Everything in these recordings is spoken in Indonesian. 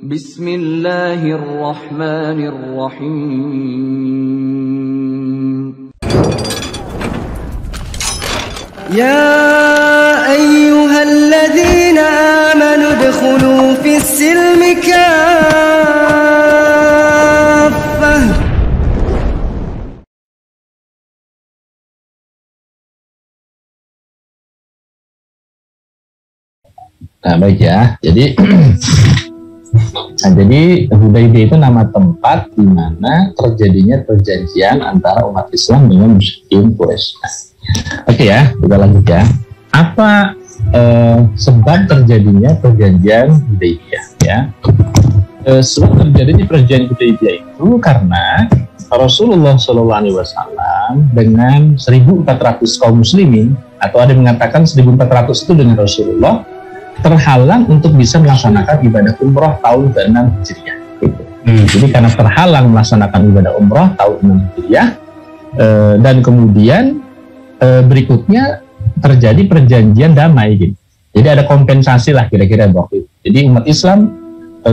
Bismillahirrahmanirrahim. يا أيها الذين آمنوا ادخلوا في السلم كافة. Nah, baik ya. Jadi Hudaybiyah itu nama tempat di mana terjadinya perjanjian antara umat Islam dengan musyrikin Quraisy. Oke ya, kita lanjut ya. Apa sebab terjadinya perjanjian Hudaybiyah ya? Sebab terjadinya perjanjian Hudaybiyah itu karena Rasulullah SAW dengan 1.400 kaum muslimin, atau ada yang mengatakan 1.400 itu dengan Rasulullah, terhalang untuk bisa melaksanakan ibadah umroh tahun ke-6 Hijriah. Gitu. Jadi karena terhalang melaksanakan ibadah umroh tahun 6 Hijriah, dan kemudian berikutnya terjadi perjanjian damai gitu. Jadi ada kompensasi lah kira-kira waktu itu. Jadi umat Islam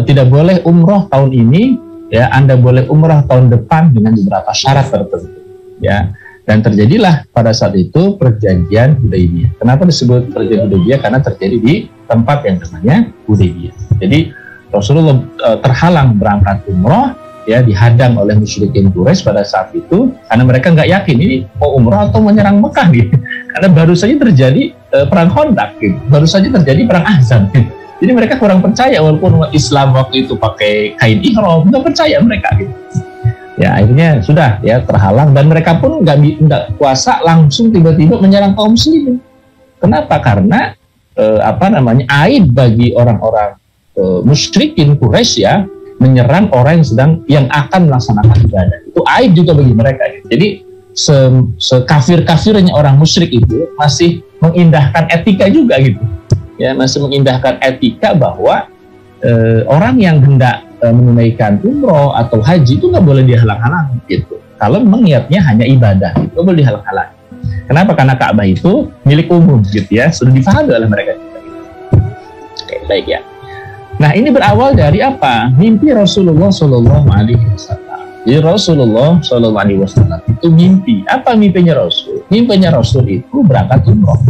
tidak boleh umroh tahun ini, ya, Anda boleh umroh tahun depan dengan beberapa syarat tertentu, ya. Dan terjadilah pada saat itu perjanjian Hudaybiyah. Kenapa disebut perjanjian Hudaybiyah? Karena terjadi di tempat yang namanya Hudaybiyah. Jadi Rasulullah terhalang berangkat umroh, ya, dihadang oleh musyrikin Quraisy pada saat itu karena mereka nggak yakin ini mau umroh atau menyerang Mekah nih. Karena baru saja terjadi perang Khandaq, gitu. Baru saja terjadi perang Ahzab. Gitu. Jadi mereka kurang percaya, walaupun umat Islam waktu itu pakai kain ihram, nggak percaya mereka gitu. Ya akhirnya sudah ya terhalang, dan mereka pun nggak kuasa langsung tiba-tiba menyerang kaum muslimin. Kenapa? Karena aib bagi orang-orang musyrikin Quraisy, ya, menyerang orang yang akan melaksanakan ibadah. Itu aib juga bagi mereka. Jadi sekafir-kafirnya orang musyrik itu masih mengindahkan etika juga gitu. Ya, masih mengindahkan etika bahwa orang yang hendak menunaikan umroh atau haji itu nggak boleh dihalang-halangi gitu. Kalau memang niatnya hanya ibadah, itu boleh dihalang-halangi. Kenapa? Karena Ka'bah itu milik umum gitu ya, sudah dipahami oleh mereka juga. Gitu. Oke, baik ya. Nah, ini berawal dari apa? Mimpi Rasulullah Shallallahu Alaihi Wasallam. Jadi Rasulullah Shallallahu Alaihi Wasallam itu mimpi. Apa mimpinya Rasul? Mimpinya Rasul itu berangkat umroh.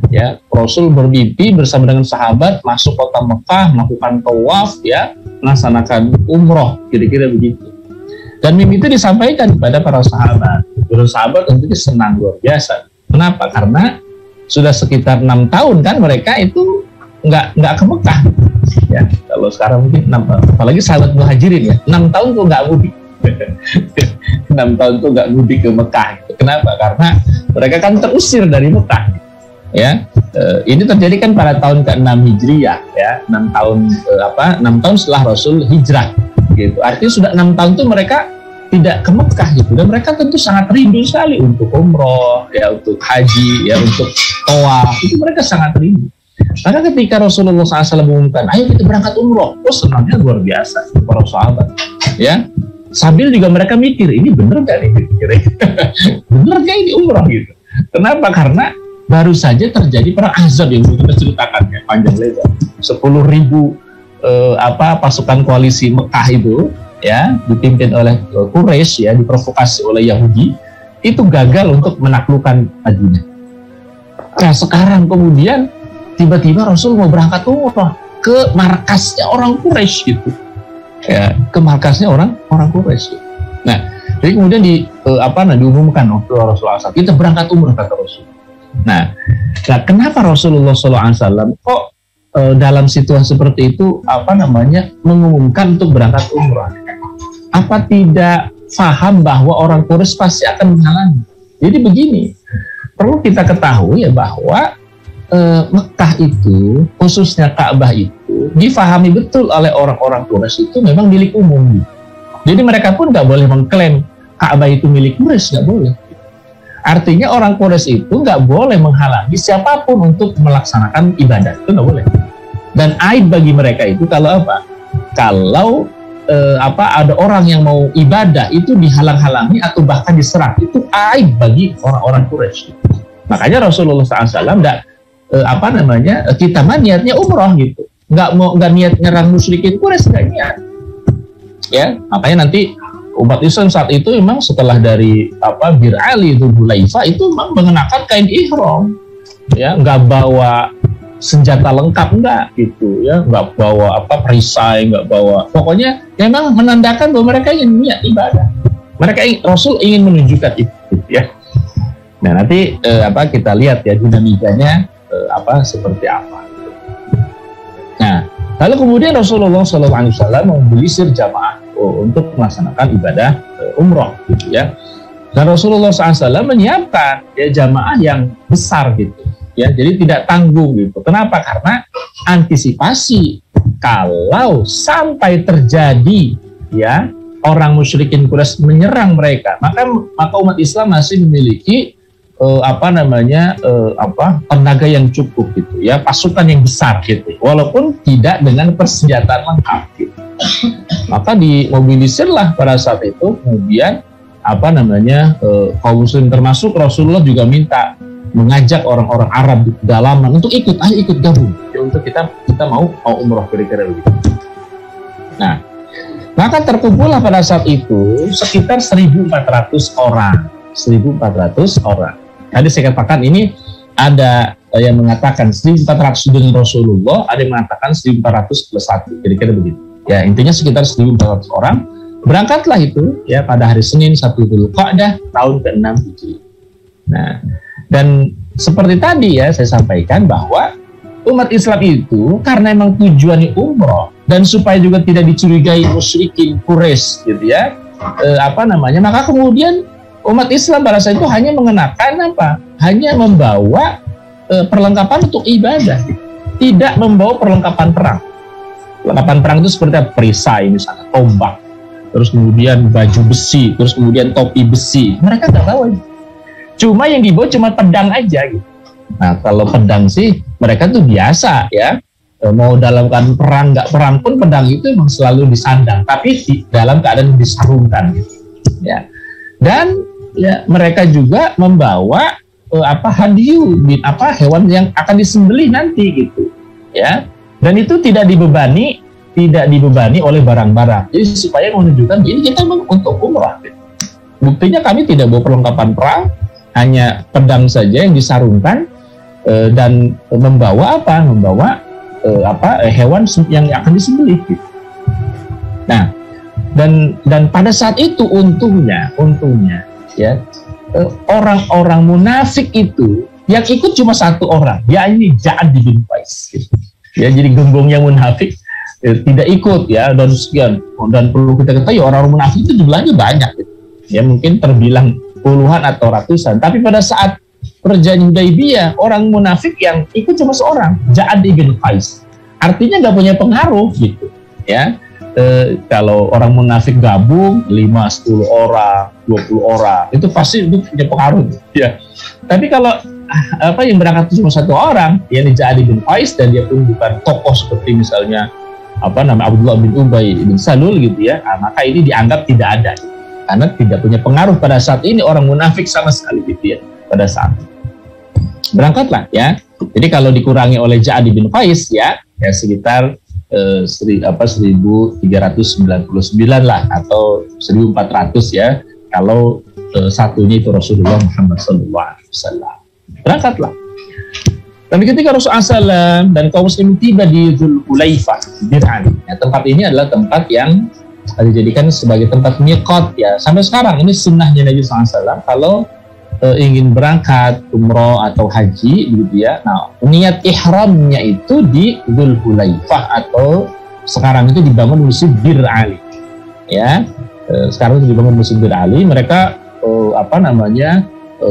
Ya, Rasul bermimpi bersama dengan sahabat masuk kota Mekah, melakukan tawaf, ya, melaksanakan umroh, kira-kira begitu. Dan mimpi itu disampaikan kepada para sahabat. Para sahabat tentunya senang luar biasa. Kenapa? Karena sudah sekitar 6 tahun kan mereka itu nggak ke Mekah. Ya, kalau sekarang mungkin 6, apalagi sahabat muhajirin ya, 6 tahun tuh nggak mudik. 6 tahun tuh nggak mudik ke Mekah. Kenapa? Karena mereka kan terusir dari Mekah. Ya, ini terjadi kan pada tahun ke-6 Hijriah, ya, 6 tahun setelah Rasul hijrah, gitu. Artinya sudah 6 tahun tuh mereka tidak ke Mekah gitu, dan mereka tentu sangat rindu sekali untuk umroh, ya, untuk haji, ya, untuk tawaf, itu mereka sangat rindu. Maka ketika Rasulullah SAW mengumumkan, ayo kita berangkat umroh, senangnya luar biasa para sahabat, ya. Sambil juga mereka mikir, ini bener gak nih? Bener gak ini umroh gitu? Kenapa? Karena baru saja terjadi perang Ahzab yang kita ceritakan ya, panjang lebar. 10.000 pasukan koalisi Mekah itu, ya, dipimpin oleh Quraisy, ya, diprovokasi oleh Yahudi, itu gagal untuk menaklukkan Madinah. Nah, sekarang kemudian tiba-tiba Rasul mau berangkat umroh ke markasnya orang Quraisy gitu. Ya, ke markasnya orang Quraisy. Gitu. Nah, jadi kemudian diumumkan waktu Rasulullah SAW, kita berangkat umroh, kata Rasul. Nah, kenapa Rasulullah SAW kok dalam situasi seperti itu mengumumkan untuk berangkat umrah? Apa tidak paham bahwa orang Quraisy pasti akan menghalangi? Jadi begini, perlu kita ketahui ya bahwa Mekah itu, khususnya Ka'bah itu, difahami betul oleh orang-orang Quraisy itu memang milik umum. Jadi mereka pun nggak boleh mengklaim Ka'bah itu milik Quraisy, nggak boleh. Artinya orang Quraisy itu nggak boleh menghalangi siapapun untuk melaksanakan ibadah, itu nggak boleh. Dan aib bagi mereka itu kalau apa? Kalau ada orang yang mau ibadah itu dihalang-halangi atau bahkan diserang, itu aib bagi orang-orang Quraisy. Makanya Rasulullah SAW kita mah niatnya umroh gitu. nggak niat nyerang musyrikin Quraisy, nggak niat. Ya, makanya nanti umat Islam saat itu memang setelah dari Bir Ali itu Hulaifah itu memang mengenakan kain ihram, ya, nggak bawa senjata lengkap, enggak gitu ya, nggak bawa perisai, nggak bawa, pokoknya memang menandakan bahwa mereka ingin niat ibadah, Rasul ingin menunjukkan itu gitu, ya. Nah nanti kita lihat ya dinamikanya seperti apa. Nah lalu kemudian Rasulullah SAW memobilisir jamaah untuk melaksanakan ibadah umroh gitu ya. Dan Rasulullah SAW menyiapkan ya jamaah yang besar gitu. Ya, jadi tidak tanggung gitu. Kenapa? Karena antisipasi kalau sampai terjadi ya orang musyrikin Quraisy menyerang mereka, maka umat Islam masih memiliki tenaga yang cukup gitu ya, pasukan yang besar gitu, walaupun tidak dengan persenjataan lengkap gitu. Maka dimobilisirlah pada saat itu, kemudian kaum muslim, termasuk Rasulullah juga minta mengajak orang-orang Arab di pedalaman untuk ikut gabung ya, untuk kita mau umroh, kira-kira begitu. Nah, maka terkumpullah pada saat itu sekitar 1.400 orang. Tadi saya katakan ini ada yang mengatakan 1.400 dengan Rasulullah, ada yang mengatakan 1.400 plus 1, kira-kira begitu. Ya, intinya sekitar 1.400 orang berangkatlah itu ya pada hari Senin 1 Dzulqa'dah tahun ke-6 Hijriah. Nah, dan seperti tadi ya saya sampaikan bahwa umat Islam itu karena memang tujuannya umroh dan supaya juga tidak dicurigai musyrikin Quraisy gitu ya, maka kemudian umat Islam pada saat itu hanya mengenakan hanya membawa perlengkapan untuk ibadah, tidak membawa perlengkapan perang. Perlengkapan perang itu seperti perisai misalnya, tombak, terus kemudian baju besi, terus kemudian topi besi, mereka nggak bawa. Cuma yang dibawa cuma pedang aja gitu. Nah kalau pedang sih mereka tuh biasa ya, mau dalam keadaan perang nggak perang pun pedang itu memang selalu disandang, tapi dalam keadaan disarungkan gitu ya. Dan ya mereka juga membawa hadiyu, hewan yang akan disembelih nanti gitu ya. Dan itu tidak dibebani oleh barang-barang. Jadi supaya menunjukkan ini kita memang untuk umrah gitu. Buktinya kami tidak bawa perlengkapan perang, hanya pedang saja yang disarungkan, dan membawa hewan yang akan disembelih gitu. Nah, dan pada saat itu untungnya ya orang-orang munafik itu yang ikut cuma satu orang, yakni Ja'ad bin Qais gitu. Ya, jadi gembongnya munafik tidak ikut ya, dan sekian, dan perlu kita ketahui orang-orang munafik itu jumlahnya banyak gitu. Ya mungkin terbilang puluhan atau ratusan, tapi pada saat perjanjian Hudaybiyah orang munafik yang ikut cuma seorang, Ja'ad bin Qais. Artinya nggak punya pengaruh gitu ya. Kalau orang munafik gabung 5, 10 orang, 20 orang, itu pasti itu punya pengaruh ya. Tapi kalau yang berangkat cuma satu orang, yakni Ja'ad bin Qais, dan dia pun bukan tokoh seperti misalnya Abdullah bin Ubay bin Salul gitu ya, maka ini dianggap tidak ada karena tidak punya pengaruh pada saat ini orang munafik sama sekali gitu ya. Pada saat berangkatlah ya. Jadi kalau dikurangi oleh Ja'ad bin Qais ya sekitar 1.399 lah atau 1.400 ya, kalau satunya itu Rasulullah Muhammad SAW. Berangkatlah. Tapi ketika Rasulullah SAW dan kaum muslim tiba di Dzulhulaifah, ya, tempat ini adalah tempat yang dijadikan sebagai tempat miqat ya. Sampai sekarang ini sunnahnya Nabi SAW kalau ingin berangkat umroh atau haji gitu ya. Nah, niat ihramnya itu di Dzulhulaifah, atau sekarang itu dibangun Masjid Bir Ali. Ya. Sekarang itu dibangun Masjid Bir Ali, mereka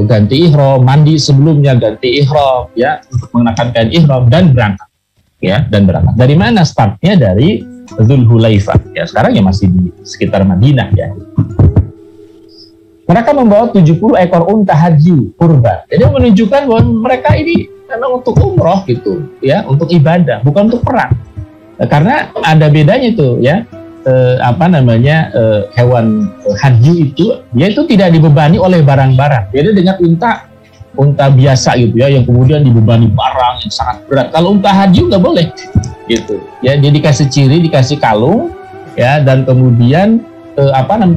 ganti ihram, mandi sebelumnya, ganti ihram ya untuk mengenakan kain ihram dan berangkat. Ya, dan berangkat. Dari mana startnya? Dari Dzulhulaifah. Ya, sekarang ya masih di sekitar Madinah ya. Mereka membawa 70 ekor unta haji kurban. Jadi menunjukkan bahwa mereka ini memang untuk umroh gitu, ya, untuk ibadah, bukan untuk perang. Karena ada bedanya itu, ya, hewan haji itu, dia itu tidak dibebani oleh barang-barang. Beda dengan unta biasa gitu ya, yang kemudian dibebani barang yang sangat berat. Kalau unta haji nggak boleh, gitu ya. Dia dikasih ciri, dikasih kalung ya, dan kemudian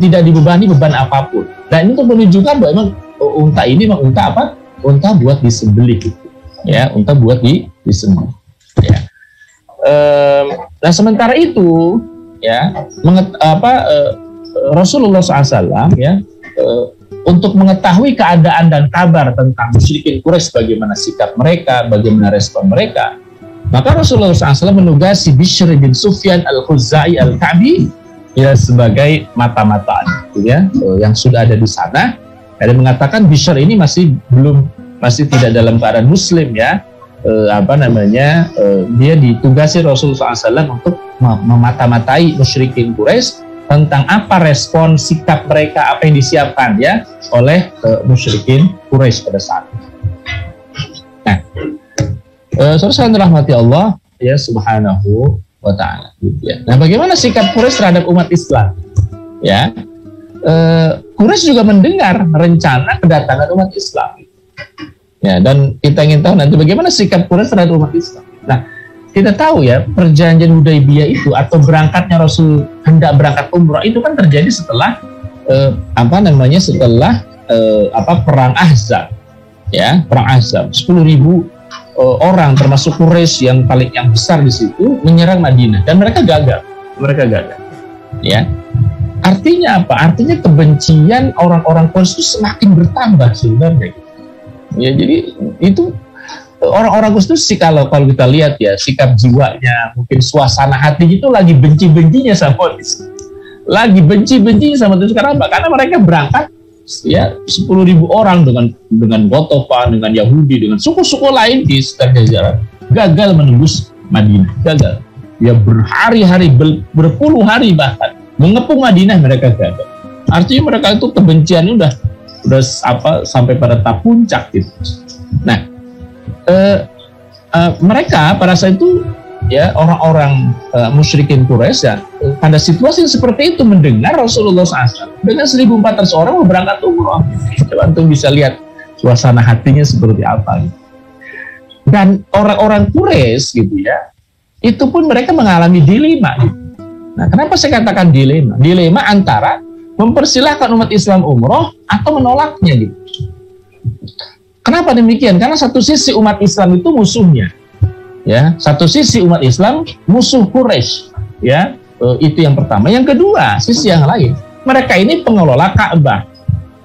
tidak dibebani beban apapun. Dan ini untuk menunjukkan bahwa emang unta ini memang unta apa? Unta buat disembelih gitu. Ya, unta buat disembelih. Ya. Nah sementara itu ya Rasulullah SAW ya untuk mengetahui keadaan dan kabar tentang musyrikin Quraisy, bagaimana sikap mereka, bagaimana respon mereka, maka Rasulullah SAW menugasi Bishr bin Sufyan al-Khuzai al-Ka'bi ya sebagai mata-mata ya, yang sudah ada di sana. Ada mengatakan Bishr ini masih tidak dalam keadaan muslim ya, dia ditugasi Rasulullah SAW untuk memata-matai musyrikin Quraisy tentang apa respon sikap mereka, apa yang disiapkan ya oleh musyrikin Quraisy pada saat itu. Nah, saudara dirahmati Allah ya Subhanahu wa Ta'ala. Gitu ya. Nah, bagaimana sikap Quraisy terhadap umat Islam? Ya, Quraisy juga mendengar rencana kedatangan umat Islam. Ya, dan kita ingin tahu nanti bagaimana sikap Quraisy terhadap umat Islam. Nah, kita tahu ya perjanjian Hudaybiyah itu atau berangkatnya Rasul hendak berangkat umrah itu kan terjadi setelah perang Ahzab. Ya, perang Ahzab. 10.000 orang termasuk Quraisy yang besar di situ menyerang Madinah dan mereka gagal. Ya. Artinya apa? Artinya kebencian orang-orang Quraisy itu semakin bertambah sebenarnya. Ya, jadi itu orang-orang Quraisy itu kalau kita lihat ya sikap jiwanya, mungkin suasana hati itu lagi benci-bencinya sama Islam. Lagi benci-bencinya sama Islam. Karena apa? Karena mereka berangkat ya 10.000 orang dengan Ghatafan, dengan Yahudi, dengan suku-suku lain di sekitar Jazirat gagal menembus Madinah. Gagal. Ya berhari-hari, berpuluh hari bahkan mengepung Madinah mereka gagal. Artinya mereka itu kebenciannya udah sampai pada tahap puncak gitu. Nah, mereka pada saat itu ya orang-orang musyrikin Quraisy ya, pada situasi seperti itu mendengar Rasulullah SAW dengan 1.400 orang mau berangkat umroh. Coba antum bisa lihat suasana hatinya seperti apa gitu. Dan orang-orang Quraisy gitu ya, itu pun mereka mengalami dilema gitu. Nah, kenapa saya katakan dilema? Dilema antara mempersilahkan umat Islam umroh atau menolaknya gitu. Kenapa demikian? Karena satu sisi umat Islam itu musuhnya, ya. Satu sisi umat Islam musuh Quraisy, ya. Itu yang pertama. Yang kedua, sisi yang lain, mereka ini pengelola Ka'bah,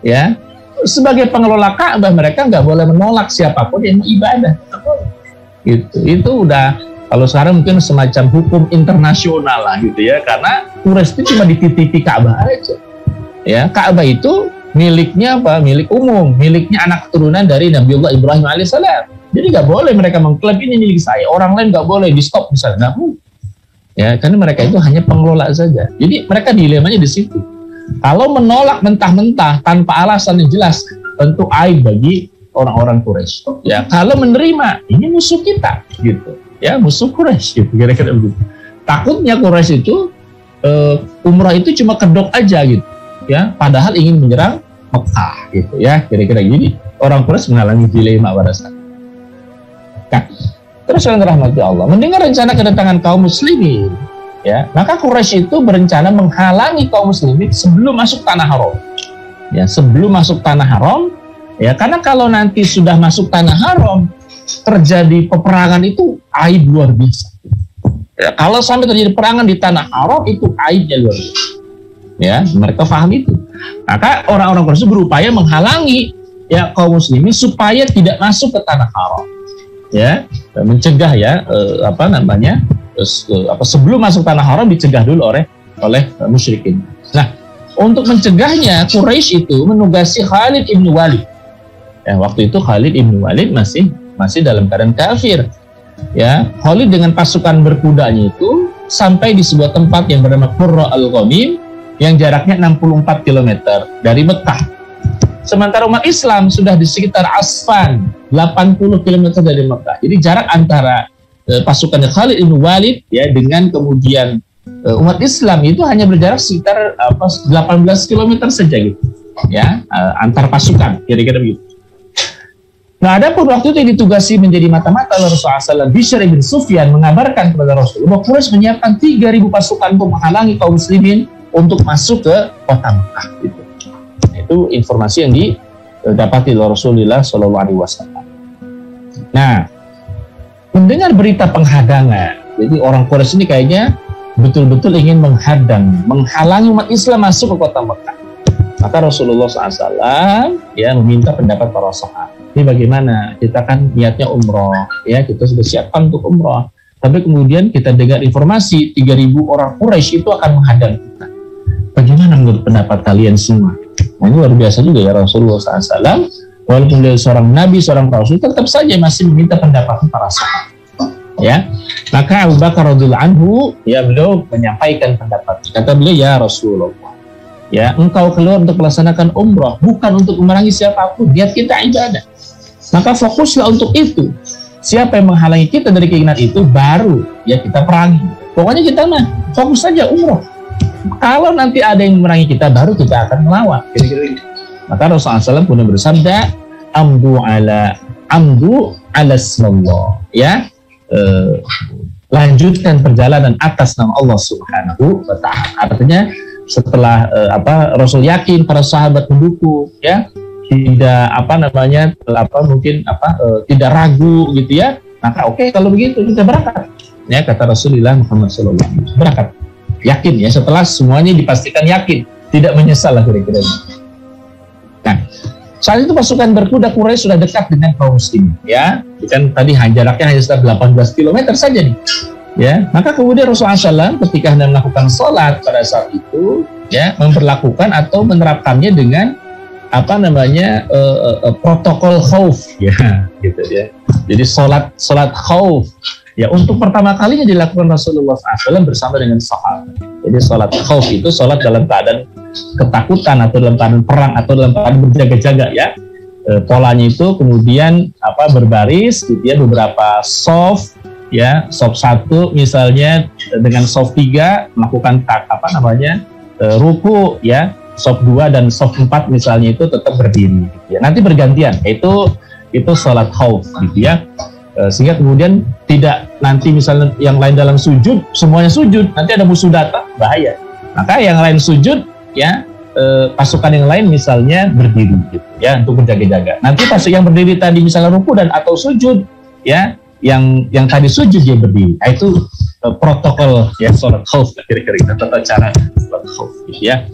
ya. Sebagai pengelola Ka'bah mereka nggak boleh menolak siapapun yang ibadah. Itu udah kalau sekarang mungkin semacam hukum internasional lah gitu ya. Karena Quraisy itu cuma dititipi Ka'bah aja. Ya, Ka'bah itu miliknya apa? Milik umum, miliknya anak keturunan dari Nabiullah Ibrahim alaihissalam. Jadi nggak boleh mereka mengklaim ini milik saya, orang lain nggak boleh di stop misalnya. Nggak boleh. Ya, karena mereka itu hanya pengelola saja. Jadi mereka dilemanya di situ. Kalau menolak mentah-mentah tanpa alasan yang jelas, tentu aib bagi orang-orang Quraisy. Ya, kalau menerima, ini musuh kita, gitu. Ya, musuh Quraisy, gitu. Kira-kira begitu. Takutnya Quraisy itu umrah itu cuma kedok aja, gitu. Ya, padahal ingin menyerang Mekah gitu ya, kira-kira gini. Orang Quraisy mengalami dilema pada saat. Nah, terus yang dirahmati Allah, mendengar rencana kedatangan kaum muslimin, ya, maka Quraisy itu berencana menghalangi kaum muslimin sebelum masuk tanah haram. Ya, sebelum masuk tanah haram, ya, karena kalau nanti sudah masuk tanah haram, terjadi peperangan itu aib luar biasa. Ya, kalau sampai terjadi peperangan di tanah haram itu aibnya luar biasa. Ya, mereka paham itu. Maka orang-orang Quraisy berupaya menghalangi ya kaum muslimin supaya tidak masuk ke tanah haram. Ya, mencegah ya sebelum masuk tanah haram dicegah dulu oleh musyrikin. Nah, untuk mencegahnya Quraisy itu menugasi Khalid ibn Walid. Ya, waktu itu Khalid ibn Walid masih dalam keadaan kafir. Ya, Khalid dengan pasukan berkudanya itu sampai di sebuah tempat yang bernama Qurra al-Ghamim yang jaraknya 64 km dari Mekah. Sementara umat Islam sudah di sekitar Asfan, 80 km dari Mekah. Jadi jarak antara pasukan Khalid ibn Walid ya dengan kemudian umat Islam itu hanya berjarak sekitar 18 km saja gitu. Ya, antar pasukan kira-kira begitu. Nah, adapun waktu itu ditugasi menjadi mata-mata Rasulullah SAW, Bishr bin Sufyan mengabarkan kepada Rasulullah, Quraisy menyiapkan 3.000 pasukan untuk menghalangi kaum muslimin untuk masuk ke kota Mekah. Gitu. Itu informasi yang didapati oleh Rasulullah SAW. Nah, mendengar berita penghadangan, jadi orang Quraisy ini kayaknya betul-betul ingin menghalangi umat Islam masuk ke kota Mekah. Maka Rasulullah SAW ya meminta pendapat para sahabat. Ini bagaimana? Kita kan niatnya umroh, ya kita sudah siapkan untuk umroh. Tapi kemudian kita dengar informasi 3.000 orang Quraisy itu akan menghadang kita. Bagaimana menurut pendapat kalian semua? Nah, ini luar biasa juga ya Rasulullah SAW. Walaupun dia seorang nabi, seorang rasul, tetap saja masih meminta pendapat para sahabat. Ya, maka Abu Bakar radhiyallahu anhu, ya beliau menyampaikan pendapat. Kata beliau, ya Rasulullah, ya engkau keluar untuk melaksanakan umrah, bukan untuk memerangi siapapun. Niat kita ibadah. Maka fokuslah untuk itu. Siapa yang menghalangi kita dari keinginan itu, baru ya kita perangi. Pokoknya kita fokus saja umrah. Kalau nanti ada yang memerangi kita, baru kita akan melawan. Kira-kira. Maka Rasulullah SAW pun bersabda, amdu ala ismallah. Ya, lanjutkan perjalanan atas nama Allah Subhanahu wa Ta'ala. Artinya setelah Rasul yakin, para sahabat mendukung, ya tidak tidak ragu gitu ya, maka oke, kalau begitu kita berangkat, ya kata Rasulullah Muhammad SAW, berangkat yakin ya, setelah semuanya dipastikan yakin, tidak menyesal lah kira-kira. Nah, saat itu pasukan berkuda Quraisy sudah dekat dengan kaum muslimin, ya kan tadi jaraknya hanya sekitar 18 km saja nih. Ya, maka kemudian Rasulullah SAW ketika hendak melakukan sholat pada saat itu, ya memperlakukan atau menerapkannya dengan protokol khauf, ya, gitu ya. Jadi sholat khauf, ya untuk pertama kalinya dilakukan Rasulullah SAW bersama dengan sahabat. Jadi sholat khauf itu sholat dalam keadaan ketakutan atau dalam keadaan perang atau dalam keadaan berjaga-jaga, ya. Polanya itu kemudian berbaris, gitu ya, beberapa soft. Ya, soft 1 misalnya dengan soft 3 melakukan ruku, ya, soft 2 dan soft 4 misalnya itu tetap berdiri, gitu ya. Nanti bergantian, itu sholat khauf, gitu ya. Sehingga kemudian tidak nanti misalnya yang lain dalam sujud semuanya sujud, nanti ada musuh datang, bahaya. Maka yang lain sujud, ya, pasukan yang lain misalnya berdiri, gitu ya, untuk berjaga-jaga. Nanti pasukan yang berdiri tadi misalnya ruku dan atau sujud, ya, yang tadi sujud dia berdiri. Nah, itu protokol ya sholat khauf, kira-kira tata cara sholat khauf, gitu ya.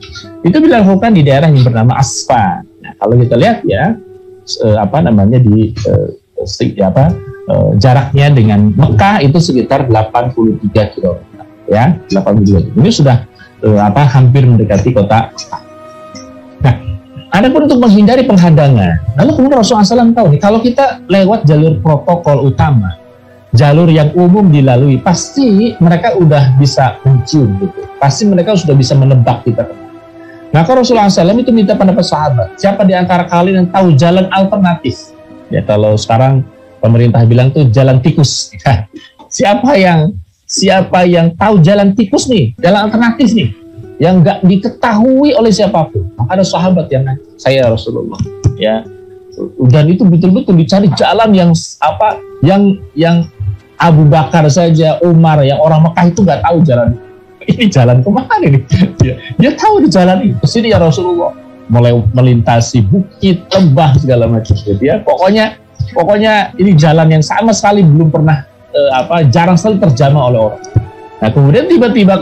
Itu dilakukan di daerah yang bernama Asfa. Nah, kalau kita lihat ya jaraknya dengan Mekah itu sekitar 83 km, ya, 83 km. Ini sudah hampir mendekati kota. Nah, adapun untuk menghindari penghadangan, lalu kemudian Rasulullah SAW tahu nih, kalau kita lewat jalur protokol utama, jalur yang umum dilalui, pasti mereka udah bisa mencium, gitu. Pasti mereka sudah bisa menebak kita. Maka Rasulullah SAW itu minta pendapat sahabat, siapa di antara kalian yang tahu jalan alternatif? Ya, kalau sekarang pemerintah bilang tuh jalan tikus. Siapa yang tahu jalan tikus nih, jalan alternatif nih, yang nggak diketahui oleh siapapun? Maka ada sahabat yang saya Rasulullah, ya. Dan itu betul-betul dicari jalan yang Abu Bakar saja, Umar, yang orang Mekah itu nggak tahu jalan. Ini jalan kemana ini? Dia tahu di jalan ini. Kesini ya Rasulullah. Mulai melintasi bukit, lembah segala macam. Gitu ya. Pokoknya ini jalan yang sama sekali belum pernah jarang sekali terjamah oleh orang. Nah, kemudian tiba-tiba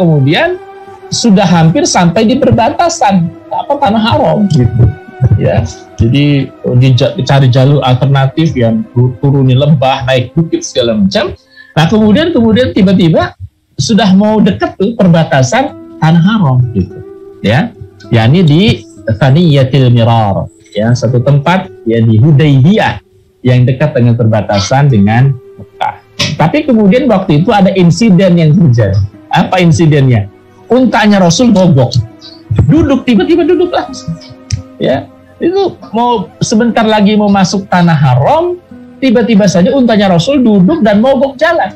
sudah hampir sampai di perbatasan tanah haram, gitu. Ya, jadi dicari jalur alternatif yang turuni lembah, naik bukit segala macam. Nah, kemudian tiba-tiba sudah mau dekat tuh perbatasan tanah haram, gitu. Ya, yakni di Thaniyatil Mirar, ya, satu tempat ya di Hudaybiyah yang dekat dengan perbatasan dengan Mekah. Tapi kemudian waktu itu ada insiden yang terjadi. Apa insidennya? Untanya Rasul mogok. Tiba-tiba duduk langsung. Ya, itu mau sebentar lagi mau masuk tanah haram, tiba-tiba saja untanya Rasul duduk dan mogok jalan.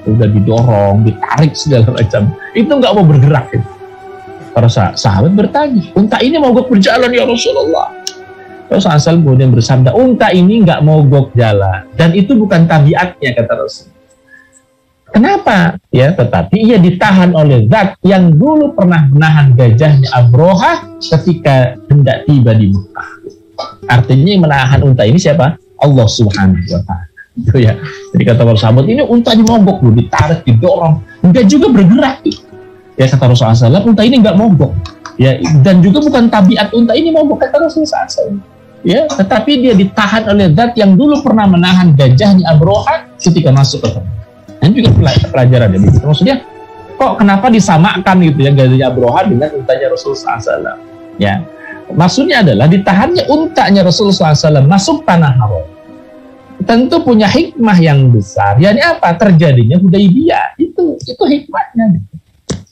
Udah didorong, ditarik segala macam. Itu nggak mau bergerak. Para sahabat bertanya, unta ini mogok berjalan ya Rasulullah. Rasulullah SAW kemudian bersabda, unta ini nggak mogok jalan dan itu bukan tabiatnya, kata Rasul. Kenapa? Ya, tetapi ia ditahan oleh zat yang dulu pernah menahan gajahnya Abroha ketika hendak tiba di Mekah. Artinya yang menahan unta ini siapa? Allah Subhanahu wa Ta'ala. Itu ya. Jadi kata para sahabat, ini untanya mogok loh, ditarik, didorong, enggak juga bergerak. Ya, kata Rasulullah SAW, unta ini enggak mogok. Ya, dan juga bukan tabiat unta ini mogok, kata Rasulullah SAW. Ya, tetapi dia ditahan oleh zat yang dulu pernah menahan gajahnya Abroha ketika masuk ke tempat. Dan juga pelajaran dari itu. Maksudnya, kok kenapa disamakan gitu ya gajahnya Abroha dengan untanya Rasulullah SAW? Ya, maksudnya adalah ditahannya untanya Rasulullah SAW masuk tanah haram. Tentu punya hikmah yang besar. Yani apa? Terjadinya Hudaybiyah. Itu hikmahnya. Gitu.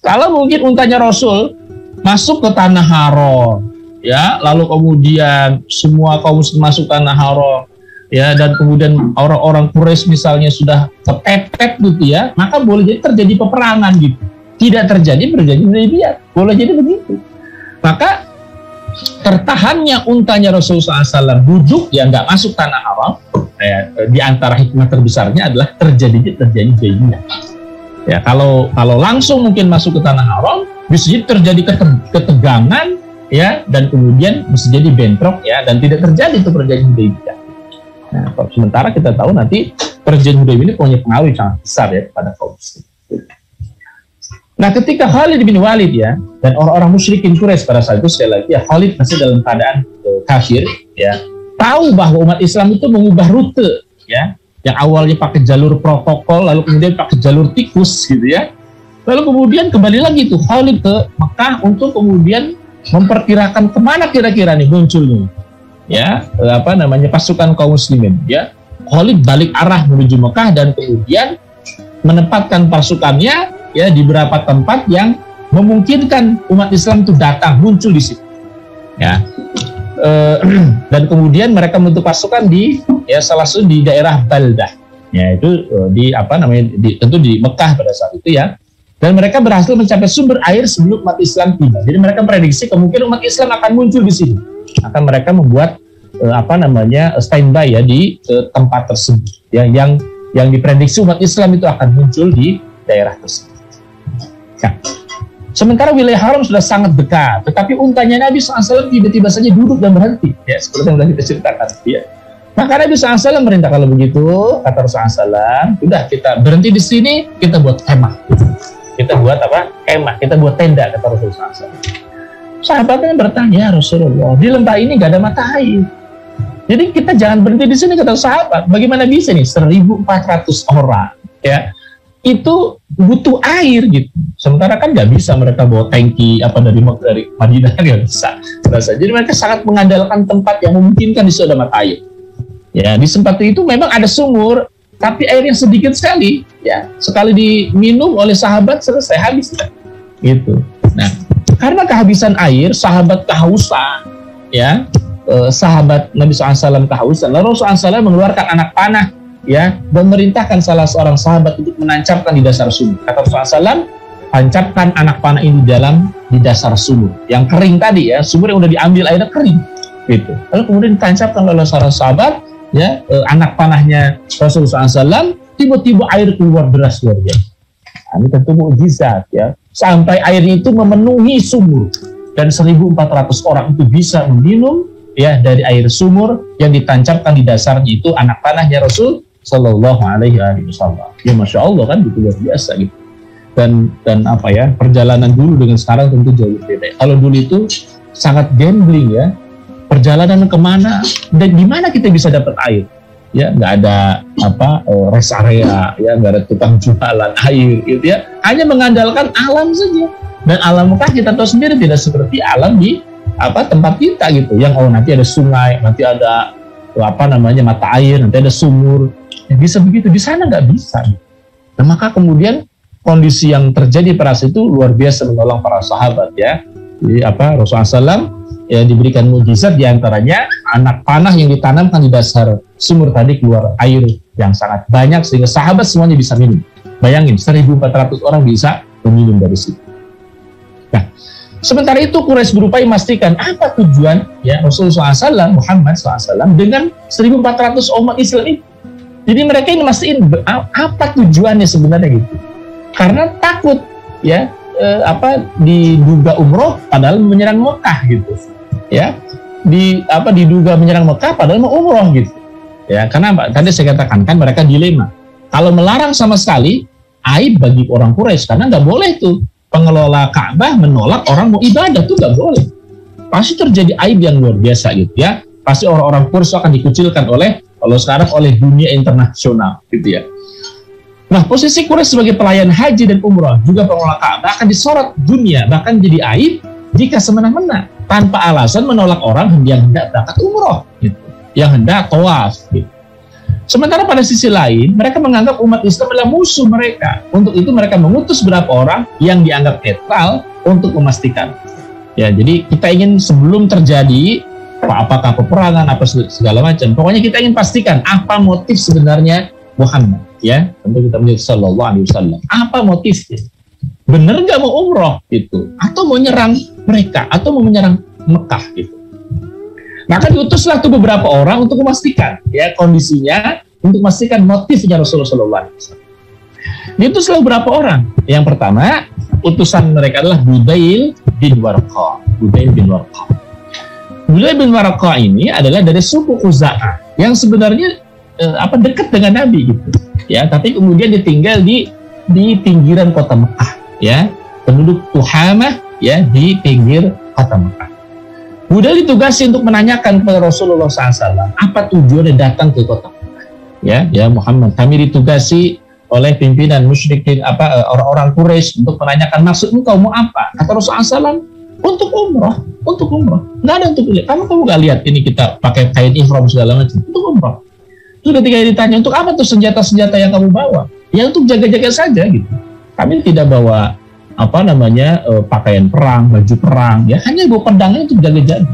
Kalau mungkin untanya Rasul masuk ke tanah haram, ya, lalu kemudian semua kaum muslim masuk tanah haram, ya, dan kemudian orang-orang Quraisy misalnya sudah kepepet gitu ya, maka boleh jadi terjadi peperangan gitu. Tidak terjadi Hudaybiyah, boleh jadi begitu. Maka tertahannya untanya Rasulullah SAW duduk ya nggak masuk tanah haram, ya, di antara hikmah terbesarnya adalah terjadi Hudaybiyah. Ya, kalau langsung mungkin masuk ke tanah haram, bisa jadi terjadi ketegangan, ya, dan kemudian bisa jadi bentrok, ya, dan tidak terjadi itu perjanjian Hudaybiyah. Nah, sementara kita tahu nanti perjanjian Hudaybiyah ini punya pengaruh sangat besar ya kepada kaum muslim. Nah, ketika Khalid bin Walid ya dan orang-orang musyrikin Quraisy pada saat itu, sekali lagi ya, Khalid masih dalam keadaan kafir, ya, tahu bahwa umat Islam itu mengubah rute, ya, yang awalnya pakai jalur protokol lalu kemudian pakai jalur tikus gitu ya. Lalu kemudian kembali lagi tuh Khalid ke Mekah untuk kemudian memperkirakan kemana kira-kira nih munculnya, ya, pasukan kaum muslimin, ya. Khalid balik arah menuju Mekah dan kemudian menempatkan pasukannya, ya, di beberapa tempat yang memungkinkan umat Islam itu datang muncul di situ, ya. Dan kemudian mereka membentuk pasukan di, ya, salah satu di daerah Baldah, ya, itu tentu di Mekah pada saat itu, ya. Dan mereka berhasil mencapai sumber air sebelum umat Islam tiba. Jadi mereka prediksi kemungkinan umat Islam akan muncul di sini. Akan mereka membuat standby ya di tempat tersebut, ya, yang diprediksi umat Islam itu akan muncul di daerah tersebut. Nah, sementara wilayah haram sudah sangat dekat, tetapi untanya Nabi SAW tiba-tiba saja duduk dan berhenti, ya, seperti yang sudah kita ceritakan, ya. Maka Nabi SAW merintah, kalau begitu, kata Rasulullah SAW, sudah kita berhenti di sini, kita buat kemah. Kita buat apa? Kemah, kita buat tenda, kata Rasulullah SAW. Sahabatnya bertanya, Rasulullah, di lembah ini gak ada mata air. Jadi kita jangan berhenti di sini, kata sahabat. Bagaimana bisa nih 1.400 orang, ya, itu butuh air gitu. Sementara kan nggak bisa mereka bawa tangki dari Madinah, nggak bisa. Jadi mereka sangat mengandalkan tempat yang memungkinkan di situ ada mata air. Ya, di tempat itu memang ada sumur, tapi airnya sedikit sekali. Ya, sekali diminum oleh sahabat selesai habis, gitu. Nah, karena kehabisan air, sahabat kehausan, ya, sahabat Nabi SAW kehausan. Lalu Rasulullah SAW mengeluarkan anak panah, ya, dan merintahkan salah seorang sahabat untuk menancapkan di dasar sumur. Kata Rasulullah SAW, tancapkan anak panah ini di dasar sumur yang kering tadi, ya, sumur yang udah diambil airnya kering, gitu. Lalu kemudian ditancapkan oleh seorang sahabat, ya, anak panahnya Rasulullah SAW, tiba-tiba air keluar deras luar biasa. Ini tentu mukjizat, ya, sampai air itu memenuhi sumur dan 1.400 orang itu bisa meminum, ya, dari air sumur yang ditancapkan di dasarnya itu anak panahnya Rasul Sallallahu Alaihi Wasallam. Ya, Masya Allah, kan, gitu, luar biasa gitu. Dan perjalanan dulu dengan sekarang tentu jauh berbeda. Kalau dulu itu sangat gambling, ya, perjalanan kemana dan di mana kita bisa dapat air, ya, nggak ada rest area, ya, nggak ada tukang jualan air, gitu, ya, hanya mengandalkan alam saja. Dan alam Mekah kita tahu sendiri tidak seperti alam di tempat kita gitu, yang nanti ada sungai, nanti ada mata air, nanti ada sumur, ya, bisa begitu. Di sana nggak bisa gitu. Nah, maka kemudian kondisi yang terjadi pada saat itu luar biasa menolong para sahabat, ya. Jadi Rasulullah SAW, ya, diberikan mukjizat, diantaranya anak panah yang ditanamkan di dasar sumur tadi keluar air yang sangat banyak sehingga sahabat semuanya bisa minum. Bayangin, 1.400 orang bisa meminum dari situ. Nah, Sementara itu Quraisy berupaya memastikan apa tujuan ya Rasulullah SAW, Muhammad SAW dengan 1.400 umat Islam itu. Jadi mereka ini mastiin apa tujuannya sebenarnya gitu. Karena takut ya diduga umroh padahal menyerang Mekah gitu. Ya. Diduga menyerang Mekah padahal mau umroh gitu. Ya, karena tadi saya katakan kan mereka dilema. Kalau melarang sama sekali aib bagi orang Quraisy karena nggak boleh tuh pengelola Ka'bah menolak orang mau ibadah tuh nggak boleh. Pasti terjadi aib yang luar biasa gitu ya. Pasti orang-orang Quraisy akan dikucilkan oleh dunia internasional gitu ya. Nah, posisi Quraisy sebagai pelayan haji dan umrah juga pengelola Ka'bah akan disorot dunia bahkan jadi aib jika semena-mena tanpa alasan menolak orang yang hendak berangkat umrah gitu, yang hendak tawaf gitu. Sementara pada sisi lain mereka menganggap umat Islam adalah musuh mereka. Untuk itu mereka mengutus beberapa orang yang dianggap netral untuk memastikan. Ya, jadi kita ingin sebelum terjadi apakah peperangan apa segala macam, pokoknya kita ingin pastikan apa motif sebenarnya Muhammad ya, tentu kita melihat sallallahu alaihi wasallam. Apa motifnya? Bener nggak mau umroh gitu, atau mau nyerang mereka, atau mau menyerang Mekah gitu. Maka diutuslah tuh beberapa orang untuk memastikan ya kondisinya, untuk memastikan motifnya Rasulullah SAW. Diutuslah beberapa orang. Yang pertama, utusan mereka adalah Budail bin Warqa. Budail bin Warqa ini adalah dari suku Khuza'ah yang sebenarnya dekat dengan Nabi gitu. Ya, tapi kemudian ditinggal di pinggiran kota Mekah. Ya, penduduk Tuhamah ya di pinggir kota Mekah. Budail ditugasi untuk menanyakan kepada Rasulullah SAW apa tujuannya datang ke kota Mekah. Ya Muhammad, kami ditugasi oleh pimpinan musyrikin orang-orang Quraisy untuk menanyakan maksudmu kau mau apa? Kata Rasulullah SAW, untuk umrah. Nggak ada untuk lihat. Kamu nggak lihat ini kita pakai kain ihram segala macam untuk umrah. Terus ketika ditanya untuk apa tuh senjata-senjata yang kamu bawa? Ya untuk jaga-jaga saja gitu. Kami tidak bawa pakaian perang, baju perang, ya hanya bawa pedangnya untuk jaga-jaga.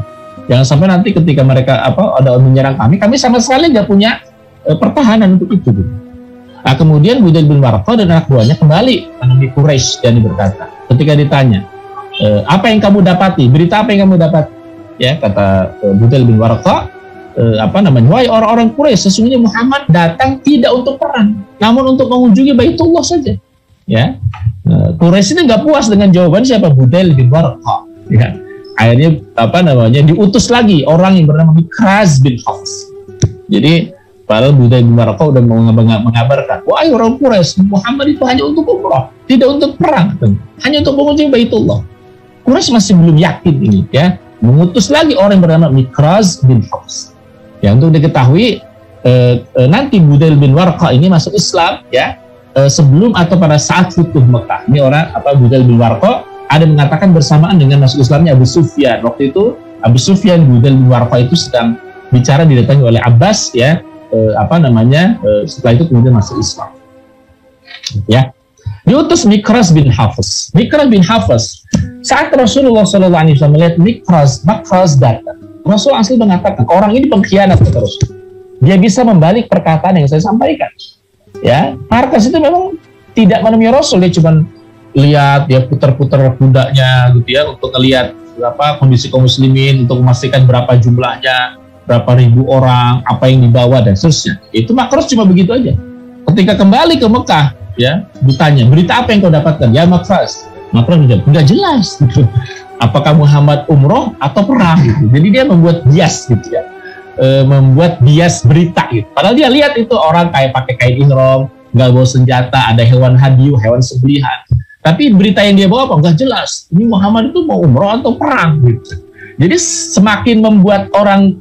Jangan sampai nanti ketika mereka ada menyerang kami sama sekali nggak punya pertahanan untuk itu. Gitu. Nah, kemudian Budail bin Warqa dan anak buahnya kembali menemui Quraisy dan berkata, ketika ditanya, apa yang kamu dapati? Berita apa yang kamu dapati? Ya kata Budail bin Warqa, wahai orang-orang Quraisy, sesungguhnya Muhammad datang tidak untuk perang, namun untuk mengunjungi Baitullah saja. Ya, Quraisy ini nggak puas dengan jawaban siapa Budail bin Warqa. Ya, akhirnya diutus lagi orang yang bernama Mikraz bin Hafs. Jadi padahal Budail bin Warqa udah mengabarkan, wahai orang Quraisy, Muhammad itu hanya untuk umrah, tidak untuk perang, hanya untuk mengunjungi Baitullah. Quraisy masih belum yakin ini, ya, mengutus lagi orang yang bernama Mikraz bin Hafs. Ya, untuk diketahui nanti Budail bin Warqa ini masuk Islam, ya. Sebelum atau pada saat futuh Mekah. Ini orang Budail bin Warqa ada mengatakan bersamaan dengan masuk Islamnya Abu Sufyan. Waktu itu Abu Sufyan, Budail bin Warqa itu sedang bicara didatangi oleh Abbas ya, setelah itu kemudian masuk Islam. Ya. Diutus Mikraz bin Hafs. Mikraz bin Hafs saat Rasulullah SAW melihat Mikraz datang. Rasulullah SAW mengatakan orang ini pengkhianat kata Rasul. Dia bisa membalik perkataan yang saya sampaikan. Ya, Markas itu memang tidak menemui Rasul, dia cuma lihat, dia putar-putar kudanya gitu ya untuk melihat berapa kondisi kaum muslimin, untuk memastikan berapa jumlahnya, berapa ribu orang, apa yang dibawa dan seterusnya. Itu Makros cuma begitu aja. Ketika kembali ke Mekah, ya, ditanya, berita apa yang kau dapatkan? Ya Makros menjawab, enggak jelas gitu. Apakah Muhammad umroh atau perang gitu. Jadi dia membuat bias gitu ya. Membuat bias berita gitu. Padahal dia lihat itu orang kayak pakai kain ihram, nggak bawa senjata, ada hewan hadiu, hewan sembelihan. Tapi berita yang dia bawa apa? Nggak jelas. Ini Muhammad itu mau umroh atau perang gitu. Jadi semakin membuat orang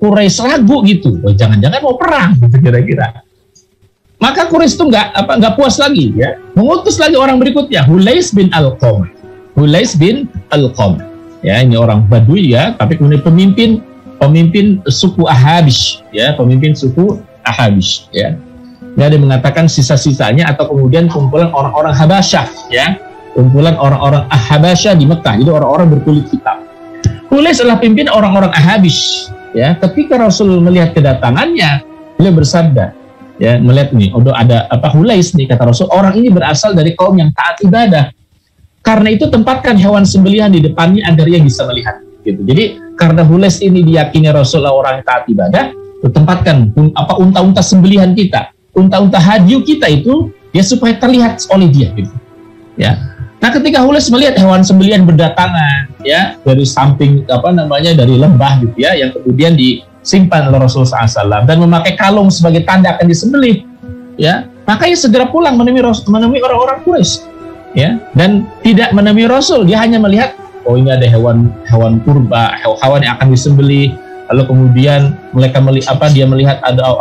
Quraisy ragu gitu. Oh, jangan-jangan mau perang gitu kira-kira. Maka Quraisy itu nggak puas lagi ya. Mengutus lagi orang berikutnya, Hulais bin Al-Qam. Ya, ini orang Badui ya, tapi kemudian pemimpin suku Ahabish ya, ya. Dia ada mengatakan sisa-sisanya atau kemudian kumpulan orang-orang Habasyah ya, kumpulan orang-orang Habasyah di Mekah, jadi orang-orang berkulit hitam. Hulais adalah pimpin orang-orang Ahabish ya. Ketika Rasul melihat kedatangannya, beliau bersabda ya, melihat nih, ada Hulais nih kata Rasul, orang ini berasal dari kaum yang taat ibadah. Karena itu tempatkan hewan sembelihan di depannya agar ia bisa melihat. Gitu. Jadi karena Hulais ini diyakini Rasulullah orang yang taat ibadah, tempatkan unta-unta sembelihan kita, unta-unta hadyu kita itu ya supaya terlihat oleh dia. Gitu. Ya. Nah ketika Hulais melihat hewan sembelihan berdatangan ya dari samping dari lembah gitu ya, yang kemudian disimpan oleh Rasulullah SAW dan memakai kalung sebagai tanda akan disembelih, ya makanya segera pulang menemui orang-orang Quraisy. Ya, dan tidak menemui Rasul, dia hanya melihat ini ada hewan kurba, hewan yang akan disembelih, lalu kemudian dia melihat ada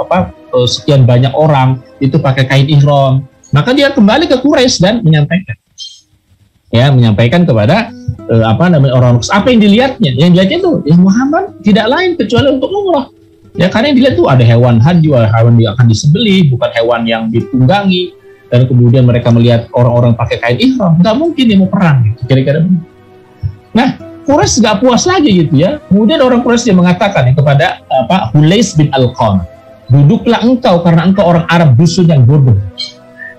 sekian banyak orang itu pakai kain ihram, maka dia kembali ke Quraisy dan menyampaikan kepada orang apa yang dilihatnya, itu Muhammad tidak lain kecuali untuk umrah, ya karena yang dilihat itu ada hewan hadyu, hewan yang akan disembelih, bukan hewan yang ditunggangi. Dan kemudian mereka melihat orang-orang pakai kain ihram, nggak mungkin dia mau perang, gitu, kira-kira begitu. Nah, Quraisy nggak puas lagi gitu ya. Kemudian orang Quraisy dia mengatakan kepada Hulais bin Alqam, duduklah engkau karena engkau orang Arab dusun yang bodoh.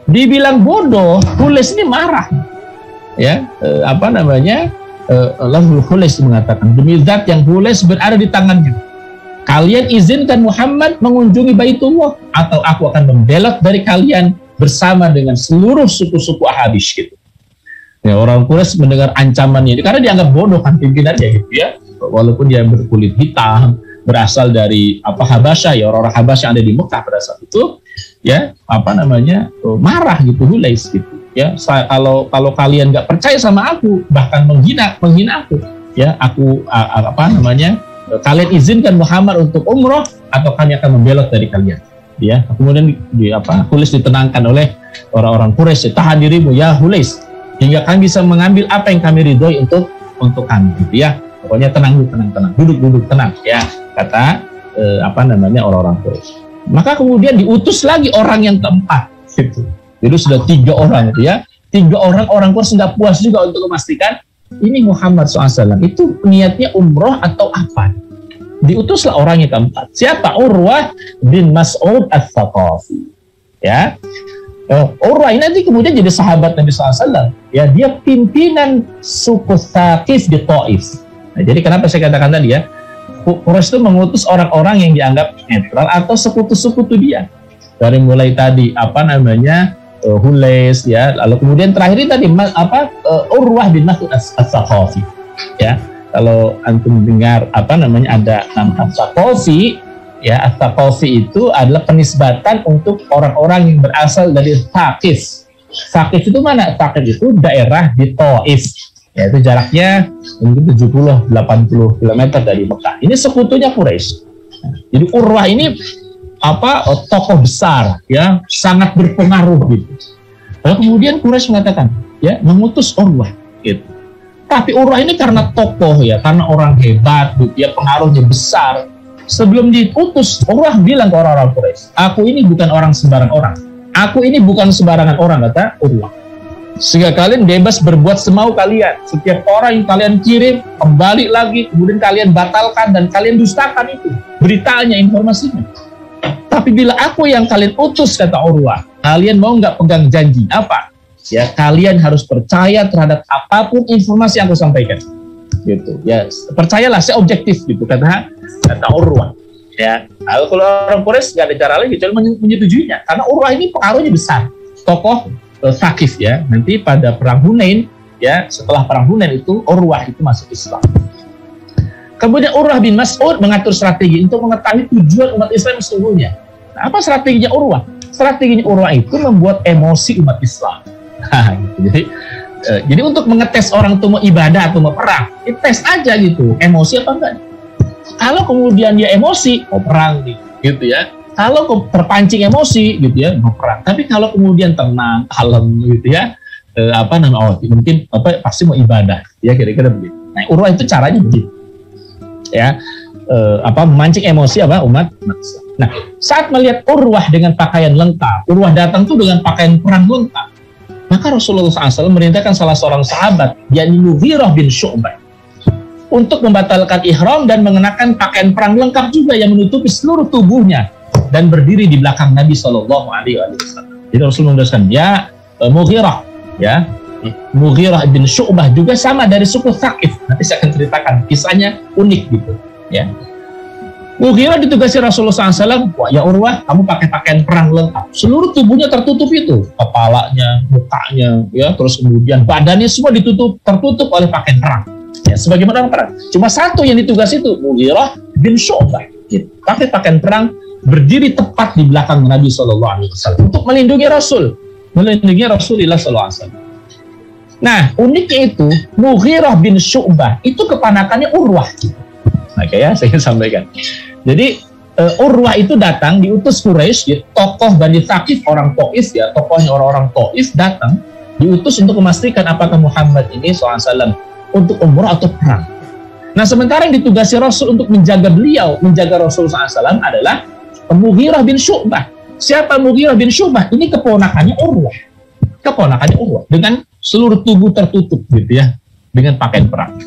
Dibilang bodoh, Hulais ini marah, ya lalu Hulais mengatakan, demi zat yang Hulais berada di tangannya, kalian izinkan Muhammad mengunjungi Baitullah atau aku akan membelot dari kalian bersama dengan seluruh suku-suku Ahabish gitu. Ya, orang Quraisy mendengar ancamannya karena dianggap bodoh kan pimpinannya gitu ya. Walaupun dia berkulit hitam, berasal dari Habasyah ya, orang-orang Habasyah yang ada di Mekah pada saat itu ya, marah gitu Hulais gitu. Ya, kalau kalian nggak percaya sama aku, bahkan menghina aku, ya kalian izinkan Muhammad untuk umroh atau kami akan membelot dari kalian. Ya, kemudian Hulais ditenangkan oleh orang-orang Quraisy, tahan dirimu ya Hulais, hingga kami bisa mengambil apa yang kami ridhoi untuk kami gitu ya. Pokoknya tenang, duduk tenang ya, kata orang-orang Quraisy. Maka kemudian diutus lagi orang yang keempat gitu. Jadi sudah 3 orang gitu ya. 3 orang Quraisy nggak puas juga untuk memastikan ini Muhammad SAW itu niatnya umroh atau apa. Diutuslah orang yang keempat. Siapa? Urwah bin Mas'ud Ats-Tsaqafi. Ya, Urwah ini nanti kemudian jadi sahabat Nabi SAW. Ya, dia pimpinan suku Tsaqif di Taif. Nah, jadi kenapa saya katakan tadi ya, Quraisy itu mengutus orang-orang yang dianggap netral atau sekutu-sekutu dia. Dari mulai tadi Hulais ya, lalu kemudian terakhir ini tadi Urwah bin Mas'ud Ats-Tsaqafi. Ya. Kalau antum dengar ada nama Ats-Tsaqafi, ya Ats-Tsaqafi itu adalah penisbatan untuk orang-orang yang berasal dari Tsaqif. Tsaqif itu mana? Tsaqif itu daerah di Taif. Ya, itu jaraknya mungkin 70-80 km dari Mekah. Ini sekutunya Quraisy. Jadi Urwah ini tokoh besar, ya sangat berpengaruh gitu. Lalu kemudian Quraisy mengatakan, ya mengutus Urwah gitu. Tapi Urwah ini karena tokoh ya, karena orang hebat, dia pengaruhnya besar. Sebelum diutus, Urwah bilang ke orang-orang Quraisy, aku ini bukan orang sembarang orang. Aku ini bukan sembarangan orang, kata Urwah. Sehingga kalian bebas berbuat semau kalian. Setiap orang yang kalian kirim, kembali lagi, kemudian kalian batalkan dan kalian dustakan itu. Beritanya, informasinya. Tapi bila aku yang kalian utus, kata Urwah, kalian mau nggak pegang janji? Apa? Ya, kalian harus percaya terhadap apapun informasi yang aku sampaikan. Gitu. Ya, percayalah, saya objektif gitu kata Urwah. Ya, kalau orang Quraisy nggak ada cara lain kecuali menyetujuinya, karena Urwah ini pengaruhnya besar, tokoh Tsaqif ya. Nanti pada perang Hunain, ya setelah perang Hunain itu Urwah itu masuk Islam. Kemudian Urwah bin Mas'ud mengatur strategi untuk mengetahui tujuan umat Islam sesungguhnya. Nah, apa strateginya Urwah? Strateginya Urwah itu membuat emosi umat Islam. Gitu. Jadi untuk mengetes orang itu mau ibadah atau mau perang, tes aja gitu, emosi apa enggak. Kalau kemudian dia emosi, mau perang gitu ya. Kalau terpancing emosi gitu ya, mau perang. Tapi kalau kemudian tenang, kalem gitu ya, mungkin pasti mau ibadah, ya kira-kira begitu. Nah, Urwah itu caranya begitu, ya, memancing emosi umat Islam. Nah, saat melihat Urwah dengan pakaian lengkap, Urwah datang tuh dengan pakaian perang lengkap. Maka Rasulullah SAW merintahkan salah seorang sahabat, yakni Mughirah bin Syu'bah, untuk membatalkan ihram dan mengenakan pakaian perang lengkap juga yang menutupi seluruh tubuhnya dan berdiri di belakang Nabi SAW. Jadi Rasulullah menugaskan, ya Mughirah, ya Mughirah bin Syu'bah juga sama dari suku Thaqif. Nanti saya akan ceritakan kisahnya unik gitu ya. Mughirah ditugasi Rasulullah SAW, wah ya Urwah, kamu pakai pakaian perang lengkap, seluruh tubuhnya tertutup itu, kepalanya, mukanya, ya, terus kemudian badannya semua tertutup oleh pakaian perang. Ya, sebagaimana orang perang. Cuma satu yang ditugasi itu Mughirah bin Syu'bah, gitu. Pakai pakaian perang, berdiri tepat di belakang Nabi SAW untuk melindungi Rasulullah SAW. Nah, uniknya itu Mughirah bin Syu'bah itu kepanakannya Urwah. Gitu. Nah, kayak saya sampaikan. Jadi Urwah itu datang diutus Quraisy, ya, tokoh Bani Thaqif, orang Taif, ya, tokohnya orang-orang Taif datang diutus untuk memastikan apakah Muhammad ini SAW untuk umrah atau perang. Nah, sementara yang ditugasi Rasul untuk menjaga beliau, menjaga Rasul SAW adalah Mughirah bin Syu'bah. Siapa Mughirah bin Syu'bah? Ini keponakannya Urwah. Keponakannya Urwah dengan seluruh tubuh tertutup gitu ya, dengan pakaian perang.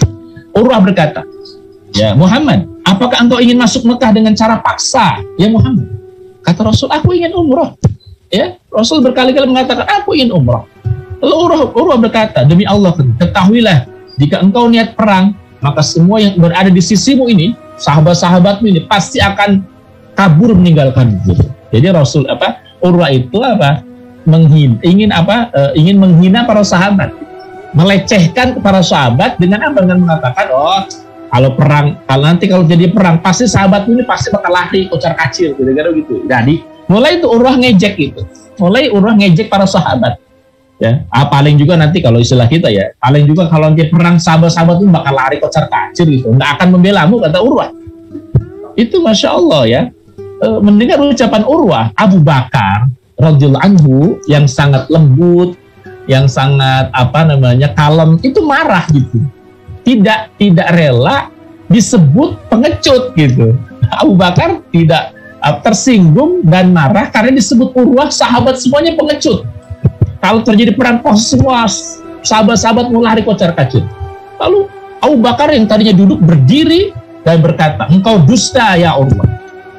Urwah berkata, ya Muhammad, apakah engkau ingin masuk Mekah dengan cara paksa? Ya Muhammad. Kata Rasul, aku ingin umrah. Ya, Rasul berkali-kali mengatakan, aku ingin umrah. Lalu Urwah berkata, demi Allah, ketahuilah, jika engkau niat perang, maka semua yang berada di sisimu ini, sahabat-sahabatmu ini, pasti akan kabur meninggalkan. Gitu. Jadi Rasul Urwah itu ingin menghina para sahabat, melecehkan para sahabat dengan Dengan mengatakan, kalau jadi perang pasti sahabat ini pasti bakal lari kocar kacir gitu. Jadi mulai itu Urwah ngejek gitu. Mulai Urwah ngejek para sahabat. Ya, paling juga nanti kalau istilah kita ya, paling juga kalau nanti perang sahabat-sahabat itu bakal lari kocar kacir gitu. Nggak akan membelamu, kata Urwah. Itu Masya Allah ya. Mendengar ucapan Urwah, Abu Bakar radhiyallahu anhu yang sangat lembut, yang sangat kalem, itu marah gitu. Tidak rela disebut pengecut gitu. Abu Bakar tidak tersinggung dan marah karena disebut Urwah sahabat semuanya pengecut. Kalau terjadi perang semua sahabat-sahabat mulai lari kocar kacir. Lalu Abu Bakar yang tadinya duduk berdiri dan berkata, engkau dusta ya Urwah.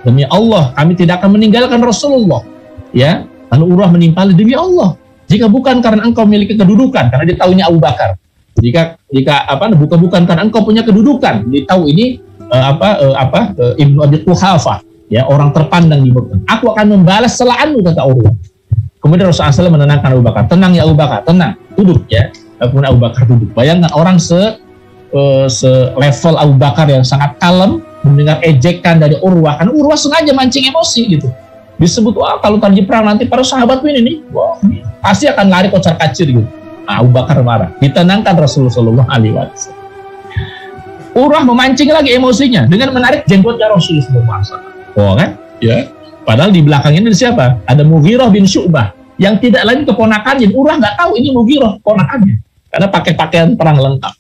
Demi Allah kami tidak akan meninggalkan Rasulullah. Ya. Lalu Urwah menimpali, demi Allah, jika bukan karena engkau memiliki kedudukan, karena dia tahunya Abu Bakar. Jika bukan karena engkau punya kedudukan, ditahu ini Ibnu Abi Quhafah, ya, orang terpandang di Mekah. Aku akan membalas celaanmu, kata Urwah. Kemudian Rasulullah SAW menenangkan Abu Bakar. Tenang ya Abu Bakar, tenang, duduk ya. Kemudian Abu Bakar duduk. Bayangkan orang se-level Abu Bakar yang sangat kalem mendengar ejekan dari Urwah, karena Urwah sengaja mancing emosi gitu. Disebut, wah kalau terjadi perang nanti para sahabatmu ini, wah pasti akan lari kocar kacir gitu. Abu Bakar marah, ditenangkan Rasulullah SAW. Urwah memancing lagi emosinya dengan menarik jenggotnya Rasulullah SAW. Oh kan? Ya. Padahal di belakangnya ini siapa? Ada Mughirah bin Syu'bah yang tidak lain keponakannya. Urwah nggak tahu ini Mughirah keponakannya karena pakai pakaian perang lengkap.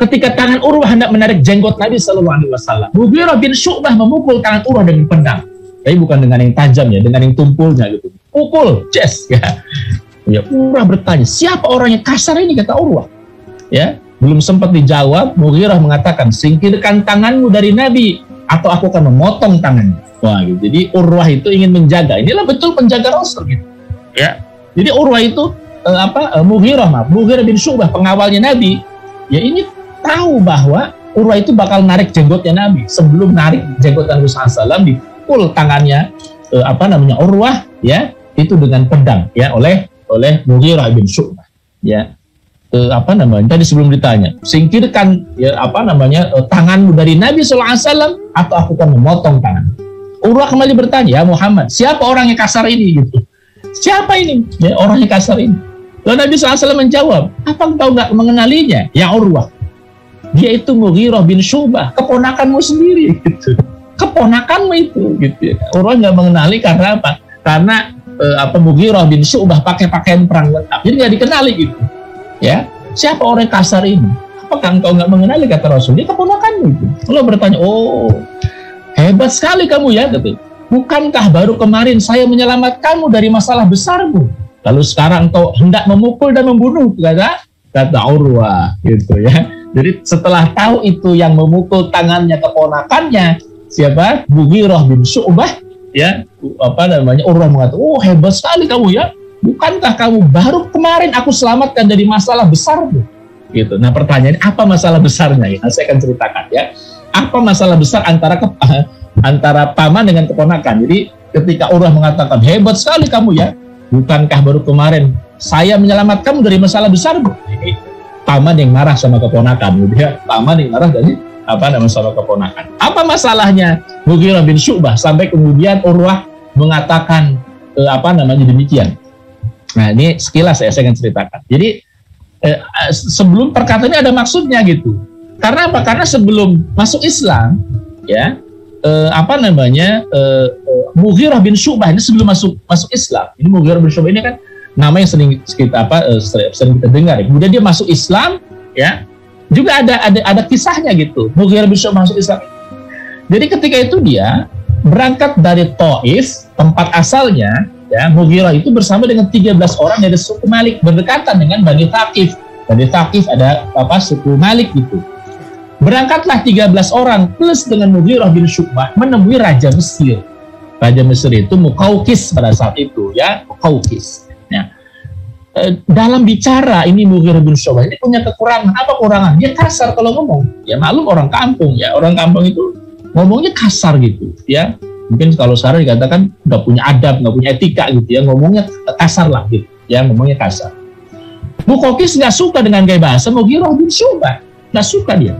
Ketika tangan Urwah hendak menarik jenggot Nabi SAW, Mughirah bin Syu'bah memukul tangan Urwah dengan pedang. Tapi bukan dengan yang tajam ya, dengan yang tumpulnya gitu. Pukul, yes ya. Ya, Urwah bertanya, siapa orang yang kasar ini, kata Urwah. Ya, belum sempat dijawab, Mughirah mengatakan, singkirkan tanganmu dari Nabi, atau aku akan memotong tangannya. Wah, gitu. Jadi Urwah itu ingin menjaga. Inilah betul penjaga Rasul gitu. Ya. Jadi Urwah itu Mughirah bin Syu'bah, pengawalnya Nabi. Ya ini tahu bahwa Urwah itu bakal narik jenggotnya Nabi. Sebelum narik jenggot Nabi SAW, dipukul tangannya Urwah ya, itu dengan pedang ya oleh Mughirah bin Syu'bah. Ya. Tadi sebelum ditanya, singkirkan ya tanganmu dari Nabi SAW atau aku akan memotong tangan. Urwah kembali bertanya, ya Muhammad, siapa orang yang kasar ini gitu? Siapa ini? Ya, orang yang kasar ini. Lalu Nabi SAW menjawab, apa engkau nggak mengenalinya? Ya Urwah, dia itu Mughirah bin Syu'bah, keponakanmu sendiri gitu. Keponakanmu itu gitu. Urwah nggak mengenali karena apa? Karena Mughirah bin Syu'bah pakai pakaian perang lengkap, jadi nggak dikenali gitu. Ya, siapa orang kasar ini? Apakah engkau nggak mengenali, kata Rasul? Dia keponakanmu itu. Allah bertanya, oh hebat sekali kamu ya, gitu. Bukankah baru kemarin saya menyelamatkanmu dari masalah besarmu? Lalu sekarang engkau hendak memukul dan membunuh, kata Urwah, gitu ya. Jadi setelah tahu itu yang memukul tangannya keponakannya siapa? Mughirah bin Syu'bah, ya Urwah mengatakan, oh hebat sekali kamu ya. bukankah kamu baru kemarin aku selamatkan dari masalah besarmu? Gitu. Nah pertanyaannya apa masalah besarnya? Ya, saya akan ceritakan ya. Apa masalah besar antara paman dengan keponakan? Jadi ketika Urwah mengatakan, hebat sekali kamu ya, bukankah baru kemarin saya menyelamatkanmu dari masalah besarmu? Ini paman yang marah sama keponakan, gitu ya. Paman yang marah dari sama keponakan. Apa masalahnya Mughirah bin Syu'bah sampai kemudian Urwah mengatakan demikian? Nah ini sekilas saya akan ceritakan. Jadi sebelum perkataannya ada maksudnya gitu. Karena apa? Karena sebelum masuk Islam, ya Mughirah bin Syu'bah ini sebelum masuk Islam. Ini Mughirah bin Syu'bah ini kan nama yang sering kita dengar. Kemudian dia masuk Islam, ya. Juga ada kisahnya gitu. Mughirah bin Syu'bah masuk Islam. Jadi ketika itu dia berangkat dari Taif, tempat asalnya, ya, Mughirah itu bersama dengan 13 orang dari suku Malik, berdekatan dengan Bani Thaqif. Bani Thaqif ada suku Malik gitu. Berangkatlah 13 orang plus dengan Mughirah bin Syu'bah menemui Raja Mesir. Raja Mesir itu Muqawqis pada saat itu, ya, Muqawqis. Nah, dalam bicara ini Mughirah bin Syu'bah ini punya kekurangan. Apa kekurangan? Dia kasar kalau ngomong. Ya maklum orang kampung, ya, orang kampung itu ngomongnya kasar gitu, ya. Mungkin kalau sekarang dikatakan nggak punya adab, nggak punya etika gitu ya, ngomongnya kasar lah gitu, ya, ngomongnya kasar. Muqawqis nggak suka dengan gaya bahasa Mughirah bin Syu'bah, nggak suka dia.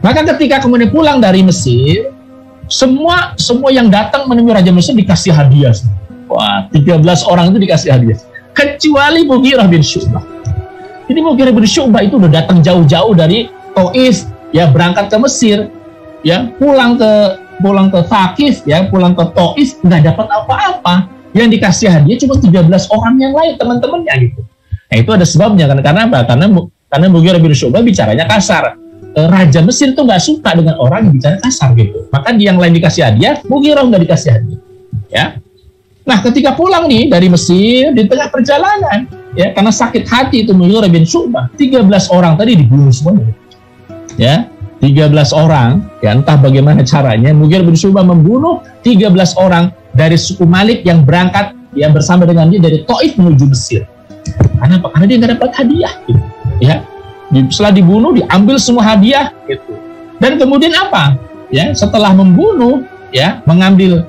Maka ketika kemudian pulang dari Mesir, semua yang datang menemui Raja Mesir dikasih hadiah. Wah, 13 orang itu dikasih hadiah, kecuali Mughirah bin Syu'bah. Jadi Mughirah bin Syu'bah itu udah datang jauh-jauh dari Taif, ya, berangkat ke Mesir, ya, pulang ke Thaqif, ya, pulang ke Taif, nggak dapat apa-apa. Yang dikasih hadiah cuma 13 orang yang lain, teman-temannya gitu. Nah itu ada sebabnya, karena apa? Karena Mughirah bin Syu'bah bicaranya kasar. Raja Mesir tuh nggak suka dengan orang yang bicara kasar gitu. Maka yang lain dikasih hadiah, Mughirah nggak dikasih hadiah. Ya. Nah ketika pulang nih dari Mesir, di tengah perjalanan, ya, karena sakit hati itu Mughirah bin Syu'bah, 13 orang tadi dibunuh semuanya. Ya. 13 orang, ya, entah bagaimana caranya Mughirah bin Syu'bah membunuh 13 orang dari suku Malik yang berangkat, yang bersama dengan dia dari Taif menuju Mesir. Karena apa? Karena dia nggak dapat hadiah gitu. Ya. Setelah dibunuh diambil semua hadiah gitu. Dan kemudian apa? Ya, setelah membunuh, ya, mengambil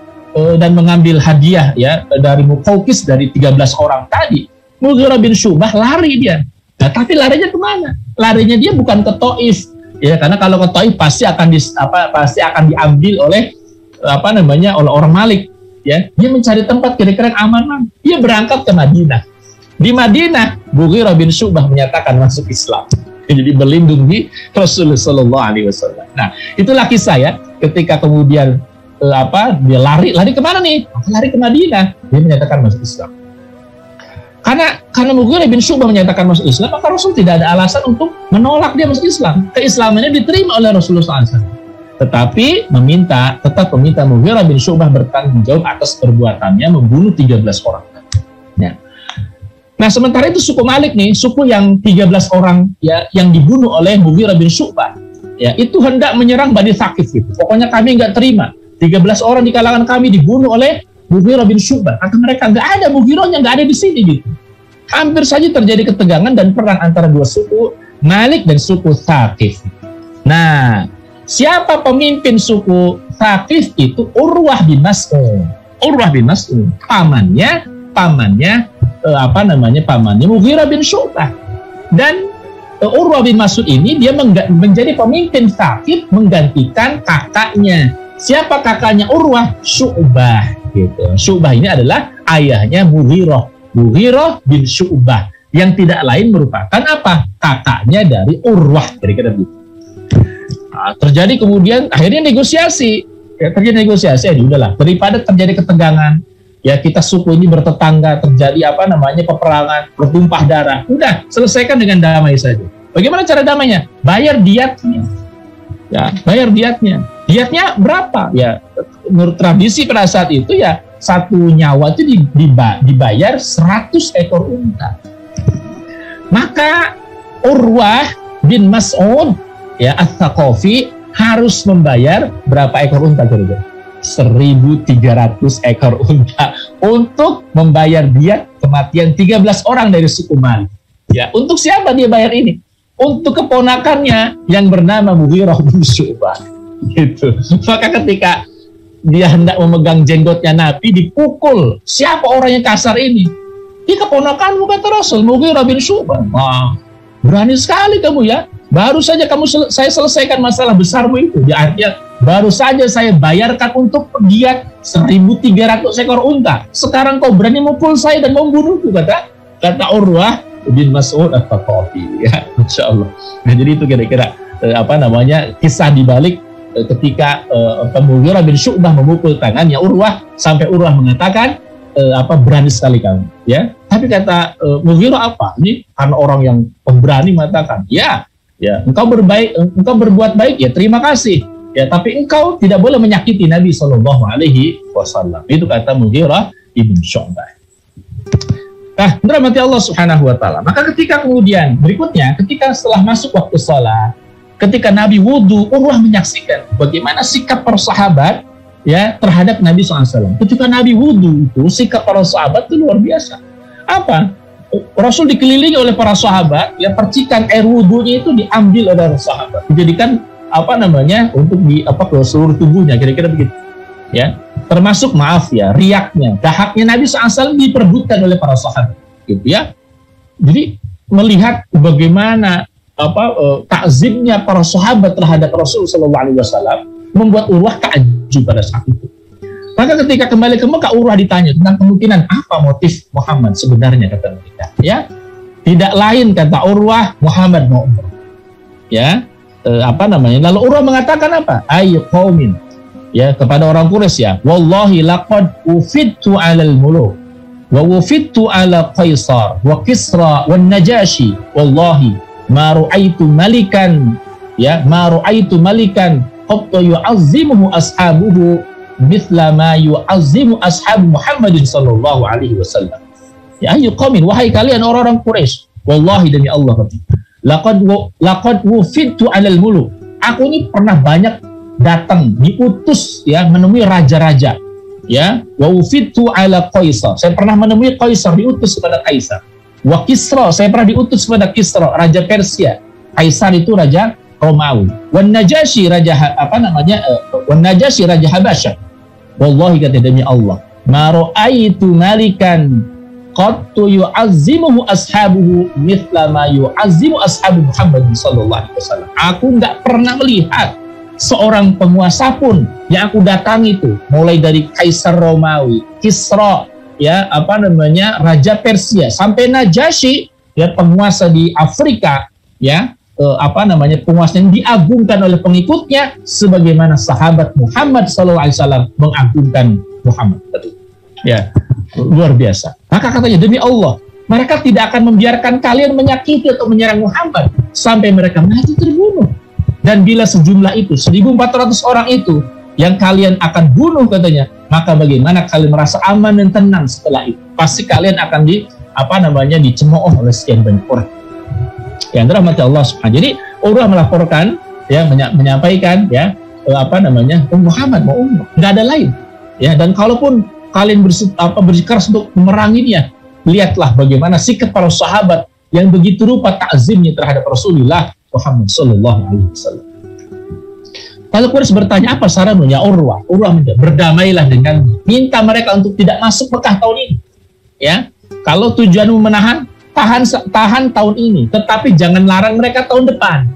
hadiah, ya, dari Muqawqis dari 13 orang tadi, Mughirah bin Syu'bah lari dia. Nah, tapi larinya kemana? Larinya dia bukan ke Taif, ya, karena kalau ke Taif pasti akan diambil oleh oleh orang Malik, ya. Dia mencari tempat kira-kira yang aman. Dia berangkat ke Madinah. Di Madinah, Mughirah bin Syu'bah menyatakan masuk Islam. Jadi berlindung di Rasulullah SAW. Nah, itulah kisah, ya. Ketika kemudian dia lari kemana nih? Lari ke Madinah. Dia menyatakan masuk Islam. Karena Mughirah bin Syu'bah menyatakan masuk Islam, maka Rasul tidak ada alasan untuk menolak dia masuk Islam. Keislamannya diterima oleh Rasulullah SAW. Tetapi tetap meminta Mughirah bin Syu'bah bertanggung jawab atas perbuatannya membunuh 13 orang. Ya. Nah, sementara itu suku Malik nih, suku yang 13 orang, ya, yang dibunuh oleh Mughirah bin Syu'bah, ya, itu hendak menyerang Bani Thaqif gitu. Pokoknya kami nggak terima 13 orang di kalangan kami dibunuh oleh Mughirah bin Syu'bah. Kata mereka, nggak ada, Mughirahnya nggak ada di sini gitu. Hampir saja terjadi ketegangan dan perang antara dua suku, Malik dan suku Thaqif. Nah, siapa pemimpin suku Thaqif itu? Urwah bin Mas'ud. Urwah bin Mas'ud, pamannya Mughirah bin Syu'bah. Dan Urwah bin Mas'ud ini dia menjadi pemimpin Thaqif menggantikan kakaknya. Siapa kakaknya Urwah? Syu'bah gitu. Syu'bah ini adalah ayahnya Mughirah bin Syu'bah, yang tidak lain merupakan apa? Kakaknya dari Urwah, kira-kira begitu. Nah, terjadi kemudian akhirnya negosiasi. Ya, terjadi negosiasi, ya udahlah, daripada terjadi ketegangan, ya, kita suku ini bertetangga, terjadi peperangan, bertumpah darah. Udah, selesaikan dengan damai saja. Bagaimana cara damainya? Bayar diatnya. Ya, bayar diatnya. Diatnya berapa? Ya, menurut tradisi pada saat itu, ya, satu nyawa itu dibayar 100 ekor unta. Maka Urwah bin Mas'ud, ya, Ats-Tsaqafi harus membayar berapa ekor unta kira-kira? 1.300 ekor unta untuk membayar diat kematian 13 orang dari suku Malik. Ya, untuk siapa dia bayar ini? Untuk keponakannya yang bernama Mughirah bin Syu'bah. Gitu. Maka ketika dia hendak memegang jenggotnya Nabi, dipukul. Siapa orang yang kasar ini? Dia keponakanmu, kata Rasul, Mughirah bin Syu'bah. Wah, berani sekali kamu ya. Baru saja saya selesaikan masalah besarmu itu. Di artinya, baru saja saya bayarkan untuk diat 1.300 ekor unta. Sekarang kau berani mukul saya dan membunuhku, kata Urwah bin Mas'ud At-Thaqafi. Ya, Masya Allah. Nah, jadi itu kira-kira kisah dibalik ketika Mughirah bin Syu'bah memukul tangannya Urwah, sampai Urwah mengatakan berani sekali kamu, ya. Tapi kata Mughirah apa? Ini karena orang yang pemberani mengatakan, ya, engkau berbuat baik, ya terima kasih, ya. Tapi engkau tidak boleh menyakiti Nabi SAW. Itu kata Mughirah bin Syu'bah. Nah, dirahmati Allah Subhanahu wa Ta'ala. Maka ketika kemudian berikutnya, ketika setelah masuk waktu sholat, ketika Nabi wudhu, Urwah menyaksikan bagaimana sikap para sahabat ya terhadap Nabi SAW. Ketika Nabi wudhu itu, sikap para sahabat itu luar biasa. Apa? Rasul dikelilingi oleh para sahabat, ya, percikan air wudhunya itu diambil oleh para sahabat, dijadikan untuk ke seluruh tubuhnya, kira-kira begitu. Ya, termasuk riaknya, dahaknya Nabi SAW diperebutkan oleh para sahabat, gitu ya. Jadi melihat bagaimana takzimnya para sahabat terhadap Rasul SAW membuat Urwah takjub pada saat itu. Maka ketika kembali ke Mekah, Urwah ditanya tentang kemungkinan apa motif Muhammad sebenarnya, kata mereka. Ya, tidak lain, kata Urwah, Muhammad mau umrah. Ya, Lalu Urwah mengatakan apa? Ayu qaumin, ya, kepada orang Quraisy, ya, wallahi laqad ufidtu 'alal muluk wa ufidtu 'ala Qaisar wa Kisra wan Najashi, wallahi ma ra'aitu malikan hatta yu'azzimuhu ashabuhu mithla ma yu'azzimu ashabu Muhammadin sallallahu alaihi wasallam. Ya ayu qaumin, wahai kalian orang-orang Quraisy, wallahi demi Allah, laqad wufidtu 'alal muluk. Aku ini pernah banyak datang, diutus, ya, menemui raja-raja, ya. Wa wufidtu 'ala Qaisar, saya pernah menemui Qaisar, diutus kepada Kaisar. Wa Kisra, saya pernah diutus kepada Kisra, raja Persia. Kaisar itu raja Romawi. Wan Najashi, raja Habasyah. Wallahi, kata demi Allah, ma ra'aitu malikan qattu yu'azzimuhu ashabuhu mithla ma yu'azzimu ashabu Muhammad sallallahu alaihi wasallam. Aku enggak pernah melihat seorang penguasa pun yang aku datangi itu, mulai dari Kaisar Romawi, Kisra, ya, raja Persia, sampai Najashi, ya, penguasa di Afrika, ya, penguasa yang diagungkan oleh pengikutnya sebagaimana sahabat Muhammad SAW mengagungkan Muhammad. Ya, luar biasa. Maka katanya, demi Allah, mereka tidak akan membiarkan kalian menyakiti atau menyerang Muhammad sampai mereka mati terbunuh. Dan bila sejumlah itu, 1.400 orang itu yang kalian akan bunuh, katanya, maka bagaimana kalian merasa aman dan tenang setelah itu? Pasti kalian akan dicemooh oleh sekian banyak orang. Yang dirahmati Allah Subhanahu. Jadi Urwah melaporkan, ya, menyampaikan, ya, Muhammad mau umrah, nggak ada lain, ya. Dan kalaupun kalian bersikeras untuk memeranginya, lihatlah bagaimana sikap para sahabat yang begitu rupa takzimnya terhadap Rasulullah Muhammad Sallallahu Alaihi Wasallam. Lalu Quraisy bertanya, apa saranmu ya Urwah? Urwah menjawab, berdamailah dengan, minta mereka untuk tidak masuk Mekah tahun ini. Ya, kalau tujuanmu menahan, tahan tahun ini, tetapi jangan larang mereka tahun depan.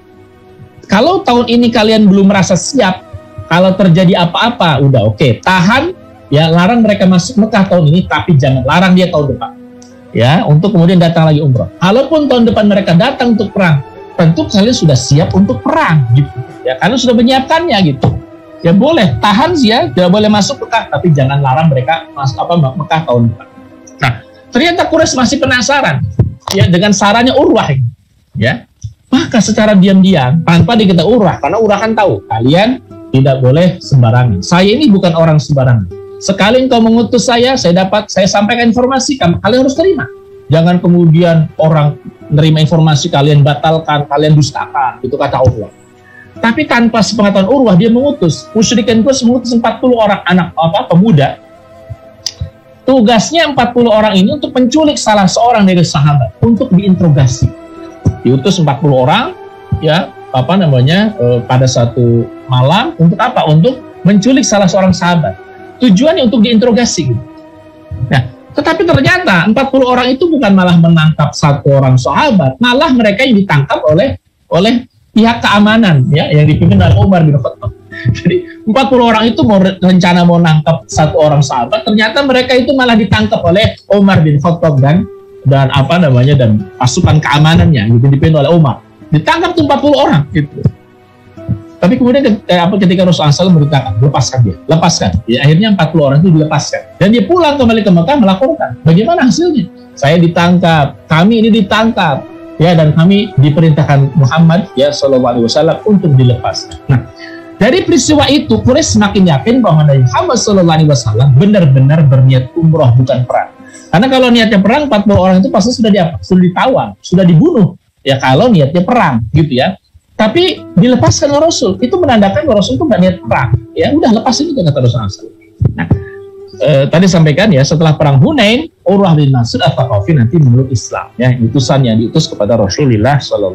Kalau tahun ini kalian belum merasa siap, kalau terjadi apa-apa, udah oke, tahan, ya, larang mereka masuk Mekah tahun ini, tapi jangan larang dia tahun depan, ya, untuk kemudian datang lagi umrah. Kalaupun tahun depan mereka datang untuk perang, tentu kalian sudah siap untuk perang, gitu, ya, kalian sudah menyiapkannya, gitu. Ya boleh tahan sih, ya, tidak boleh masuk Mekah, tapi jangan larang mereka masuk Mekah tahun depan. Nah, ternyata Quraisy masih penasaran, ya, dengan sarannya Urwah, ya. Maka secara diam-diam, tanpa diketahui Urwah, karena Urwah kan tahu kalian tidak boleh sembarangan. Saya ini bukan orang sembarangan. Sekali engkau mengutus saya sampaikan informasi, kalian harus terima. Jangan kemudian orang menerima informasi kalian batalkan, kalian dustakan, itu kata Urwah. Tapi tanpa sepengetahuan Urwah, dia mengutus, musyrikin Quraisy mengutus 40 orang anak pemuda Tugasnya 40 orang ini untuk menculik salah seorang dari sahabat untuk diinterogasi. Diutus 40 orang, ya, pada satu malam untuk apa? Untuk menculik salah seorang sahabat. Tujuannya untuk diinterogasi. Nah, tetapi ternyata 40 orang itu bukan malah menangkap satu orang sahabat, malah mereka yang ditangkap oleh pihak keamanan, ya, yang dipimpin oleh Umar bin Khattab. Jadi 40 orang itu rencana mau nangkap satu orang sahabat, ternyata mereka itu malah ditangkap oleh Umar bin Khattab dan pasukan keamanannya gitu, dipimpin oleh Umar. Ditangkap tuh 40 orang gitu. Tapi kemudian ketika Rasulullah SAW memberitakan, lepaskan. Ya, akhirnya 40 orang itu dilepaskan. Dan dia pulang kembali ke Mekah melaporkan. Bagaimana hasilnya? Saya ditangkap, kami ini ditangkap, ya, dan kami diperintahkan Muhammad, ya, SAW untuk dilepaskan. Nah, dari peristiwa itu Quraisy semakin yakin bahwa Nabi Muhammad SAW benar-benar berniat umroh, bukan perang. Karena kalau niatnya perang, 40 orang itu pasti sudah ditawan, sudah dibunuh. Ya, kalau niatnya perang, gitu ya. Tapi dilepaskan oleh Rasul, itu menandakan bahwa Rasul itu nggak niat perang. Ya udah, lepasin itu, kata Rasulullah SAW. Nah, tadi sampaikan ya, setelah perang Hunain, Urwah bin Mas'ud Ats-Tsaqafi nanti memeluk Islam. Ya, utusan yang diutus kepada Rasulullah SAW.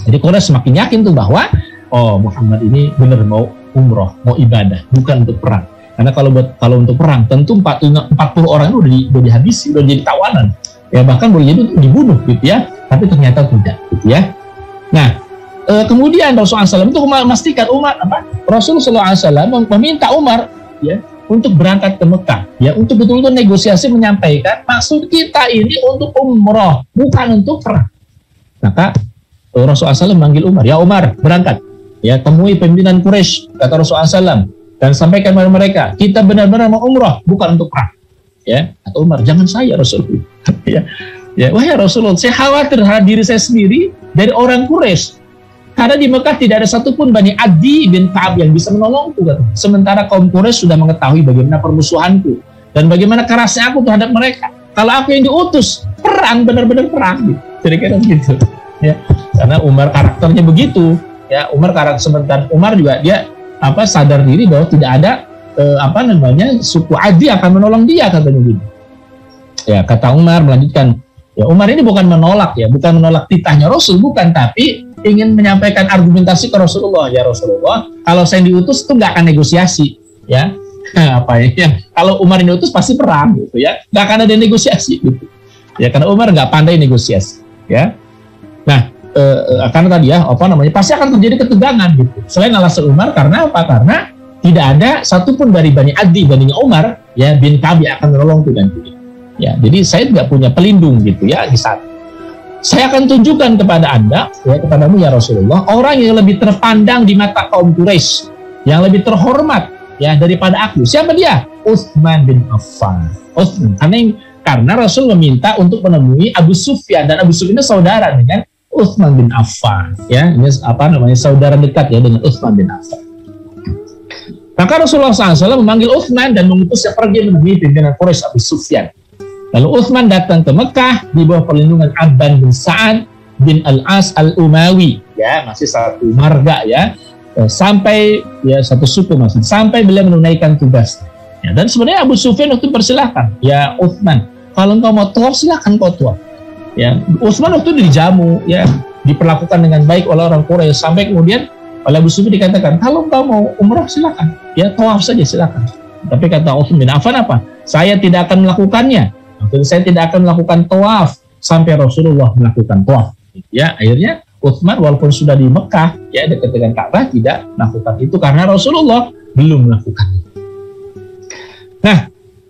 Jadi Quraisy semakin yakin tuh bahwa Muhammad ini benar mau umroh, mau ibadah, bukan untuk perang. Karena kalau untuk perang, tentu 40 orang itu udah dihabisi, udah jadi tawanan. Ya, bahkan boleh jadi dibunuh gitu ya. Tapi ternyata tidak gitu ya. Nah, kemudian Rasulullah SAW itu memastikan Rasulullah SAW meminta Umar, ya, untuk berangkat ke Mekah, ya, untuk betul-betul negosiasi, menyampaikan maksud kita ini untuk umroh, bukan untuk perang. Maka Rasulullah SAW memanggil Umar, ya Umar, berangkat, ya, temui pimpinan Quraisy, kata Rasulullah SAW, dan sampaikan kepada mereka, kita benar-benar mau umroh, bukan untuk perang. Ya, kata Umar, jangan saya Rasulullah. Ya, wahai Rasulullah, saya khawatir terhadap diri saya sendiri dari orang Quraisy. Karena di Mekah tidak ada satupun Bani Adi bin Ka'ab yang bisa menolongku. Sementara kaum Quraisy sudah mengetahui bagaimana permusuhanku dan bagaimana kerasnya aku terhadap mereka. Kalau aku yang diutus perang, benar-benar perang, gitu. Kira-kira begitu. Ya, karena Umar karakternya begitu. Ya, sementara Umar juga dia sadar diri bahwa tidak ada suku Adi akan menolong dia, katanya gitu. Ya, kata Umar melanjutkan. Ya, Umar ini bukan menolak titahnya Rasul, bukan, tapi ingin menyampaikan argumentasi ke Rasulullah. Ya Rasulullah, kalau saya diutus itu nggak akan negosiasi, ya. Kalau Umar ini diutus pasti perang, gitu ya, nggak akan ada negosiasi, gitu. Ya, karena Umar nggak pandai negosiasi, ya. Nah, karena tadi ya, pasti akan terjadi ketegangan, gitu. Selain alasan Umar, karena apa? Karena tidak ada satupun dari Bani Adi, bandingnya Umar, ya, bin Ka'ab akan menolong itu dan itu. Ya, jadi saya tidak punya pelindung, gitu ya, di saat saya akan tunjukkan kepada Anda, ya, kepadamu ya Rasulullah, orang yang lebih terpandang di mata kaum Quraisy, yang lebih terhormat, ya, daripada aku. Siapa dia? Utsman bin Affan. Karena Rasul meminta untuk menemui Abu Sufyan, dan Abu Sufyan itu saudara dengan Utsman bin Affan, ya, ini saudara dekat ya dengan Utsman bin Affan. Maka Rasulullah SAW memanggil Utsman dan mengutusnya pergi menemui pimpinan Quraisy Abu Sufyan. Lalu Utsman datang ke Mekah di bawah perlindungan Abban bin Sa'ad bin Al-As Al-Umawi, ya, masih satu marga, ya, sampai ya satu suku masih, sampai beliau menunaikan tugas. Ya, dan sebenarnya Abu Sufyan waktu persilahkan, ya Utsman, kalau engkau mau tawaf silahkan kau tawaf. Ya, Utsman waktu itu dijamu, ya, diperlakukan dengan baik oleh orang Quraisy, sampai kemudian oleh Abu Sufyan dikatakan, kalau engkau mau umrah silahkan, ya tawaf saja silahkan. Tapi kata Utsman bin Affan apa? Saya tidak akan melakukannya. Saya tidak akan melakukan tawaf sampai Rasulullah melakukan tawaf. Ya, akhirnya Utsman walaupun sudah di Mekah, ya, dekat dengan Ka'bah, tidak melakukan itu karena Rasulullah belum melakukan itu. Nah,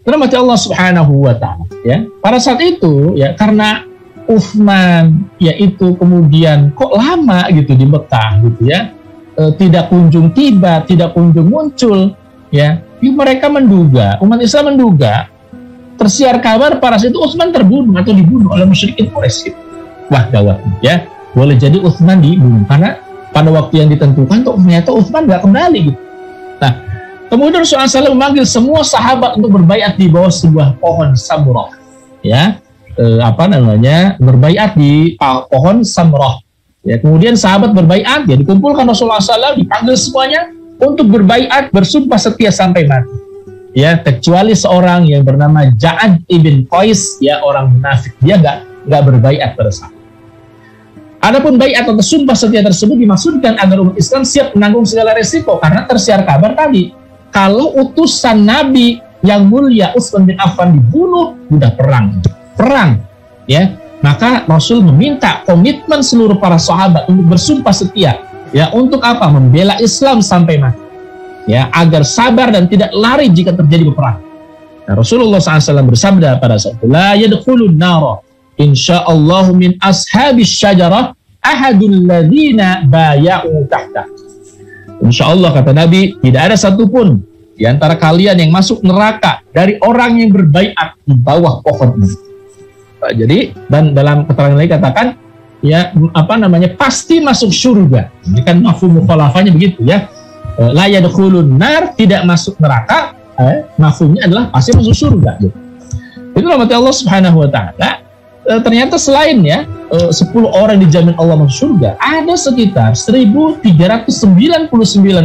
rahmati Allah Subhanahu wa taala, ya. Pada saat itu, ya, karena Utsman yaitu kemudian kok lama gitu di Mekah gitu, ya. Tidak kunjung tiba, tidak kunjung muncul, ya. Mereka menduga, umat Islam menduga tersiar kabar pada saat itu Utsman terbunuh atau dibunuh oleh musyrikin Quraisy. Wah, gawat, ya. Boleh jadi Utsman dibunuh karena pada waktu yang ditentukan tuh ternyata Utsman nggak kembali gitu. Nah, kemudian Rasulullah SAW memanggil semua sahabat untuk berbaiat di bawah sebuah pohon samurah, ya, berbaiat di pohon samurah. Ya, kemudian sahabat berbaiat, ya, dikumpulkan Rasulullah SAW, dipanggil semuanya untuk berbaiat, bersumpah setia sampai mati. ya, kecuali seorang yang bernama Ja'ad ibn Qais, ya, orang munafik. Dia nggak berbaiat pada saat. Adapun baiat atau sumpah setia tersebut dimaksudkan agar umat Islam siap menanggung segala resiko, karena tersiar kabar tadi kalau utusan Nabi yang mulia Utsman bin Affan dibunuh, udah perang, ya. Maka Rasul meminta komitmen seluruh para sahabat untuk bersumpah setia, ya, untuk apa? Membela Islam sampai mati, ya, agar sabar dan tidak lari jika terjadi peperangan. Nah, Rasulullah SAW bersabda pada saat itu, la yadkhulun nara insyaallah min ashabis syajarah ahadul ladzina baya'u tahta. Insyaallah, kata Nabi, tidak ada satupun di antara kalian yang masuk neraka dari orang yang berbaiat di bawah pohon ini. Jadi, dan dalam keterangan lain katakan, ya, pasti masuk surga. Ini kan mafhum mukhalafahnya begitu, ya. La yadkhulun nar, tidak masuk neraka, mafhumnya adalah pasti masuk surga, gitu. Itu rahmat Allah Subhanahu wa taala. Ternyata selain, ya, 10 orang dijamin Allah masuk surga, ada sekitar 1.399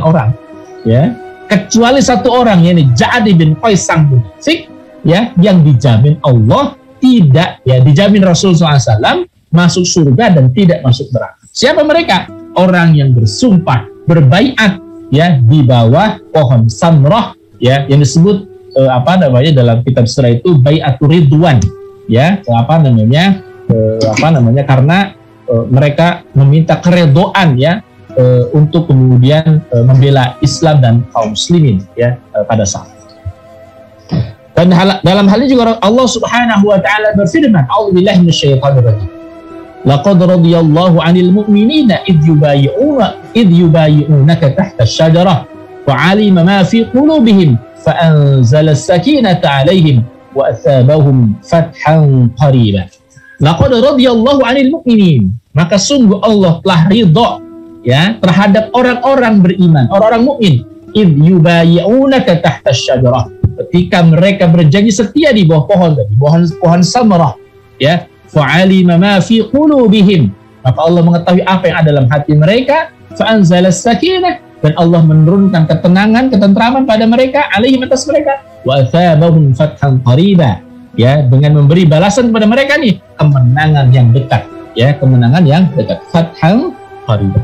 orang, ya, kecuali satu orang, yakni Ja'ad bin Qais sang munafik, ya, yang dijamin Allah tidak, ya, dijamin Rasul SAW masuk surga dan tidak masuk neraka. Siapa mereka? Orang yang bersumpah berbaiat, ya, di bawah pohon Samrah, ya, yang disebut dalam kitab sirah itu baiatur ridwan, ya, karena mereka meminta keredoan, ya, untuk kemudian membela Islam dan kaum muslimin, ya, pada saat. Dan dalam hal ini juga Allah Subhanahu wa taala berfirman, a'udzubillahi minasyaitonir rajim. Laqad radiyallahu 'anil mu'minina idh yubayyi'unaka tahta asy-syajarah wa 'alima ma fi qulubihim fa anzala as-sakinata 'alaihim wa atsabahum fathan qariba. Laqad radiyallahu 'anil mu'minin, maka sungguh Allah telah ridha, ya, terhadap orang-orang beriman, orang-orang mukmin. Idh yubayyi'unaka tahta asy-syajarah, ketika mereka berjanji setia di bawah pohon Samrah, ya, fa'alima ma fi qulubihim, maka Allah mengetahui apa yang ada dalam hati mereka, fa'anzalas sakinah, dan Allah menurunkan ketenangan, ketentraman pada mereka, alaihim, atas mereka, wa athabahum fathan qariba, ya, dengan memberi balasan kepada mereka nih kemenangan yang dekat, ya, kemenangan yang dekat, fathan qariba.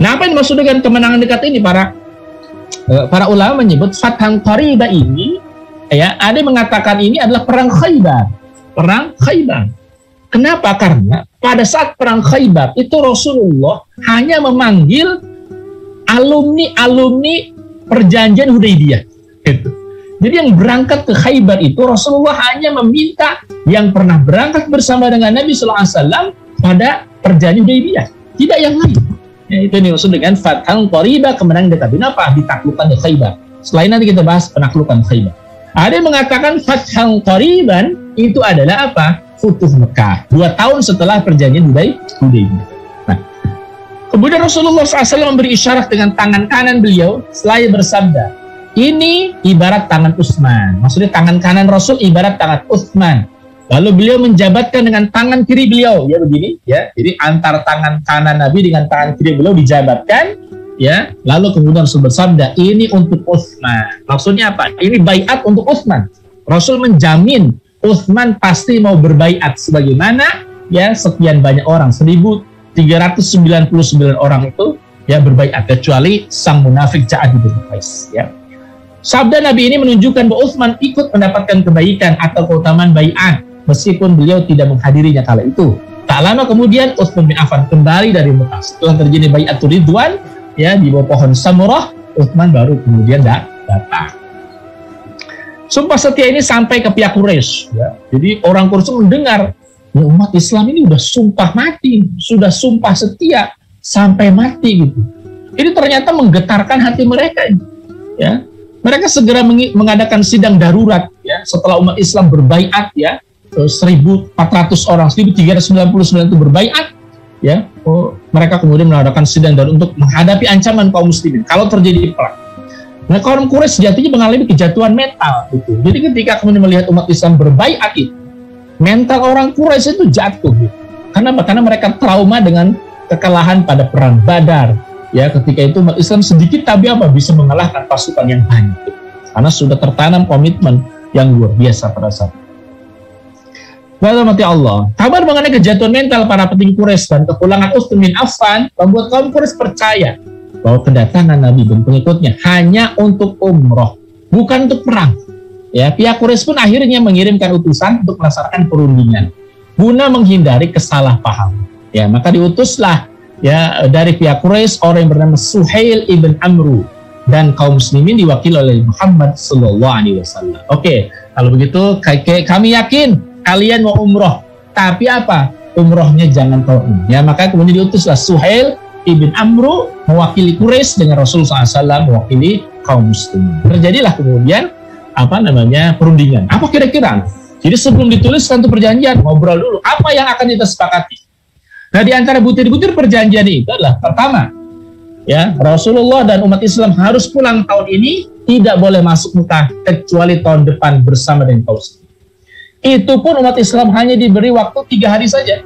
Nah, apa yang dimaksud dengan kemenangan dekat ini? Para ulama menyebut fathan qariba ini, ya, ada yang mengatakan ini adalah perang Khaybar. Kenapa? Karena pada saat perang Khaybar itu Rasulullah hanya memanggil alumni perjanjian Hudaybiyah. Gitu. Jadi yang berangkat ke Khaybar itu Rasulullah hanya meminta yang pernah berangkat bersama dengan Nabi SAW pada perjanjian Hudaybiyah, tidak yang lain. Ya, itu dimaksud dengan fathan qariba, kemenangan dekat. Kenapa? Ditaklukkan di Khaybar. Selain nanti kita bahas penaklukan Khaybar. Ada yang mengatakan fathan qariban itu adalah apa? Futuh Mekah, 2 tahun setelah perjanjian Hudaybiyah. Nah, kemudian Rasulullah SAW memberi isyarat dengan tangan kanan beliau, selain bersabda, ini ibarat tangan Utsman. Maksudnya tangan kanan Rasul ibarat tangan Utsman. Lalu beliau menjabatkan dengan tangan kiri beliau, ya, begini, ya. Jadi antara tangan kanan Nabi dengan tangan kiri beliau dijabatkan, ya. Lalu kemudian Rasul bersabda, ini untuk Utsman. Maksudnya apa? Ini baiat untuk Utsman. Rasul menjamin Utsman pasti mau berbaiat sebagaimana, ya, sekian banyak orang, 1.399 orang itu, ya, berbaiat, kecuali sang munafik Ja'ad bin Qais, ya. Sabda Nabi ini menunjukkan bahwa Utsman ikut mendapatkan kebaikan atau keutamaan baiat meskipun beliau tidak menghadirinya kala itu. Tak lama kemudian Utsman bin Affan kembali dari Mekah. Setelah terjadi baiatur ridwan, ya, di bawah pohon Samurah, Utsman baru kemudian datang. Sumpah setia ini sampai ke pihak Quraisy, ya. Jadi orang Quraisy mendengar, ya, umat Islam ini sudah sumpah mati, sudah sumpah setia sampai mati, gitu. Ini ternyata menggetarkan hati mereka, ya. Mereka segera mengadakan sidang darurat, ya, setelah umat Islam berbaiat, ya, 1.400 orang, 1.399 itu berbaiat, ya. Mereka kemudian mengadakan sidang darurat untuk menghadapi ancaman kaum muslimin kalau terjadi perang. Nah, kaum Quraisy sejatinya mengalami kejatuhan mental, gitu. Jadi ketika kemudian melihat umat Islam berbaiat itu, mental orang Quraisy itu jatuh, gitu. Karena mereka trauma dengan kekalahan pada perang Badar, ya. Ketika itu umat Islam sedikit tapi bisa mengalahkan pasukan yang banyak, gitu. karena sudah tertanam komitmen yang luar biasa pada saat itu. Mati Allah, kabar mengenai kejatuhan mental para petinggi Quraisy dan kepulangan Utsman bin Affan membuat kaum Quraisy percaya bahwa kedatangan Nabi dan pengikutnya hanya untuk umroh, bukan untuk perang. Ya, pihak Quraisy pun akhirnya mengirimkan utusan untuk melaksanakan perundingan guna menghindari kesalahpahaman. Ya, maka diutuslah ya dari pihak Quraisy orang yang bernama Suhail ibn Amru dan kaum muslimin diwakili oleh Muhammad sallallahu alaihi wasallam. Oke, kalau begitu kami yakin kalian mau umroh, tapi apa? Umrohnya jangan tahun ini. Ya, maka kemudian diutuslah Suhail ibn Amru mewakili Quraisy dengan Rasulullah SAW mewakili kaum muslimin. Terjadilah kemudian perundingan. Apa kira-kira? Jadi sebelum dituliskan tuh perjanjian, ngobrol dulu apa yang akan kita sepakati. Nah, di antara butir-butir perjanjian itu adalah pertama, ya, Rasulullah dan umat Islam harus pulang tahun ini, tidak boleh masuk Mekah kecuali tahun depan bersama dengan kaum muslimin. Itu pun umat Islam hanya diberi waktu 3 hari saja.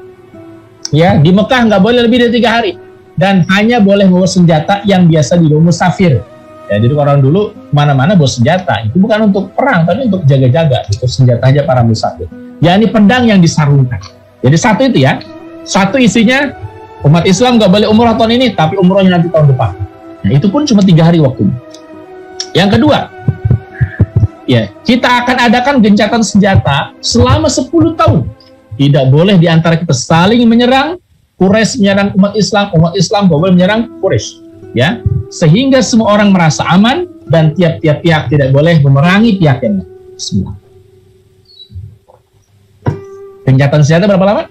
Ya, di Mekah nggak boleh lebih dari 3 hari dan hanya boleh bawa senjata yang biasa dibawa musafir. Ya, jadi orang dulu mana-mana bawa senjata, itu bukan untuk perang tapi untuk jaga-jaga, itu senjata aja para musafir. Ya, ini pedang yang disarungkan. Jadi satu itu ya, satu isinya umat Islam nggak boleh umroh tahun ini, tapi umrohnya nanti tahun depan. Nah, itu pun cuma 3 hari waktunya. Yang kedua, ya, kita akan adakan gencatan senjata selama 10 tahun. Tidak boleh di antara kita saling menyerang, Quraisy menyerang umat Islam boleh menyerang Quraisy. Ya, sehingga semua orang merasa aman dan tiap-tiap pihak tidak boleh memerangi pihak yang lain. Semua. Gencatan senjata berapa lama?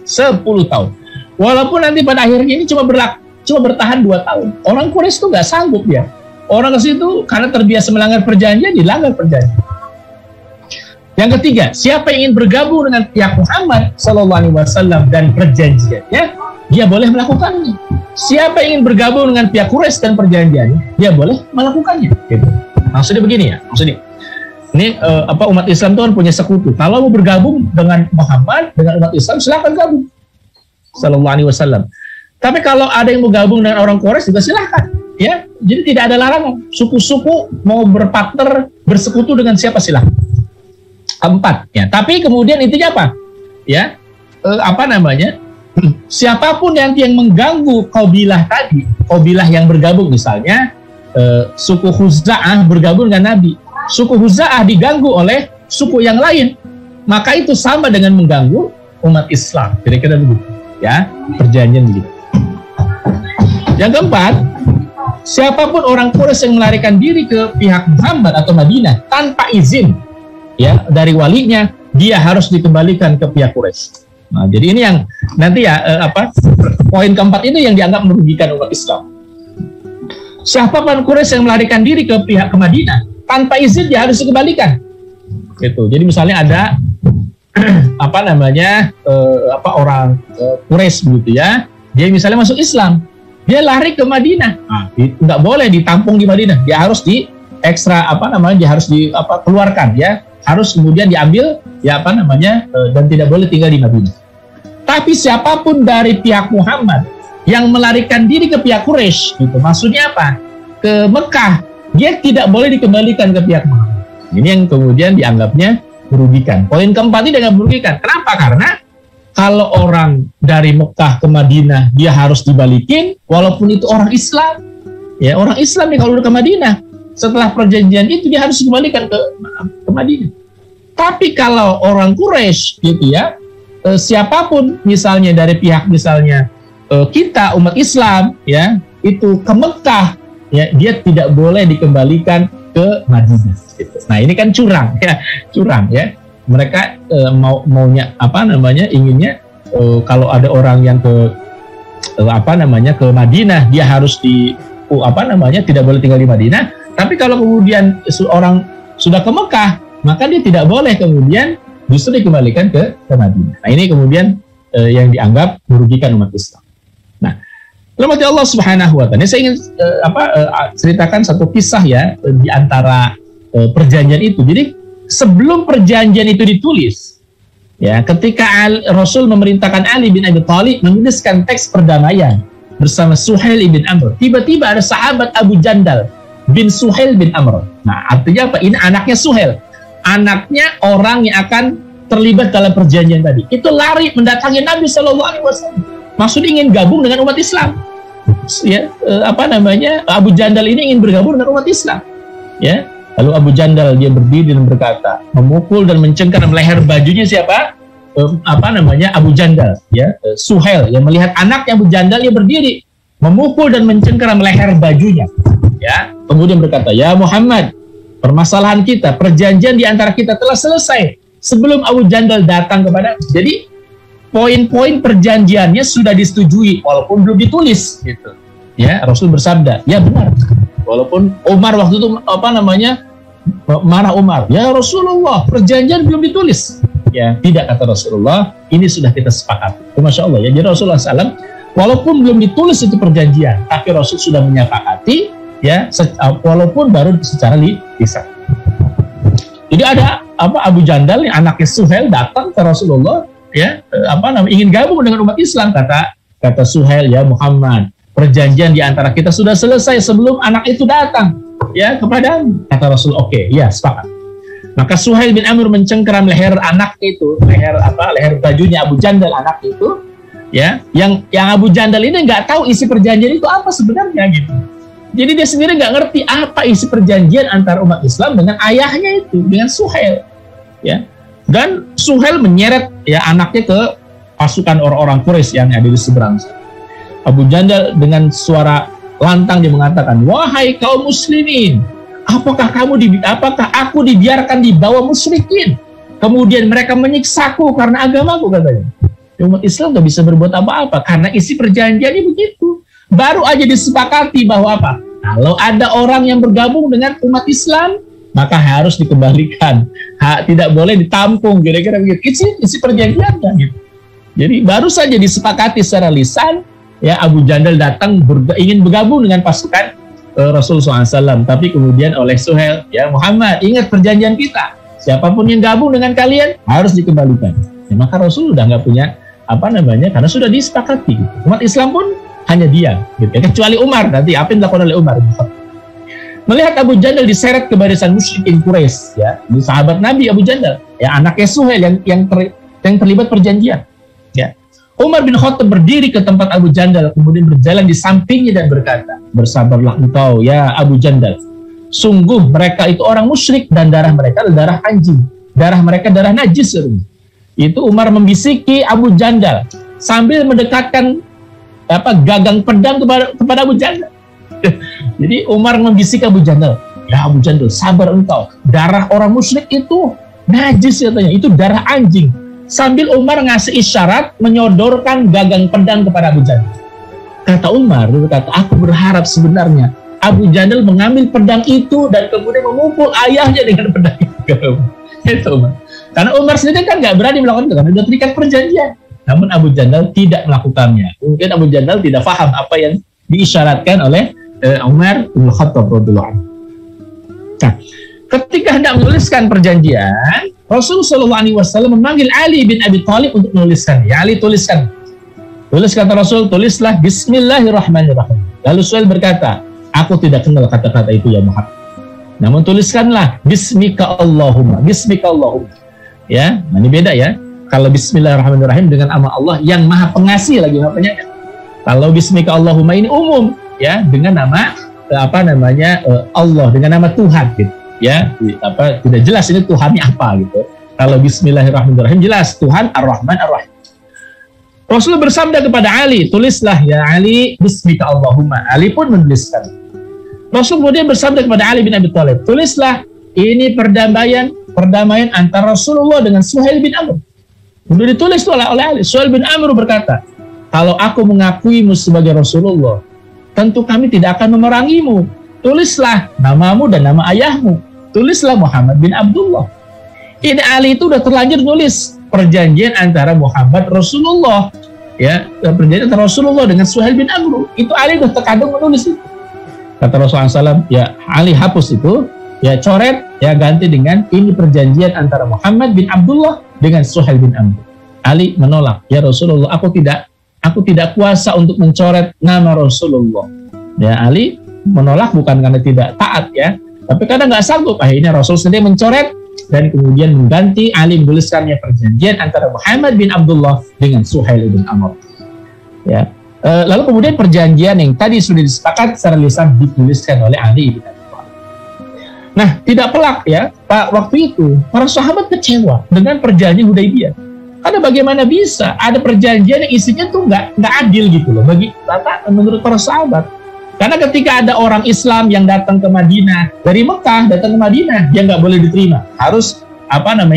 10 tahun. Walaupun nanti pada akhirnya ini cuma bertahan 2 tahun. Orang Quraisy itu nggak sanggup ya. Orang ke situ karena terbiasa melanggar perjanjian, dilanggar perjanjian. Yang ketiga, siapa yang ingin bergabung dengan pihak Muhammad sallallahu alaihi wasallam dan perjanjiannya, dia boleh melakukannya. Siapa yang ingin bergabung dengan pihak Quraisy dan perjanjiannya, dia boleh melakukannya. Gitu. Maksudnya begini ya, ini umat Islam itu kan punya sekutu. Kalau mau bergabung dengan Muhammad, dengan umat Islam, silakan gabung. Sallallahu alaihi wasallam. Tapi kalau ada yang mau gabung dengan orang Quraisy juga silakan. Ya, jadi tidak ada larangan. Suku-suku mau berpartner, bersekutu dengan siapa silakan. 4. Ya, tapi kemudian intinya apa? Ya, siapapun yang mengganggu kabilah tadi, kabilah yang bergabung misalnya suku Khuza'ah bergabung dengan Nabi, suku Khuza'ah diganggu oleh suku yang lain, maka itu sama dengan mengganggu umat Islam. Kira-kira begitu. Ya, perjanjian begitu. Yang keempat, siapapun orang Quraisy yang melarikan diri ke pihak Muhammad atau Madinah tanpa izin ya dari walinya, dia harus dikembalikan ke pihak Quraisy. Nah, jadi ini yang nanti ya poin keempat itu yang dianggap merugikan umat Islam. Siapapun Quraisy yang melarikan diri ke pihak Madinah tanpa izin, dia harus dikembalikan. Gitu. Jadi misalnya ada orang Quraisy begitu ya, dia misalnya masuk Islam, dia lari ke Madinah, nggak boleh ditampung di Madinah, dia harus dia harus keluarkan ya, harus kemudian diambil dan tidak boleh tinggal di Madinah. Tapi siapapun dari pihak Muhammad yang melarikan diri ke pihak Quraisy, gitu, maksudnya apa? Ke Mekah, dia tidak boleh dikembalikan ke pihak Muhammad. Ini yang kemudian dianggapnya merugikan. Poin keempat ini dianggap merugikan. Kenapa? Karena kalau orang dari Mekah ke Madinah, dia harus dibalikin, walaupun itu orang Islam. Ya, orang Islam nih kalau udah ke Madinah, setelah perjanjian itu dia harus dikembalikan ke Madinah. Tapi kalau orang Quraisy, gitu ya, siapapun misalnya dari pihak misalnya kita umat Islam, ya, itu ke Mekah, ya, dia tidak boleh dikembalikan ke Madinah. Gitu. Nah, ini kan curang, ya. Mereka inginnya kalau ada orang yang ke Madinah, dia harus tidak boleh tinggal di Madinah. Tapi kalau kemudian orang sudah ke Mekah, maka dia tidak boleh kemudian justru dikembalikan ke Madinah. Nah, ini kemudian yang dianggap merugikan umat Islam. Nah, rahmati Allah Subhanahu wa taala. Saya ingin ceritakan satu kisah ya di antara perjanjian itu. Jadi sebelum perjanjian itu ditulis, ya, ketika Rasul memerintahkan Ali bin Abi Thalib menuliskan teks perdamaian bersama Suhail bin Amr, tiba-tiba ada sahabat Abu Jandal bin Suhail bin Amr. Nah, artinya apa? Ini anaknya Suhail. Anaknya orang yang akan terlibat dalam perjanjian tadi. Itu lari mendatangi Nabi SAW. Maksudnya ingin gabung dengan umat Islam. Ya, Abu Jandal ini ingin bergabung dengan umat Islam. Ya, lalu Abu Jandal dia berdiri dan berkata, memukul dan mencengkeram leher bajunya siapa? Abu Jandal. Ya, Suhail yang melihat anaknya Abu Jandal dia berdiri, memukul dan mencengkeram leher bajunya. Ya, kemudian berkata, ya Muhammad, permasalahan kita, perjanjian di antara kita telah selesai sebelum Abu Jandal datang kepada. Jadi poin-poin perjanjiannya sudah disetujui walaupun belum ditulis gitu. Ya, Rasul bersabda, ya benar. Walaupun Umar waktu itu marah Umar, ya Rasulullah, perjanjian belum ditulis. Ya, tidak, kata Rasulullah, ini sudah kita sepakati. Masya Allah ya. Jadi Rasulullah SAW walaupun belum ditulis itu perjanjian, tapi Rasul sudah menyepakati, ya, walaupun baru secara lisan. Jadi ada Abu Jandal, anaknya Suhail datang ke Rasulullah, ya, ingin gabung dengan umat Islam. Kata Suhail, ya Muhammad, perjanjian di antara kita sudah selesai sebelum anak itu datang, ya, kepada. Kata Rasul, oke, ya, sepakat. Maka Suhail bin Amr mencengkeram leher anak itu, leher bajunya Abu Jandal anak itu, ya, yang Abu Jandal ini nggak tahu isi perjanjian itu apa sebenarnya gitu. Jadi dia sendiri nggak ngerti apa isi perjanjian antara umat Islam dengan ayahnya itu, dengan Suhail, ya. Dan Suhail menyeret ya anaknya ke pasukan orang-orang Quraisy yang ada di seberang. Abu Jandal dengan suara lantang dia mengatakan, wahai kaum muslimin, apakah aku dibiarkan dibawa musyrikin, kemudian mereka menyiksaku karena agamaku, katanya. Umat Islam nggak bisa berbuat apa-apa karena isi perjanjiannya begitu. Baru aja disepakati bahwa apa? Kalau ada orang yang bergabung dengan umat Islam, maka harus dikembalikan. Tidak boleh ditampung, kira-kira begitu. Isi perjanjiannya gitu. Jadi baru saja disepakati secara lisan, ya, Abu Jandal datang ingin bergabung dengan pasukan Rasulullah SAW. Tapi kemudian oleh Suhail, ya Muhammad, ingat perjanjian kita. Siapapun yang gabung dengan kalian harus dikembalikan. Ya, maka Rasul udah nggak punya karena sudah disepakati. Gitu. Umat Islam pun hanya dia, gitu. Kecuali Umar. Nanti apa yang dilakukan oleh Umar? Melihat Abu Jandal diseret ke barisan musyrikin Quraisy, ya, di sahabat Nabi Abu Jandal, ya, anaknya Suhail yang terlibat perjanjian. Ya. Umar bin Khattab berdiri ke tempat Abu Jandal, kemudian berjalan di sampingnya dan berkata, bersabarlah engkau, ya Abu Jandal. Sungguh mereka itu orang musyrik dan darah mereka adalah darah anjing, darah mereka darah najis. Itu Umar membisiki Abu Jandal sambil mendekatkan gagang pedang kepada Abu Jandal. Jadi Umar membisik Abu Jandal, ya Abu Jandal, sabar engkau, darah orang musyrik itu najis, katanya, itu darah anjing. Sambil Umar ngasih isyarat menyodorkan gagang pedang kepada Abu Jandal. Kata Umar, aku berharap sebenarnya Abu Jandal mengambil pedang itu dan kemudian memukul ayahnya dengan pedang itu. Itu Umar. Karena Umar sendiri kan nggak berani melakukan itu, karena sudah terikat perjanjian. Namun Abu Jandal tidak melakukannya. Mungkin Abu Jandal tidak paham apa yang diisyaratkan oleh Umar bin Khattab radhiyallahu anhu. Nah, ketika hendak menuliskan perjanjian, Rasulullah SAW memanggil Ali bin Abi Thalib untuk menuliskan. Ya Ali, tuliskan. Tulis, kata Rasul, tulislah Bismillahirrahmanirrahim. Lalu Suhail berkata, aku tidak kenal kata-kata itu ya Muhammad. Namun tuliskanlah Bismika Allahumma. Bismika Allahumma. Ya, nah ini beda ya. Kalau Bismillahirrahmanirrahim dengan nama Allah yang Maha Pengasih lagi, Maha Penyayang. Kalau Bismika Allahumma ini umum, ya, dengan nama Allah, dengan nama Tuhan, gitu. Ya, tidak jelas ini Tuhannya apa gitu. Kalau Bismillahirrahmanirrahim jelas Tuhan Ar-Rahman Ar-Rahim. Rasulullah bersabda kepada Ali, tulislah ya Ali Bismika Allahumma. Ali pun menuliskan. Rasul kemudian bersabda kepada Ali bin Abi Thalib, tulislah ini perdamaian antara Rasulullah dengan Suhail bin Amr. Kemudian ditulis oleh Ali. Suhail bin Amr berkata, kalau aku mengakuimu sebagai Rasulullah, tentu kami tidak akan memerangimu. Tulislah namamu dan nama ayahmu. Tulislah Muhammad bin Abdullah. Ini Ali itu udah terlanjur nulis perjanjian antara Muhammad Rasulullah, ya, perjanjian antara Rasulullah dengan Suhail bin Amr. Itu Ali udah terkadang menulis itu. Kata Rasulullah SAW, ya Ali hapus itu, ya coret, ya ganti dengan ini perjanjian antara Muhammad bin Abdullah dengan Suhail bin Amr. Ali menolak, ya Rasulullah, aku tidak kuasa untuk mencoret nama Rasulullah. Ya Ali menolak bukan karena tidak taat ya, tapi karena nggak sanggup. Akhirnya Rasul sendiri mencoret dan kemudian mengganti Ali menuliskannya perjanjian antara Muhammad bin Abdullah dengan Suhail bin Amr. Ya. Lalu kemudian perjanjian yang tadi sudah disepakati secara lisan dituliskan oleh Ali bin Abi Thalib. Nah, tidak pelak ya, Pak, waktu itu para sahabat kecewa dengan perjanjian Hudaybiyah. Karena bagaimana bisa ada perjanjian yang isinya tuh nggak adil gitu loh bagi menurut para sahabat. Karena ketika ada orang Islam yang datang ke Madinah dari Mekah datang ke Madinah, dia nggak boleh diterima, harus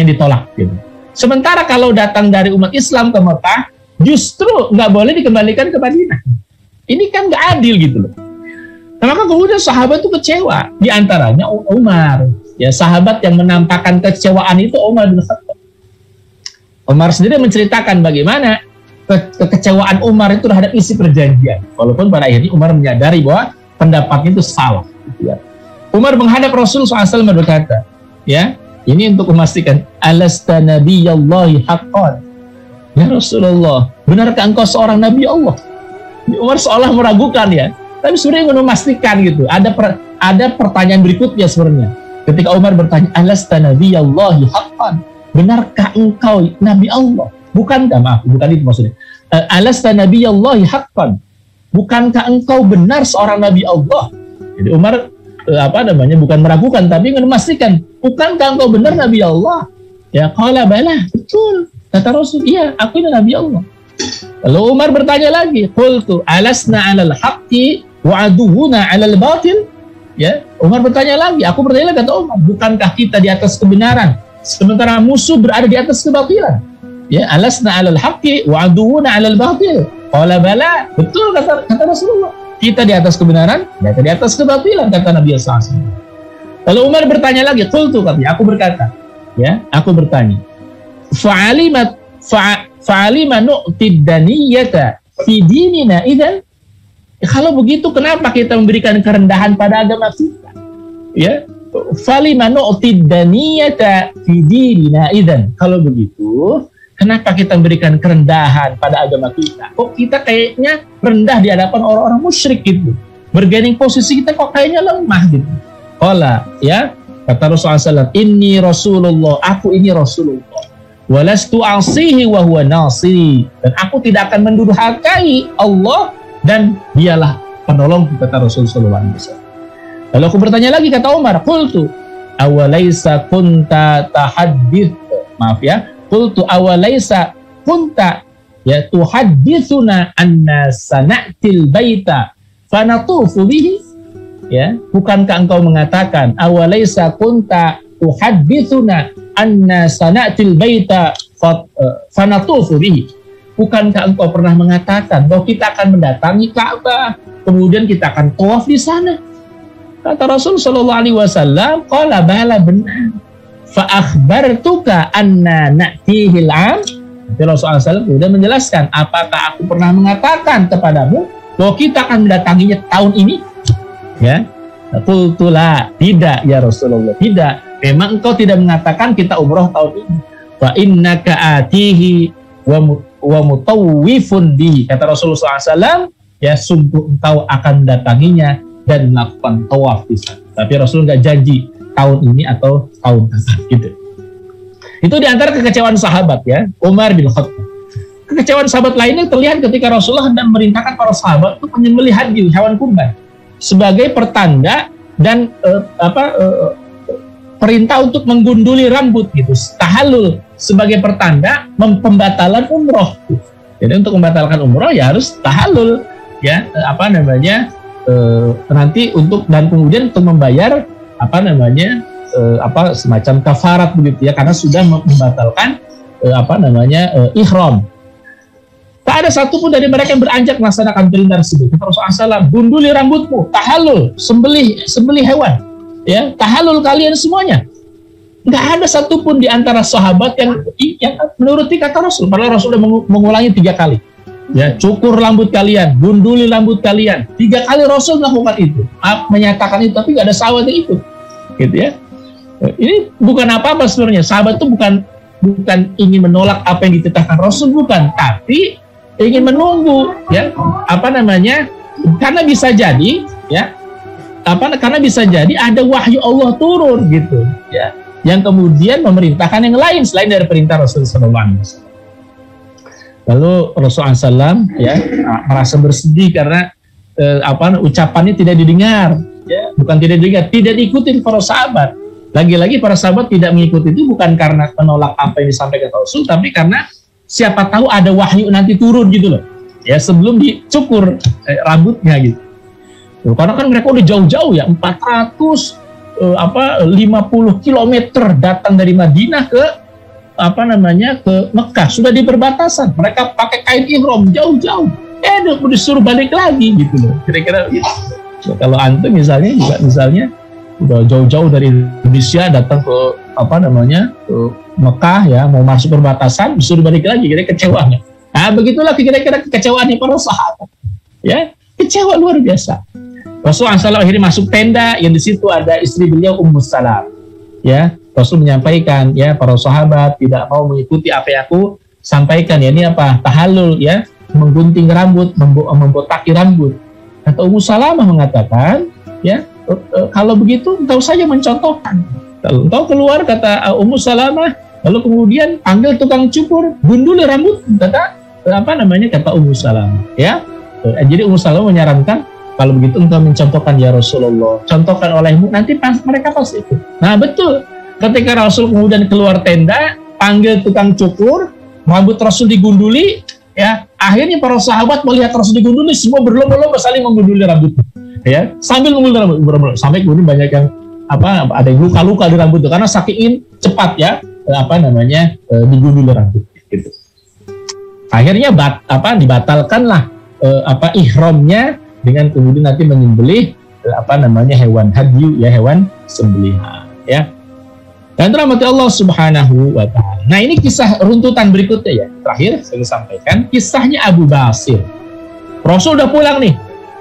ditolak. Gitu. Sementara kalau datang dari umat Islam ke Mekah, justru nggak boleh dikembalikan ke Madinah. Ini kan nggak adil gitu loh. Nah, maka kemudian sahabat itu kecewa. Di antaranya Umar, ya sahabat yang menampakkan kekecewaan itu Umar bin Khattab. Umar sendiri menceritakan bagaimana kekecewaan Umar itu terhadap isi perjanjian. Walaupun pada akhirnya Umar menyadari bahwa pendapatnya itu salah. Gitu ya. Umar menghadap Rasul SAW berkata, ya, ini untuk memastikan, alasta nabiyallahi haqqan. Ya Rasulullah, benarkah engkau seorang Nabi Allah? Umar seolah meragukan ya, tapi sebenarnya ingin memastikan gitu. Ada pertanyaan berikutnya sebenarnya. Ketika Umar bertanya, alasta nabiyallahi haqqan, benarkah engkau Nabi Allah? Bukan itu maksudnya. Alasta nabiyallahi haqqan, bukankah engkau benar seorang Nabi Allah? Jadi Umar bukan meragukan tapi ingin memastikan, bukankah engkau benar Nabi Allah? Ya, qala bala, betul. Kata Rasul, iya, aku ini Nabi Allah. Lalu Umar bertanya lagi, qultu alasna 'alal haqqi wa aduwuna 'alal batil? Ya, Umar bertanya lagi, aku bertanya lagi, kata Umar, bukankah kita di atas kebenaran sementara musuh berada di atas kebatilan? Ya, alasna 'alal haqqi wa aduwuna 'alal batil. Qala bala, betul kata Rasulullah. Kita di atas kebenaran, mereka di atas kebatilan, kata Nabi sallallahu alaihi wasallam. Lalu Umar bertanya lagi, qultu, katanya, aku berkata, ya, aku bertanya, fa'alima nu'tid daniyata fi dinina idzan? Kalau begitu kenapa kita memberikan kerendahan pada agama kita? Ya, falima nu'tid daniyata fi dinina idzan? Kalau begitu kenapa kita memberikan kerendahan pada agama kita? Kok kita kayaknya rendah di hadapan orang-orang musyrik gitu. Bergaining posisi kita kok kayaknya lemah gitu. Qala, ya, kata Rasulullah SAW, inni Rasulullah, aku ini Rasulullah. Walastu asihi wa huwa nasiri. Dan aku tidak akan mendurhakai Allah dan dialah penolongku, kata Rasulullah SAW. Lalu aku bertanya lagi, kata Umar, qultu awalaysa kunta tahaddith, maaf ya, qultu awalaysa kunta ya tuhaddithuna anna sana'til baita fanatufu bihi? Ya, bukankah engkau mengatakan awalaysa kunta tuhaddithuna anna sana'til baita fanatufu bihi? Bukankah engkau pernah mengatakan bahwa kita akan mendatangi Ka'bah, kemudian kita akan tawaf di sana? Kata Rasul sallallahu alaihi wasallam, qala bala, benar. Fa akhbartuka anna na'tihil 'am. Rasulullah SAW kemudian menjelaskan, apakah aku pernah mengatakan kepadamu bahwa kita akan mendatanginya tahun ini? Ya, qultulah, tidak ya Rasulullah, tidak. Memang engkau tidak mengatakan kita umroh tahun ini. Fa innaka atihi wa mutawwifun bihi. Kata Rasulullah SAW, ya, sungguh engkau akan mendatanginya dan melakukan tawaf di sana. Tapi Rasul nggak janji tahun ini atau tahun depan gitu. Itu diantara kekecewaan sahabat ya, Umar bin Khattab. Kekecewaan sahabat lainnya terlihat ketika Rasulullah hendak memerintahkan para sahabat untuk menyembelih hewan kurban sebagai pertanda dan perintah untuk menggunduli rambut gitu, tahallul sebagai pertanda pembatalan umroh. Jadi untuk membatalkan umroh ya harus tahallul ya, nanti untuk dan kemudian untuk membayar semacam kafarat begitu ya, karena sudah membatalkan ihram. Tak ada satupun dari mereka yang beranjak melaksanakan perintah tersebut. Rasulullah SAW, gunduli rambutmu, tahallul, sembelih hewan, ya, tahallul kalian semuanya. Nggak ada satupun di antara sahabat yang menuruti kata Rasul. Padahal Rasul sudah mengulangi 3 kali. Ya, cukur rambut kalian, gunduli rambut kalian. 3 kali Rasul melakukan itu, menyatakan itu, tapi nggak ada sahabat yang ikut, gitu ya. Ini bukan apa-apa sebenarnya. Sahabat itu bukan ingin menolak apa yang ditetapkan Rasul, bukan, tapi ingin menunggu ya, karena bisa jadi ya, karena bisa jadi ada wahyu Allah turun gitu ya, yang kemudian memerintahkan yang lain selain dari perintah Rasulullah SAW. Lalu Rasulullah SAW ya merasa bersedih karena ucapannya tidak didengar, ya, bukan tidak didengar, tidak diikuti para sahabat. Lagi-lagi para sahabat tidak mengikuti itu bukan karena menolak apa yang disampaikan Rasul, tapi karena siapa tahu ada wahyu nanti turun gitu loh, ya, sebelum dicukur rambutnya gitu. Karena kan mereka udah jauh-jauh ya, 450 km datang dari Madinah ke ke Mekah, sudah di perbatasan. Mereka pakai kain ihram jauh-jauh. Disuruh balik lagi gitu loh. Kira-kira gitu. Ya, kalau antum misalnya udah jauh-jauh dari Indonesia datang ke ke Mekah ya, mau masuk perbatasan, disuruh balik lagi, kira-kira kecewanya. Nah, begitulah kira-kira kekecewaan para sahabat. Ya, kecewa luar biasa. Rasulullah SAW akhirnya masuk tenda yang di situ ada istri beliau Ummu Salam. Ya, Rasul menyampaikan ya, para sahabat tidak mau mengikuti apa yang aku sampaikan ya, ini tahallul ya, menggunting rambut, membotaki rambut. Kata Ummu Salamah mengatakan ya, kalau begitu engkau saja mencontohkan. Kalau engkau keluar, kata Ummu Salamah, lalu kemudian panggil tukang cukur, gunduli rambut, kata Ummu Salamah ya. Jadi Ummu Salamah menyarankan, kalau begitu engkau mencontohkan ya Rasulullah, contohkan olehmu, nanti mereka pasti ikut. Nah betul, ketika Rasul kemudian keluar tenda, panggil tukang cukur, rambut Rasul digunduli, ya, akhirnya para sahabat melihat Rasul digunduli, semua berlomba-lomba saling menggunduli rambut, ya, sambil menggunduli rambut, sampai kemudian banyak yang ada yang luka-luka di rambut itu, karena saking cepat ya, digunduli rambut, gitu. Akhirnya dibatalkanlah ihramnya, dengan kemudian nanti menyembelih hewan hadyu ya, hewan sembelihan ya. Dan rahmati Allah Subhanahu wa taala. Nah, ini kisah runtutan berikutnya ya. Terakhir saya sampaikan kisahnya Abu Basir. Rasul udah pulang nih.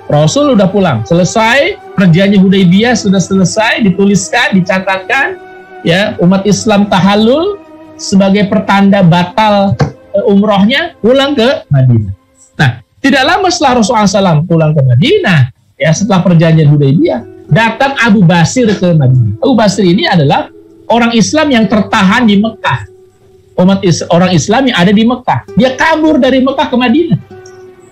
Rasul udah pulang. Selesai perjanjian Hudaybiyah, sudah selesai, dituliskan, dicatatkan ya, umat Islam tahallul sebagai pertanda batal umrohnya, pulang ke Madinah. Nah, tidak lama setelah Rasulullah SAW pulang ke Madinah, ya, setelah perjanjian Hudaybiyah, datang Abu Basir ke Madinah. Abu Basir ini adalah orang Islam yang tertahan di Mekah. Orang Islam yang ada di Mekah. Dia kabur dari Mekah ke Madinah.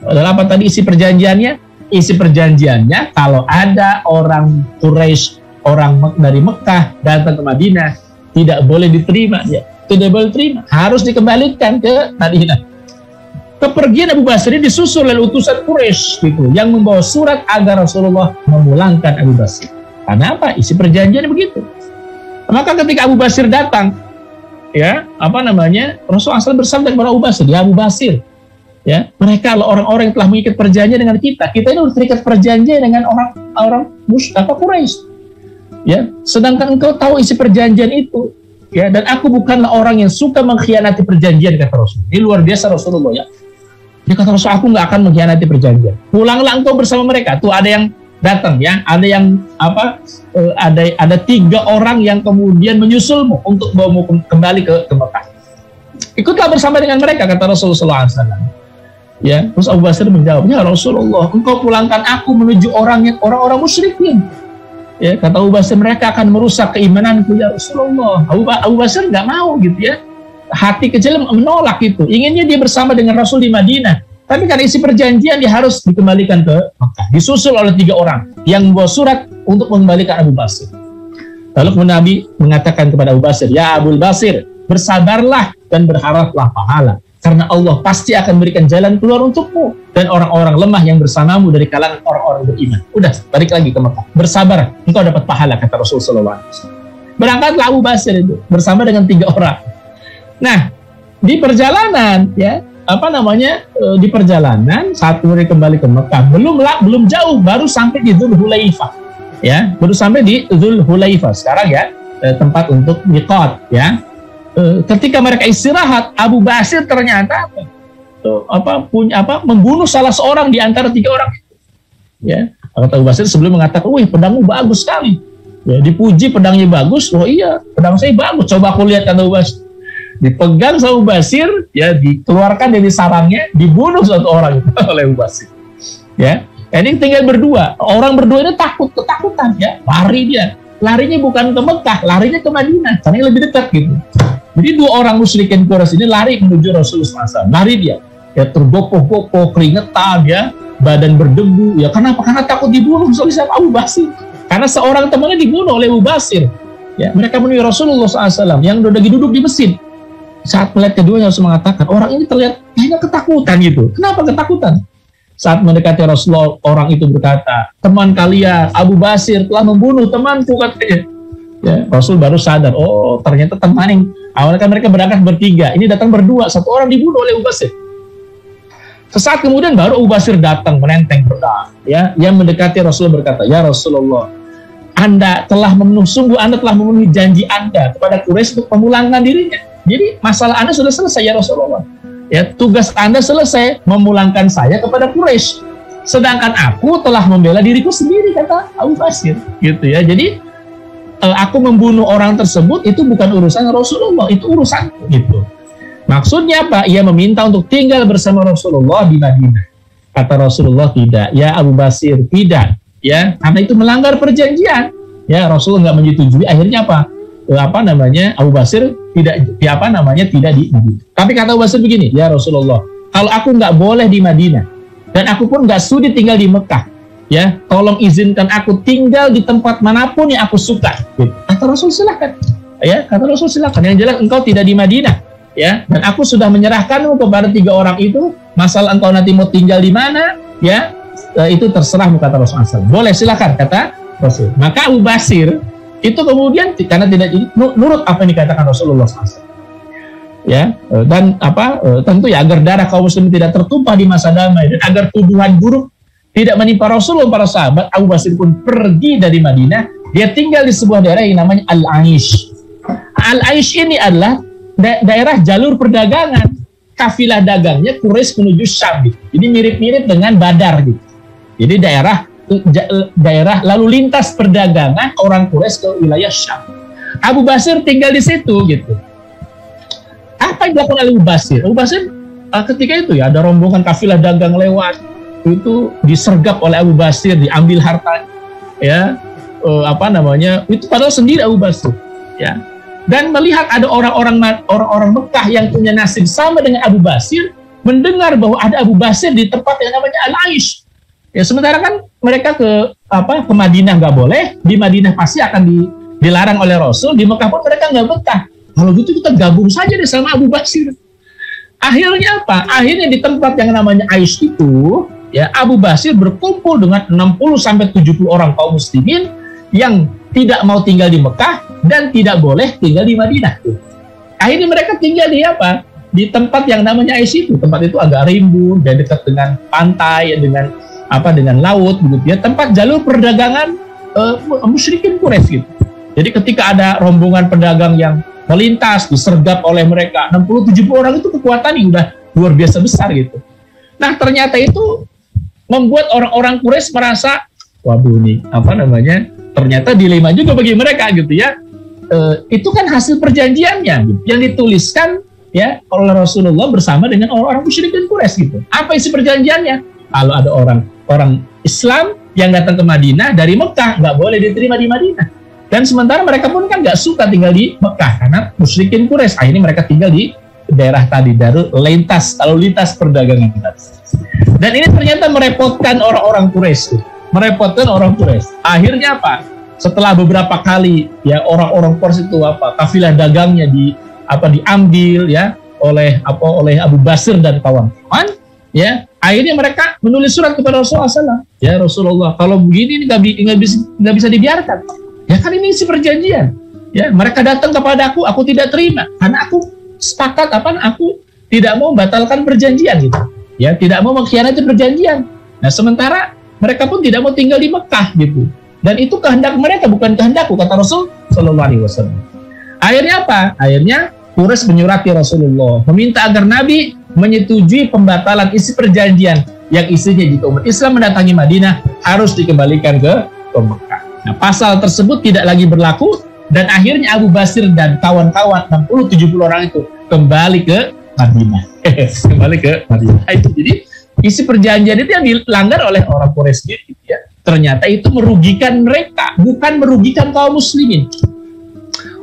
Adalah apa tadi isi perjanjiannya? Isi perjanjiannya, kalau ada orang Quraisy, orang dari Mekah datang ke Madinah, tidak boleh diterima, ya. Tidak boleh diterima, harus dikembalikan ke Madinah. Kepergian Abu Basir ini disusul oleh utusan Quraisy gitu, yang membawa surat agar Rasulullah memulangkan Abu Basir. Karena apa? Isi perjanjiannya begitu. Maka ketika Abu Basir datang, ya, Rasulullah SAW bersabda kepada Abu Basir, ya Abu Basir, ya, mereka adalah orang-orang yang telah mengikat perjanjian dengan kita. Kita ini sudah terikat perjanjian dengan orang Quraisy. Ya, sedangkan engkau tahu isi perjanjian itu. Ya, dan aku bukanlah orang yang suka mengkhianati perjanjian, kata Rasul. Ini luar biasa Rasulullah ya. Dia kata Rasul, aku nggak akan mengkhianati perjanjian. Pulanglah engkau bersama mereka. Tuh ada yang datang ya, ada yang ada 3 orang yang kemudian menyusulmu untuk bawamu kembali ke Mekah. Ikutlah bersama dengan mereka, kata Rasulullah SAW. Ya, terus Abu Basir menjawab, ya Rasulullah, engkau pulangkan aku menuju orang-orang musyrikin. Ya, kata Abu Basir, mereka akan merusak keimananku ya Rasulullah. Abu Basir nggak mau gitu ya. Hati kecil menolak itu. Inginnya dia bersama dengan Rasul di Madinah. Tapi karena isi perjanjian dia harus dikembalikan ke Mekah. Disusul oleh 3 orang yang membawa surat untuk mengembalikan Abu Basir. Lalu Nabi mengatakan kepada Abu Basir, ya Abu Basir, bersabarlah dan berharaplah pahala. Karena Allah pasti akan berikan jalan keluar untukmu dan orang-orang lemah yang bersamamu dari kalangan orang-orang beriman. Udah, balik lagi ke Mekah. Bersabar, engkau dapat pahala, kata Rasulullah SAW. Berangkatlah Abu Basir itu bersama dengan 3 orang. Nah, di perjalanan ya, di perjalanan saat mereka kembali ke Mekah, belum jauh, baru sampai di Dzul Hulaifah. Ya, baru sampai di Dzul Hulaifah. Sekarang ya, tempat untuk miqat ya. Ketika mereka istirahat, Abu Basir ternyata membunuh salah seorang di antara 3 orang. Ya, kata Abu Basir sebelum mengatakan, "Wih, pedangmu bagus sekali." Ya, dipuji pedangnya bagus. Oh iya, pedang saya bagus. Coba aku lihat, kata Abu Basir. Dipegang sama Abu Basir, ya, dikeluarkan dari sarangnya, dibunuh 1 orang oleh Abu Basir. Ya, Ini tinggal berdua. Orang berdua ini ketakutan ya, lari dia. Larinya bukan ke Mekah, larinya ke Madinah, karena yang lebih dekat gitu. Jadi dua orang musyrikin Quraisy ini lari menuju Rasulullah SAW. Lari dia, ya tergopoh-gopoh, keringetan ya, badan berdebu. Ya kenapa? Karena takut dibunuh oleh Abu Basir. Karena seorang temannya dibunuh oleh Abu Basir. Ya, mereka menuju Rasulullah SAW yang lagi duduk di mesin. Saat melihat keduanya harus mengatakan, orang ini terlihat kayaknya ketakutan gitu. Kenapa ketakutan? Saat mendekati Rasulullah, orang itu berkata, teman kalian Abu Basir telah membunuh temanku, katanya. Ya, Rasul baru sadar, oh ternyata teman yang awalnya kan mereka berangkat bertiga, ini datang berdua, satu orang dibunuh oleh Abu Basir. Sesaat kemudian baru Abu Basir datang menenteng pedang, ya, yang mendekati Rasulullah berkata, ya Rasulullah, sungguh Anda telah memenuhi janji Anda kepada Quraisy untuk memulangkan dirinya. Jadi masalah Anda sudah selesai ya Rasulullah. Ya, tugas Anda selesai, memulangkan saya kepada Quraisy. Sedangkan aku telah membela diriku sendiri, kata Abu Basir. Gitu ya. Jadi aku membunuh orang tersebut itu bukan urusan Rasulullah, itu urusanku gitu. Maksudnya apa? Ia meminta untuk tinggal bersama Rasulullah di Madinah. Kata Rasulullah tidak. Ya Abu Basir, tidak. Ya, karena itu melanggar perjanjian. Ya, Rasulullah nggak menyetujui. Akhirnya apa? Abu Basir tidak di Madinah. Tapi kata Abu Basir begini, ya Rasulullah, kalau aku nggak boleh di Madinah dan aku pun nggak sudi tinggal di Mekah, ya tolong izinkan aku tinggal di tempat manapun yang aku suka. Kata Rasul silakan, ya kata Rasul silakan. Yang jelas engkau tidak di Madinah, ya dan aku sudah menyerahkanmu kepada 3 orang itu. Masalah engkau nanti mau tinggal di mana, ya itu terserahmu, kata Rasul. Boleh silakan, kata Rasul. Maka Abu Basir itu kemudian karena tidak nurut apa yang dikatakan Rasulullah SAW. Ya, dan tentu ya agar darah kaum muslimin tidak tertumpah di masa damai dan agar tuduhan buruk tidak menimpa Rasulullah para sahabat, Abu Basir pun pergi dari Madinah. Dia tinggal di sebuah daerah yang namanya Al-Aish. Al-Aish ini adalah daerah jalur perdagangan. Kafilah dagangnya Quraisy menuju Syam gitu. Jadi mirip-mirip dengan Badar gitu. Jadi daerah lalu lintas perdagangan orang Quraisy ke wilayah Syam. Abu Basir tinggal di situ gitu. Apa yang dilakukan oleh Abu Basir? Abu Basir ketika itu ya ada rombongan kafilah dagang lewat, itu disergap oleh Abu Basir, diambil harta, ya itu padahal sendiri Abu Basir, ya. Dan melihat ada orang-orang Mekah yang punya nasib sama dengan Abu Basir, mendengar bahwa ada Abu Basir di tempat yang namanya Al-Aish. Ya sementara kan mereka ke Madinah nggak boleh, di Madinah pasti akan dilarang oleh Rasul, di Mekah pun mereka nggak betah. Kalau gitu kita gabung saja deh sama Abu Basir. Akhirnya apa? Akhirnya di tempat yang namanya Aish itu, ya Abu Basir berkumpul dengan 60-70 orang kaum muslimin yang tidak mau tinggal di Mekah dan tidak boleh tinggal di Madinah. Akhirnya mereka tinggal di apa? Di tempat yang namanya Aish itu. Tempat itu agak rimbun dan dekat dengan pantai, dengan laut begitu ya, tempat jalur perdagangan musyrikin Quraisy gitu. Jadi ketika ada rombongan pedagang yang melintas disergap oleh mereka 60-70 orang, itu kekuatan yang udah luar biasa besar gitu. Nah ternyata itu membuat orang-orang Quraisy merasa waduh nih ternyata dilema juga bagi mereka gitu ya. Itu kan hasil perjanjiannya gitu, yang dituliskan ya oleh Rasulullah bersama dengan orang-orang musyrikin Quraisy gitu. Apa isi perjanjiannya? Kalau ada orang Islam yang datang ke Madinah dari Mekah, nggak boleh diterima di Madinah. Dan sementara mereka pun kan nggak suka tinggal di Mekah karena musyrikin Quraisy. Akhirnya mereka tinggal di daerah tadi, lalu lintas perdagangan. Dan ini ternyata merepotkan orang-orang Quraisy. Akhirnya apa? Setelah beberapa kali ya orang-orang Quraisy itu kafilah dagangnya diambil ya oleh Abu Basir dan kawan-kawan. Ya, akhirnya mereka menulis surat kepada Rasulullah SAW. Ya Rasulullah, kalau begini nggak bisa dibiarkan. Ya kan ini isi perjanjian. Ya, mereka datang kepada aku tidak terima karena aku sepakat aku tidak mau membatalkan perjanjian gitu. Ya, tidak mau mengkhianati perjanjian. Nah, sementara mereka pun tidak mau tinggal di Mekah gitu. Dan itu kehendak mereka, bukan kehendakku, kata Rasul Shallallahu Alaihi Wasallam. Akhirnya apa? Akhirnya Quraisy menyurati Rasulullah, meminta agar Nabi menyetujui pembatalan isi perjanjian yang isinya jika umat Islam mendatangi Madinah harus dikembalikan ke Mekah. Nah, pasal tersebut tidak lagi berlaku dan akhirnya Abu Basir dan kawan-kawan 60-70 orang itu kembali ke Madinah. Kembali ke Madinah. Jadi isi perjanjian itu yang dilanggar oleh orang Quraisy gitu ya. Ternyata itu merugikan mereka, bukan merugikan kaum muslimin.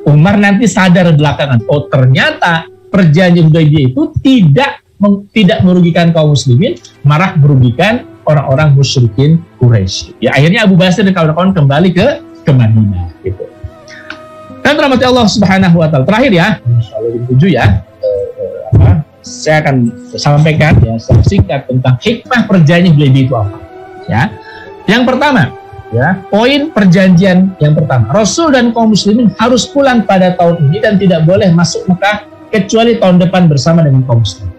Umar nanti sadar belakangan, oh ternyata perjanjian Hudaybiyah itu tidak merugikan kaum muslimin, malah merugikan orang-orang musyrikin Quraisy. Ya akhirnya Abu Basir dan kawan-kawan kembali ke Madinah gitu. Dan rahmati Allah Subhanahu wa taala. Terakhir ya, insyaallah 7 ya. Saya akan sampaikan ya singkat tentang hikmah perjanjian Hudaybiyah itu apa. Ya. Yang pertama, ya, poin perjanjian yang pertama, Rasul dan kaum muslimin harus pulang pada tahun ini dan tidak boleh masuk Mekah kecuali tahun depan bersama dengan kaum muslimin.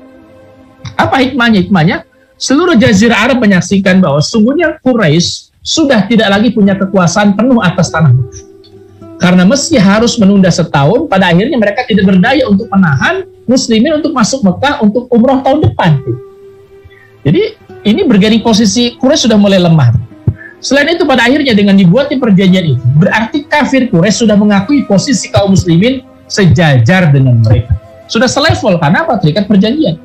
Apa hikmahnya? Hikmahnya, seluruh jazirah Arab menyaksikan bahwa sungguhnya Quraisy sudah tidak lagi punya kekuasaan penuh atas tanah Mekah. Karena meski harus menunda setahun, pada akhirnya mereka tidak berdaya untuk menahan muslimin untuk masuk Mekah untuk umroh tahun depan. Jadi ini bergening posisi Quraisy sudah mulai lemah. Selain itu pada akhirnya dengan dibuatnya perjanjian itu, berarti kafir Quraisy sudah mengakui posisi kaum muslimin sejajar dengan mereka. Sudah selevel, karena apa? Terikat perjanjian.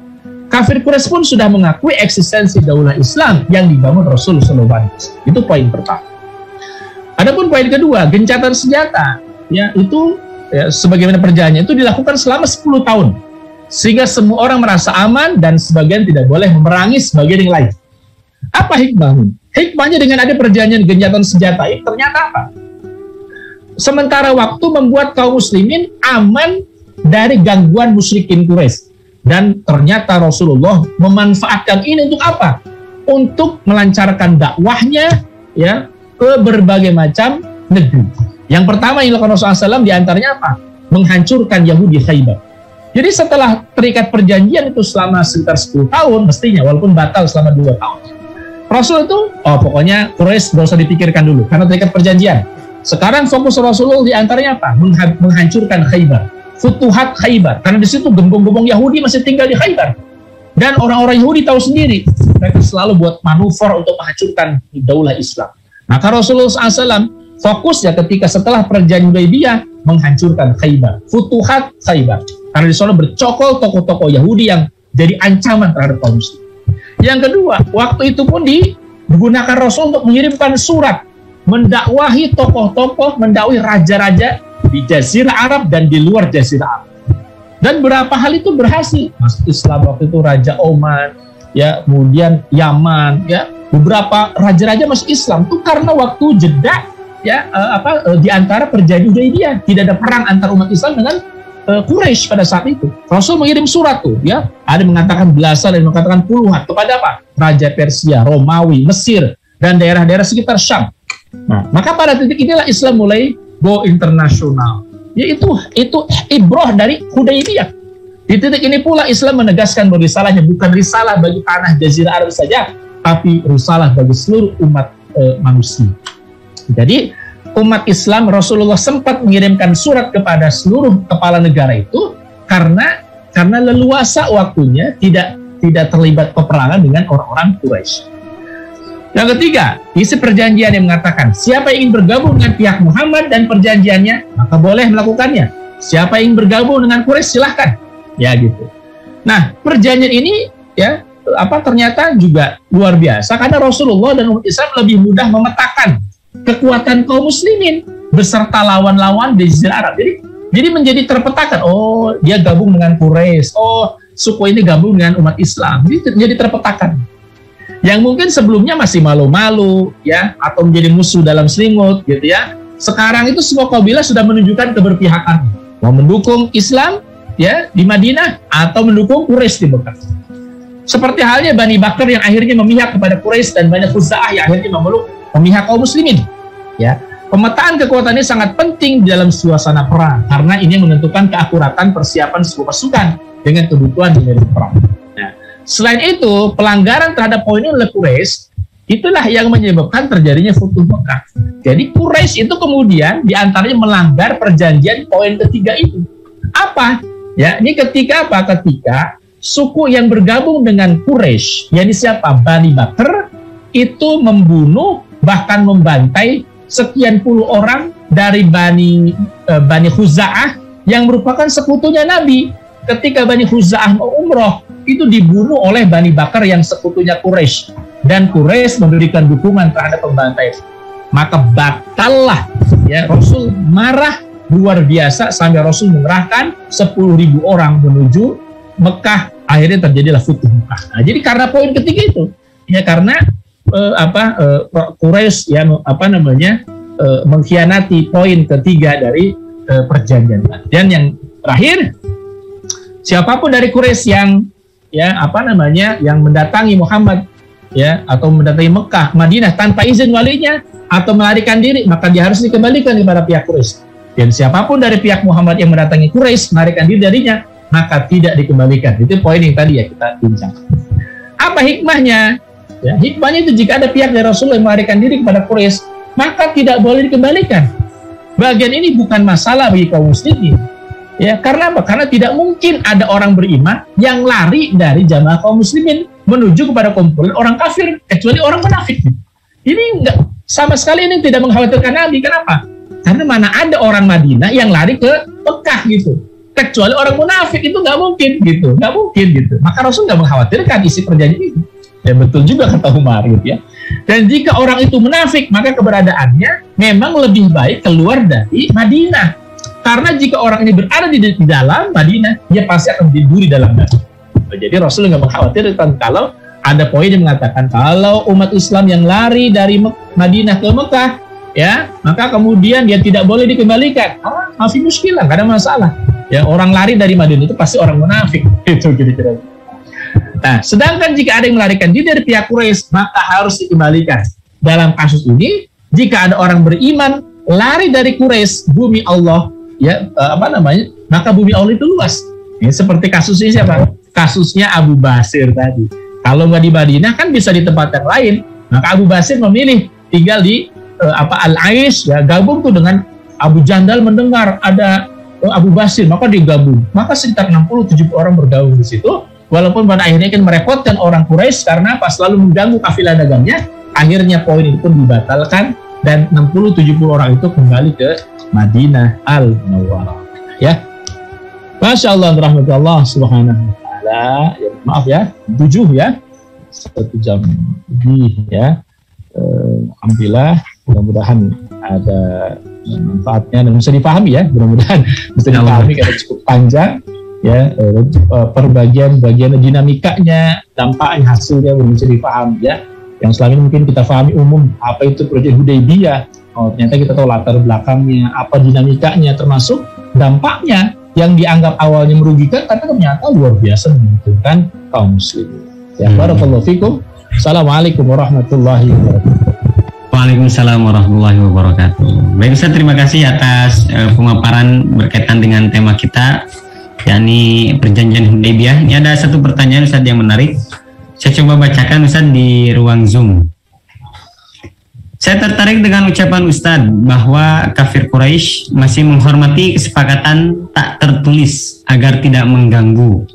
Kafir Quraisy pun sudah mengakui eksistensi daulah Islam yang dibangun Rasulullah SAW. Itu poin pertama. Adapun poin kedua, gencatan senjata, ya itu ya, sebagaimana perjanjian itu dilakukan selama 10 tahun. Sehingga semua orang merasa aman dan sebagian tidak boleh memerangi sebagian yang lain. Apa hikmahnya? Hikmahnya dengan ada perjanjian gencatan senjata ini ternyata apa? Sementara waktu membuat kaum muslimin aman dari gangguan musyrikin Quraisy. Dan ternyata Rasulullah memanfaatkan ini untuk apa? Untuk melancarkan dakwahnya ya ke berbagai macam negeri. Yang pertama yang dilakukan Rasulullah SAW diantaranya apa? Menghancurkan Yahudi Khaybar. Jadi setelah terikat perjanjian itu selama sekitar 10 tahun mestinya, walaupun batal selama 2 tahun. Rasul itu, pokoknya Quraisy gak usah dipikirkan dulu, karena terikat perjanjian. Sekarang fokus Rasulullah diantaranya apa? Menghancurkan Khaybar, Futuhat Khaybar, karena di situ gembong-gembong Yahudi masih tinggal di Khaybar. Dan orang-orang Yahudi tahu sendiri, mereka selalu buat manuver untuk menghancurkan daulah Islam. Maka Rasulullah SAW fokusnya ketika setelah perjanjian Hudaybiyah menghancurkan Khaybar, Futuhat Khaybar, karena di sana bercokol tokoh-tokoh Yahudi yang jadi ancaman terhadap kaum muslim. Yang kedua, waktu itu pun digunakan Rasul untuk mengirimkan surat mendakwahi tokoh-tokoh, mendakwahi raja-raja di Jazirah Arab dan di luar Jazirah Arab. Dan berapa hal itu berhasil. Masuk Islam waktu itu Raja Oman, ya, kemudian Yaman, ya, beberapa raja-raja masuk Islam itu karena waktu jeda, ya, di antara perjanjian Hudaybiyah. Tidak ada perang antara umat Islam dengan Quraisy pada saat itu. Rasul mengirim surat tuh, ya, ada yang mengatakan belasan, ada yang mengatakan puluhan kepada apa? Raja Persia, Romawi, Mesir, dan daerah-daerah sekitar Syam. Nah, maka pada titik inilah Islam mulai go internasional. Yaitu ibrah dari Hudaybiyah. Di titik ini pula Islam menegaskan bahwa risalahnya bukan risalah bagi tanah Jazirah Arab saja, tapi risalah bagi seluruh umat manusia. Jadi umat Islam, Rasulullah sempat mengirimkan surat kepada seluruh kepala negara itu karena leluasa waktunya tidak terlibat peperangan dengan orang-orang Quraisy. Yang ketiga, isi perjanjian yang mengatakan siapa yang ingin bergabung dengan pihak Muhammad dan perjanjiannya maka boleh melakukannya. Siapa yang ingin bergabung dengan Quraisy silahkan. Ya gitu. Nah, perjanjian ini ya ternyata juga luar biasa karena Rasulullah dan umat Islam lebih mudah memetakan kekuatan kaum muslimin beserta lawan-lawan di Jazirah Arab. Jadi menjadi terpetakan, oh dia gabung dengan Quraisy, oh suku ini gabung dengan umat Islam. Jadi terpetakan. Yang mungkin sebelumnya masih malu-malu ya atau menjadi musuh dalam selimut gitu ya. Sekarang itu semua kabilah sudah menunjukkan keberpihakan. Mau mendukung Islam ya di Madinah atau mendukung Quraisy di Mekah. Seperti halnya Bani Bakar yang akhirnya memihak kepada Quraisy dan Bani Khuza'ah yang akhirnya memeluk memihak kaum muslimin. Ya, pemetaan kekuatan ini sangat penting di dalam suasana perang karena ini menentukan keakuratan persiapan sebuah pasukan dengan kebutuhan di medan perang. Nah, selain itu, pelanggaran terhadap poin ini oleh Quraisy itulah yang menyebabkan terjadinya Futuh Mekah. Jadi Quraisy itu kemudian diantaranya melanggar perjanjian poin ketiga itu. Apa? Ya, ini ketika apa? Ketika suku yang bergabung dengan Quraisy, yakni siapa? Bani Bakar itu membunuh bahkan membantai sekian puluh orang dari Bani Khuza'ah yang merupakan sekutunya Nabi. Ketika Bani Khuza'ah mau umroh itu dibunuh oleh Bani Bakar yang sekutunya Quraisy, dan Quraisy memberikan dukungan terhadap pembantaian. Maka batallah, ya, Rasul marah luar biasa sampai Rasul mengerahkan 10.000 orang menuju Mekah. Akhirnya terjadilah Futuh Mekah. Nah, jadi karena poin ketiga itu, ya, karena Quraisy yang mengkhianati poin ketiga dari perjanjian. Dan yang terakhir, siapapun dari Quraisy yang yang mendatangi Muhammad, ya, atau mendatangi Mekah, Madinah tanpa izin walinya atau melarikan diri, maka dia harus dikembalikan kepada pihak Quraisy. Dan siapapun dari pihak Muhammad yang mendatangi Quraisy melarikan diri darinya, maka tidak dikembalikan. Itu poin yang tadi ya kita bincang. Apa hikmahnya? Ya, hikmahnya itu jika ada pihak dari Rasulullah yang melarikan diri kepada Quraisy, maka tidak boleh dikembalikan. Bagian ini bukan masalah bagi kaum muslimin. Ya, karena apa? Karena tidak mungkin ada orang beriman yang lari dari jamaah kaum muslimin menuju kepada kumpulan orang kafir, kecuali orang munafik. Ini enggak, sama sekali ini tidak mengkhawatirkan Nabi. Kenapa? Karena mana ada orang Madinah yang lari ke Mekah gitu. Kecuali orang munafik, itu nggak mungkin gitu. Nggak mungkin gitu. Maka Rasul nggak mengkhawatirkan isi perjanjian itu. Ya betul juga kata Umar gitu ya. Dan jika orang itu munafik, maka keberadaannya memang lebih baik keluar dari Madinah. Karena jika orang ini berada di dalam Madinah, dia pasti akan diburu dalam Madinah. Jadi Rasul nggak mengkhawatirkan kalau ada poin yang mengatakan kalau umat Islam yang lari dari Madinah ke Mekah, ya, maka kemudian dia tidak boleh dikembalikan. Masih muskilah, nggak ada masalah. Ya, orang lari dari Madinah itu pasti orang munafik. Itu kira-kira. Nah, sedangkan jika ada yang melarikan diri dari pihak Quraisy, maka harus dikembalikan. Dalam kasus ini, jika ada orang beriman lari dari Quraisy, bumi Allah, ya, maka bumi Allah itu luas. Ini seperti kasusnya siapa? Kasusnya Abu Basir tadi. Kalau nggak di Madinah kan bisa di tempat yang lain. Maka Abu Basir memilih tinggal di Al-Aish, ya, gabung tuh dengan Abu Jandal, mendengar ada Abu Basir, maka digabung. Maka sekitar 60-70 orang bergabung di situ. Walaupun pada akhirnya kan merepotkan orang Quraisy karena pas selalu mengganggu kafilah dagangnya, akhirnya poin itu pun dibatalkan dan 60-70 orang itu kembali ke Madinah Al-Munawwarah. Ya, Masya Allah, rahmat Allah Subhanahu Wa Taala. Ya, maaf ya, 7 ya, 1 jam lebih ya. Alhamdulillah, mudah-mudahan ada manfaatnya dan bisa dipahami ya. Mudah-mudahan bisa dipahami karena cukup panjang. Ya, perbagian dinamikanya, dampaknya, hasilnya bisa dipahami ya. Yang selama ini mungkin kita pahami umum apa itu perjanjian Hudaybiyah. Oh, ternyata kita tahu latar belakangnya, apa dinamikanya, termasuk dampaknya yang dianggap awalnya merugikan, tapi ternyata luar biasa menguntungkan kaum muslimin. Ya, barakallahu fikum. Assalamualaikum warahmatullahi wabarakatuh. Waalaikumsalam warahmatullahi wabarakatuh. Baik Ustaz, terima kasih atas pemaparan berkaitan dengan tema kita, yakni perjanjian Hudaybiyah. Ini ada satu pertanyaan Ustaz yang menarik. Saya coba bacakan Ustaz di ruang Zoom. Saya tertarik dengan ucapan Ustaz bahwa kafir Quraisy masih menghormati kesepakatan tak tertulis agar tidak mengganggu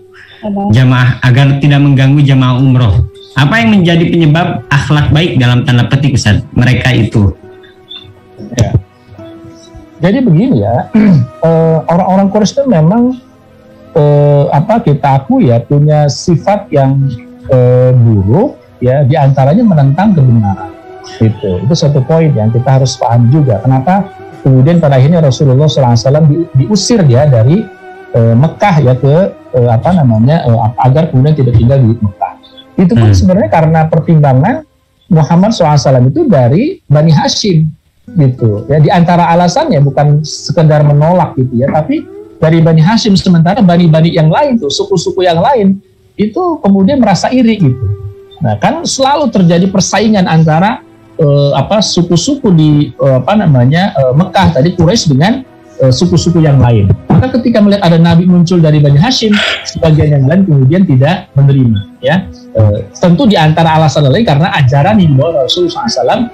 jamaah umroh. Apa yang menjadi penyebab akhlak baik dalam tanda petik Ustaz mereka itu? Ya. Jadi begini ya, orang-orang Quraisy itu memang kita akui ya punya sifat yang buruk ya, diantaranya menentang kebenaran. Itu satu poin yang kita harus paham juga. Kenapa kemudian pada akhirnya Rasulullah SAW diusir ya dari Mekah ya ke agar kemudian tidak tinggal di Mekah. Itu pun sebenarnya karena pertimbangan Muhammad SAW itu dari Bani Hashim gitu ya. Di antara alasannya bukan sekedar menolak gitu ya, tapi dari Bani Hashim, sementara bani-bani yang lain tuh, suku-suku yang lain itu kemudian merasa iri gitu. Nah, kan selalu terjadi persaingan antara suku-suku di Mekah tadi, Quraisy dengan suku-suku yang lain. Maka ketika melihat ada nabi muncul dari Bani Hashim, sebagian yang lain kemudian tidak menerima ya. Tentu di antara alasan lain karena ajaran yang dibawa Rasulullah SAW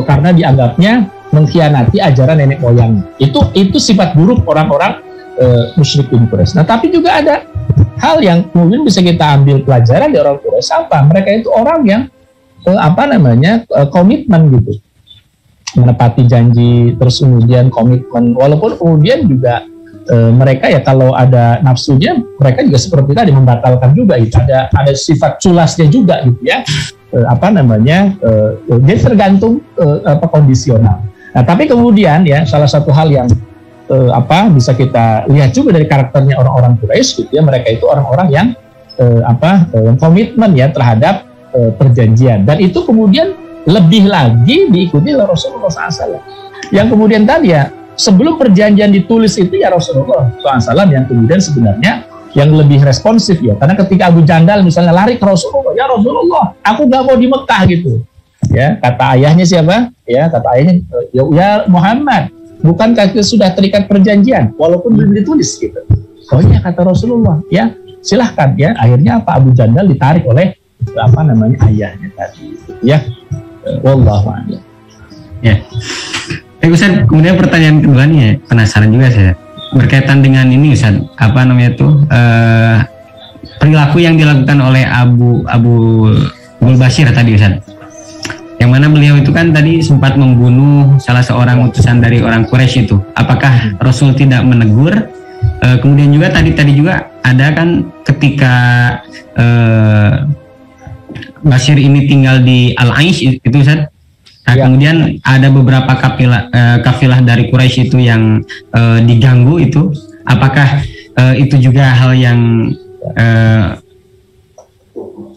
karena dianggapnya mengkhianati ajaran nenek moyang. Itu sifat buruk orang-orang musyrikin Quraisy. Nah, tapi juga ada hal yang mungkin bisa kita ambil pelajaran dari orang Quraisy. Apa? Mereka itu orang yang komitmen gitu, menepati janji, terus kemudian komitmen, walaupun kemudian juga mereka ya kalau ada nafsunya mereka juga seperti tadi membatalkan juga gitu. Ada sifat culasnya juga gitu ya. Dia tergantung kondisional. Nah, tapi kemudian ya salah satu hal yang bisa kita lihat juga dari karakternya orang-orang Quraisy gitu ya, mereka itu orang-orang yang komitmen ya terhadap perjanjian, dan itu kemudian lebih lagi diikuti oleh Rasulullah SAW. Yang kemudian tadi ya sebelum perjanjian ditulis itu ya Rasulullah SAW yang kemudian sebenarnya yang lebih responsif ya, karena ketika Abu Jandal misalnya lari ke Rasulullah, ya Rasulullah aku gak mau di Mekah gitu ya, kata ayahnya siapa ya, kata ayahnya ya Muhammad, bukankah sudah terikat perjanjian walaupun belum ditulis gitu. Oh iya kata Rasulullah, ya silahkan ya. Akhirnya Abu Jandal ditarik oleh ayahnya tadi ya. Wallahu a'lam. Ya. Ustaz, kemudian pertanyaan kedua nih, penasaran juga saya berkaitan dengan ini Ustaz, perilaku yang dilakukan oleh Abu Basir tadi Ustaz, yang mana beliau itu kan tadi sempat membunuh salah seorang utusan dari orang Quraisy itu. Apakah Rasul tidak menegur? Kemudian juga tadi juga ada kan ketika Basir ini tinggal di Al-Aish itu Ustaz. Nah, ya. Kemudian ada beberapa kafilah dari Quraisy itu yang diganggu itu. Apakah itu juga hal yang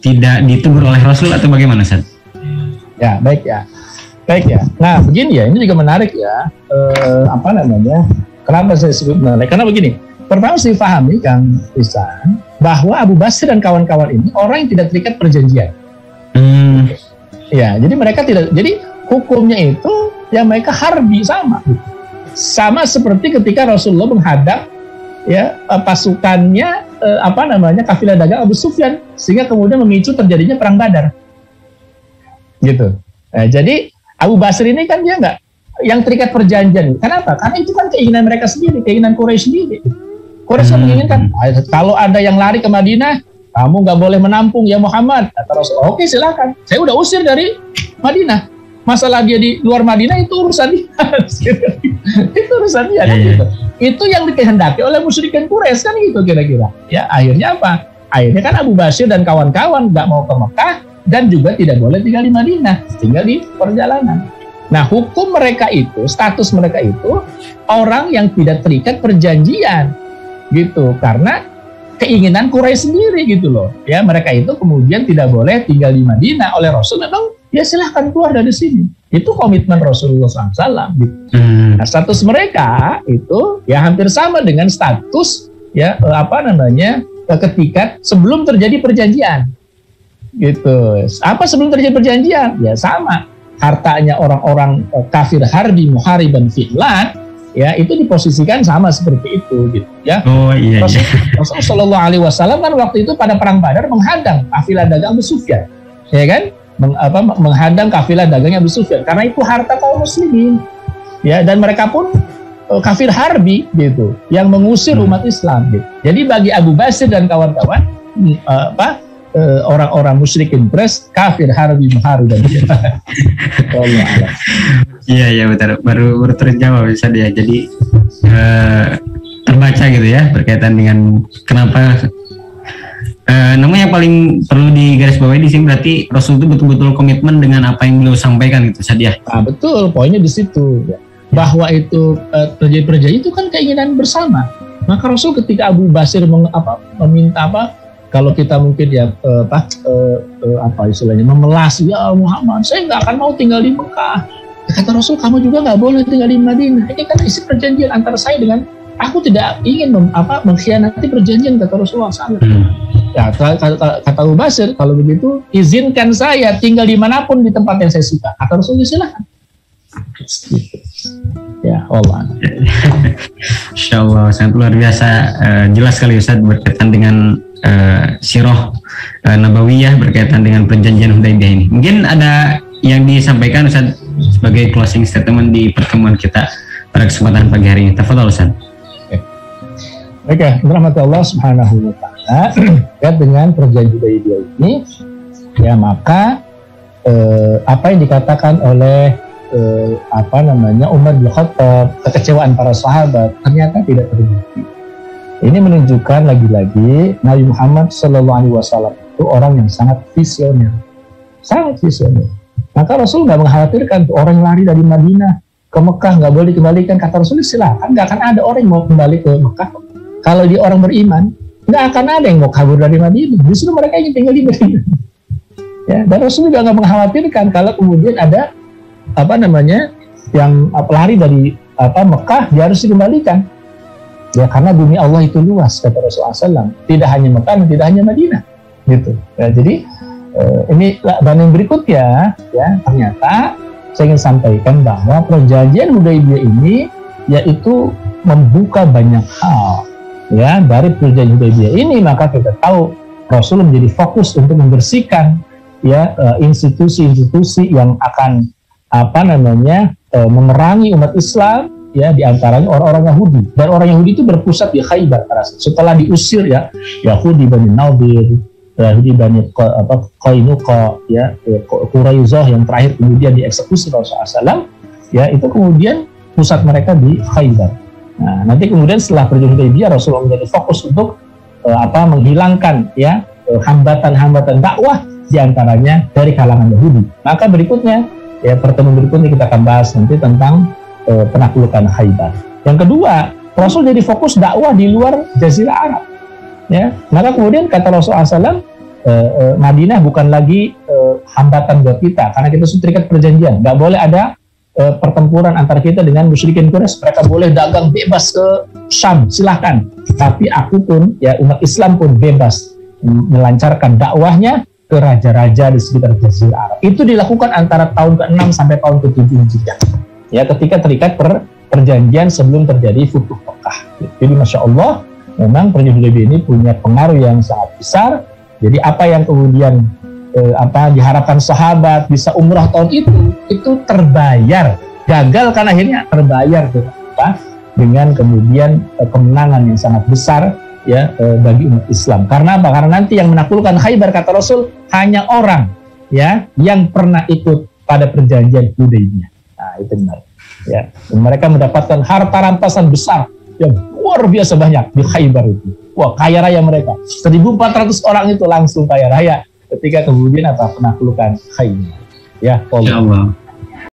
tidak ditegur oleh Rasul atau bagaimana Ustaz? Ya, baik ya. Nah, begini ya, ini juga menarik ya. Kenapa saya sebut menarik? Karena begini, pertama saya pahami Kang Ihsan bahwa Abu Basir dan kawan-kawan ini orang yang tidak terikat perjanjian. Ya, jadi mereka tidak, jadi hukumnya itu ya mereka harbi sama seperti ketika Rasulullah menghadap ya pasukannya kafilah dagang Abu Sufyan, sehingga kemudian memicu terjadinya perang Badar gitu. Nah, jadi Abu Basir ini kan dia nggak yang terikat perjanjian. Kenapa? Karena itu kan keinginan mereka sendiri, keinginan Quraisy sendiri. Quraisy menginginkan kalau ada yang lari ke Madinah, kamu nggak boleh menampung ya Muhammad. Kata Rasul, oke silakan, saya udah usir dari Madinah. Masalah dia di luar Madinah itu urusan dia. Itu urusan dia kan gitu. Itu yang dikehendaki oleh musyrikin Quraisy kan gitu kira-kira. Ya akhirnya apa? Akhirnya kan Abu Basir dan kawan-kawan nggak mau ke Mekah dan juga tidak boleh tinggal di Madinah, tinggal di perjalanan. Nah, hukum mereka itu, status mereka itu orang yang tidak terikat perjanjian gitu, karena keinginan Quraisy sendiri gitu loh. Ya, mereka itu kemudian tidak boleh tinggal di Madinah oleh Rasul, memang ya silahkan keluar dari sini. Itu komitmen Rasulullah SAW gitu. Nah, status mereka itu ya hampir sama dengan status ya ketika sebelum terjadi perjanjian. Gitu. Apa sebelum terjadi perjanjian? Ya sama. Hartanya orang-orang kafir harbi muhariban fi'lan ya itu diposisikan sama seperti itu gitu ya. Oh iya. Rasulullah Shallallahu Alaihi Wasallam kan waktu itu pada perang Badar menghadang kafilah dagang Abu Sufyan, ya kan? Menghadang kafilah dagangnya Abu Sufyan karena itu harta kaum muslimin ya, dan mereka pun kafir harbi gitu yang mengusir umat Islam gitu. Jadi bagi Abu Basir dan kawan-kawan orang-orang musyrikin Quraisy kafir harbi muhariban. Iya betul, baru terjawab bisa dia. Jadi terbaca gitu ya berkaitan dengan kenapa namanya yang paling perlu digarisbawahi di sini berarti Rasul itu betul-betul komitmen dengan apa yang beliau sampaikan gitu Sadia. Nah, betul, poinnya di situ ya. Bahwa itu terjadi perjanjian itu kan keinginan bersama. Maka Rasul ketika Abu Basir meminta kalau kita mungkin ya istilahnya memelas, ya Muhammad saya nggak akan mau tinggal di Mekah. Kata Rasul, kamu juga nggak boleh tinggal di Madinah. Ini kan isi perjanjian antara saya dengan aku, tidak ingin mengkhianati perjanjian, kata Rasulullah SAW. Ya, kata Abu Basir, kalau begitu izinkan saya tinggal dimanapun di tempat yang saya suka. Kata Rasulullah, silahkan. Ya Allah. Insya Allah sangat luar biasa, jelas sekali Ustaz berkaitan dengan sirah Nabawiyah berkaitan dengan perjanjian Hudaybiyah ini. Mungkin ada yang disampaikan Ustaz sebagai closing statement di pertemuan kita pada kesempatan pagi hari ini. Tafadhol Ustaz. Oke, rahmat Allah Subhanahu wa taala terkait dengan perjanjian Hudaybiyah ini ya, maka apa yang dikatakan oleh Umar bin Khattab, kekecewaan para sahabat ternyata tidak terbukti. Ini menunjukkan lagi-lagi Nabi Muhammad SAW itu orang yang sangat visioner, sangat visioner. Maka Rasul nggak mengkhawatirkan tuh orang lari dari Madinah ke Mekah nggak boleh dikembalikan. Kata Rasul, silakan, nggak akan ada orang yang mau kembali ke Mekah. Kalau dia orang beriman, nggak akan ada yang mau kabur dari Madinah. Justru mereka ingin tinggal di Madinah. Ya, dan Rasul juga nggak mengkhawatirkan kalau kemudian ada yang lari dari Mekah, dia harus dikembalikan. Ya, karena bumi Allah itu luas, kata Rasulullah SAW. Tidak hanya Mekah dan tidak hanya Madinah, gitu. Ya, jadi ini dan yang berikutnya, ya ternyata saya ingin sampaikan bahwa perjanjian Hudaybiyah ini yaitu membuka banyak hal. Ya, dari perjanjian Hudaybiyah ini maka kita tahu Rasul menjadi fokus untuk membersihkan ya institusi-institusi yang akan memerangi umat Islam. Ya, diantaranya orang-orang Yahudi, dan orang Yahudi itu berpusat di Khaybar. Setelah diusir ya Yahudi Bani Nadir, Yahudi Bani Qainuqa, ya Quraisyah yang terakhir kemudian dieksekusi Rasulullah SAW, ya itu kemudian pusat mereka di Khaybar. Nah, nanti kemudian setelah perjanjian Hudaybiyah Rasulullah menjadi fokus untuk menghilangkan ya hambatan-hambatan dakwah diantaranya dari kalangan Yahudi. Maka berikutnya ya pertemuan berikutnya kita akan bahas nanti tentang penaklukan Khaybar. Yang kedua, Rasul jadi fokus dakwah di luar Jazirah Arab. Ya, maka kemudian kata Rasulullah SAW, Madinah bukan lagi hambatan buat kita, karena kita sudah terikat perjanjian. Nggak boleh ada pertempuran antara kita dengan musyrikin Quraisy. Mereka boleh dagang bebas ke Syam, silahkan. Tapi aku pun, ya umat Islam pun bebas melancarkan dakwahnya ke raja-raja di sekitar Jazirah Arab. Itu dilakukan antara tahun ke-6 sampai tahun ke-7 Hijriah. Ya, ketika terikat perjanjian sebelum terjadi Futuh Mekah. Jadi Masya Allah, memang perjanjian Hudaybiyah ini punya pengaruh yang sangat besar. Jadi apa yang kemudian diharapkan sahabat bisa umrah tahun itu terbayar. Gagal kan akhirnya terbayar dengan kemudian kemenangan yang sangat besar ya bagi umat Islam. Karena apa? Karena nanti yang menaklukkan Khaybar kata Rasul hanya orang ya yang pernah ikut pada perjanjian Hudaybiyah. Nah, itu benar. Ya, dan mereka mendapatkan harta rampasan besar yang luar biasa banyak di Khaybar itu. Wah, kaya raya mereka. 1.400 orang itu langsung kaya raya ketika kemudian penaklukan Khaybar. Ya, Allah.